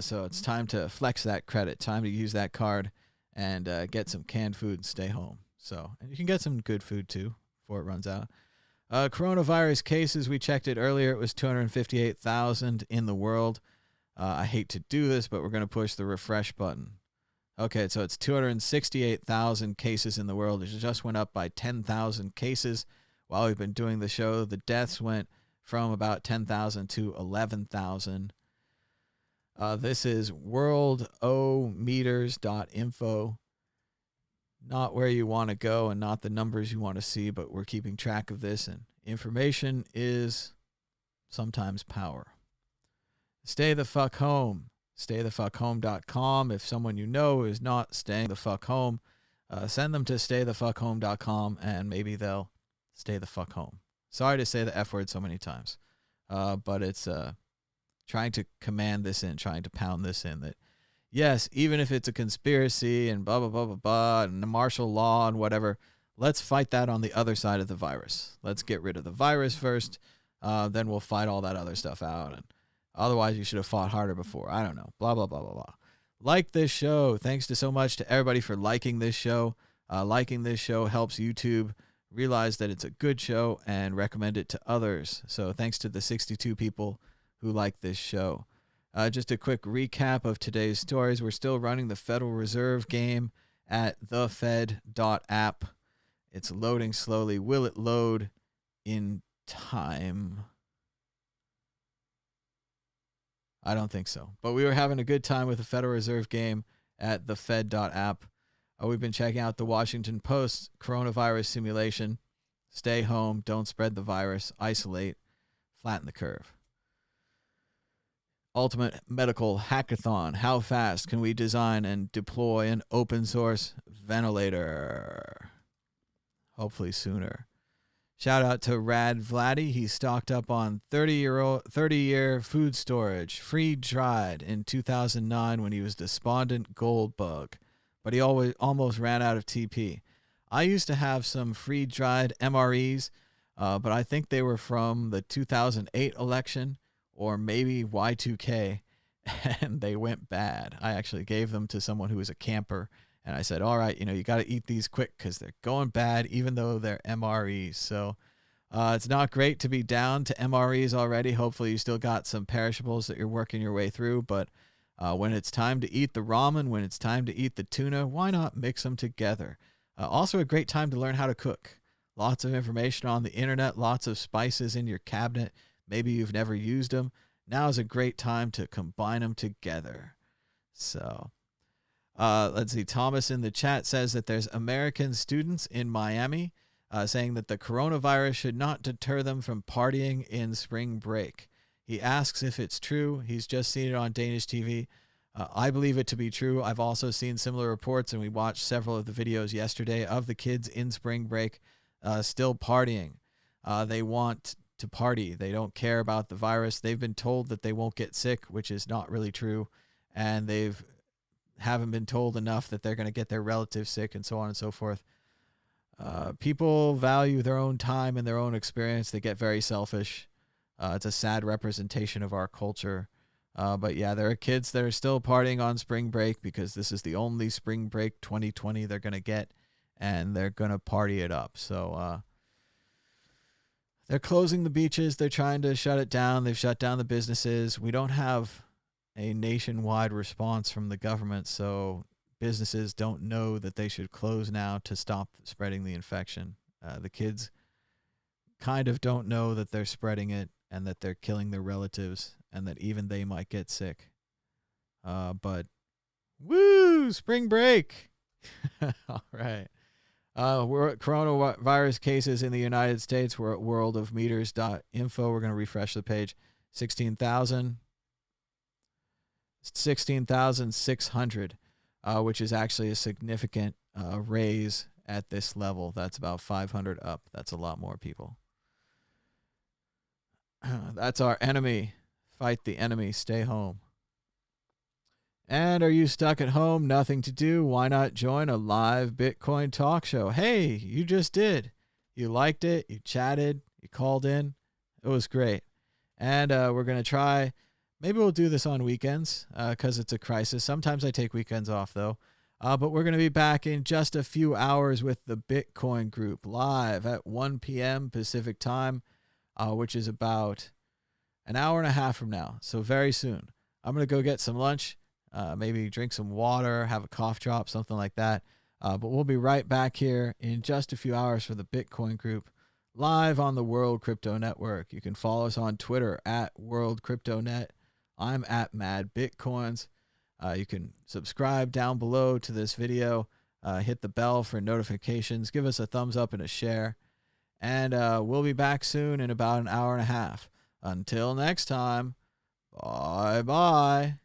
So it's time to flex that credit, time to use that card and get some canned food and stay home. So, and you can get some good food too before it runs out. Coronavirus cases, we checked it earlier. It was 258,000 in the world. I hate to do this, but we're going to push the refresh button. Okay, so it's 268,000 cases in the world. It just went up by 10,000 cases while we've been doing the show. The deaths went from about 10,000 to 11,000. This is worldometers.info. Not where you want to go and not the numbers you want to see, but we're keeping track of this, and information is sometimes power. Stay the fuck home. StayTheFuckHome.com. If someone you know is not staying the fuck home, send them to StayTheFuckHome.com and maybe they'll stay the fuck home. Sorry to say the F word so many times, but it's trying to command this in, trying to pound this in that, yes, even if it's a conspiracy and blah, blah, blah, blah, blah, and the martial law and whatever, let's fight that on the other side of the virus. Let's get rid of the virus first, then we'll fight all that other stuff out. And otherwise, you should have fought harder before. I don't know. Blah, blah, blah, blah, blah. Like this show. Thanks to so much to everybody for liking this show. Liking this show helps YouTube realize that it's a good show and recommend it to others. So thanks to the 62 people who like this show. Just a quick recap of today's stories. We're still running the Federal Reserve game at thefed.app. It's loading slowly. Will it load in time? I don't think so. But we were having a good time with the Federal Reserve game at thefed.app. We've been checking out the Washington Post coronavirus simulation. Stay home, don't spread the virus, isolate, flatten the curve. Ultimate Medical Hackathon. How fast can we design and deploy an open source ventilator? Hopefully sooner. Shout out to Rad Vladdy. He stocked up on 30-year food storage, freeze-dried in 2009 when he was despondent gold bug. But he almost ran out of TP. I used to have some freeze-dried MREs, but I think they were from the 2008 election or maybe Y2K, and they went bad. I actually gave them to someone who was a camper, and I said, all right, you got to eat these quick because they're going bad, even though they're MREs. So it's not great to be down to MREs already. Hopefully you still got some perishables that you're working your way through. But when it's time to eat the ramen, when it's time to eat the tuna, why not mix them together? Also a great time to learn how to cook. Lots of information on the internet, lots of spices in your cabinet Maybe you've never used them. Now is a great time to combine them together. So, let's see. Thomas in the chat says that there's American students in Miami saying that the coronavirus should not deter them from partying in spring break. He asks if it's true. He's just seen it on Danish TV. I believe it to be true. I've also seen similar reports, and we watched several of the videos yesterday of the kids in spring break still partying. They want to party. They don't care about the virus. They've been told that they won't get sick, which is not really true. And haven't been told enough that they're going to get their relatives sick and so on and so forth. People value their own time and their own experience. They get very selfish. It's a sad representation of our culture. But yeah, there are kids that are still partying on spring break because this is the only spring break 2020 they're going to get, and they're going to party it up. So they're closing the beaches. They're trying to shut it down. They've shut down the businesses. We don't have a nationwide response from the government, so businesses don't know that they should close now to stop spreading the infection. The kids kind of don't know that they're spreading it and that they're killing their relatives and that even they might get sick. But woo, spring break. All right. Coronavirus cases in the United States. We're at worldofmeters.info. We're going to refresh the page. 16,600, which is actually a significant raise at this level. That's about 500 up. That's a lot more people. That's our enemy. Fight the enemy. Stay home. And are you stuck at home? Nothing to do? Why not join a live Bitcoin talk show? Hey, you just did. You liked it. You chatted. You called in. It was great. And we're going to try. Maybe we'll do this on weekends because it's a crisis. Sometimes I take weekends off, though. But we're going to be back in just a few hours with the Bitcoin group live at 1 p.m. Pacific time, which is about an hour and a half from now. So very soon. I'm going to go get some lunch, maybe drink some water, have a cough drop, something like that. But we'll be right back here in just a few hours for the Bitcoin group live on the World Crypto Network. You can follow us on Twitter at World Crypto Net. I'm at Mad Bitcoins. You can subscribe down below to this video. Hit the bell for notifications. Give us a thumbs up and a share. And we'll be back soon in about an hour and a half. Until next time, bye-bye.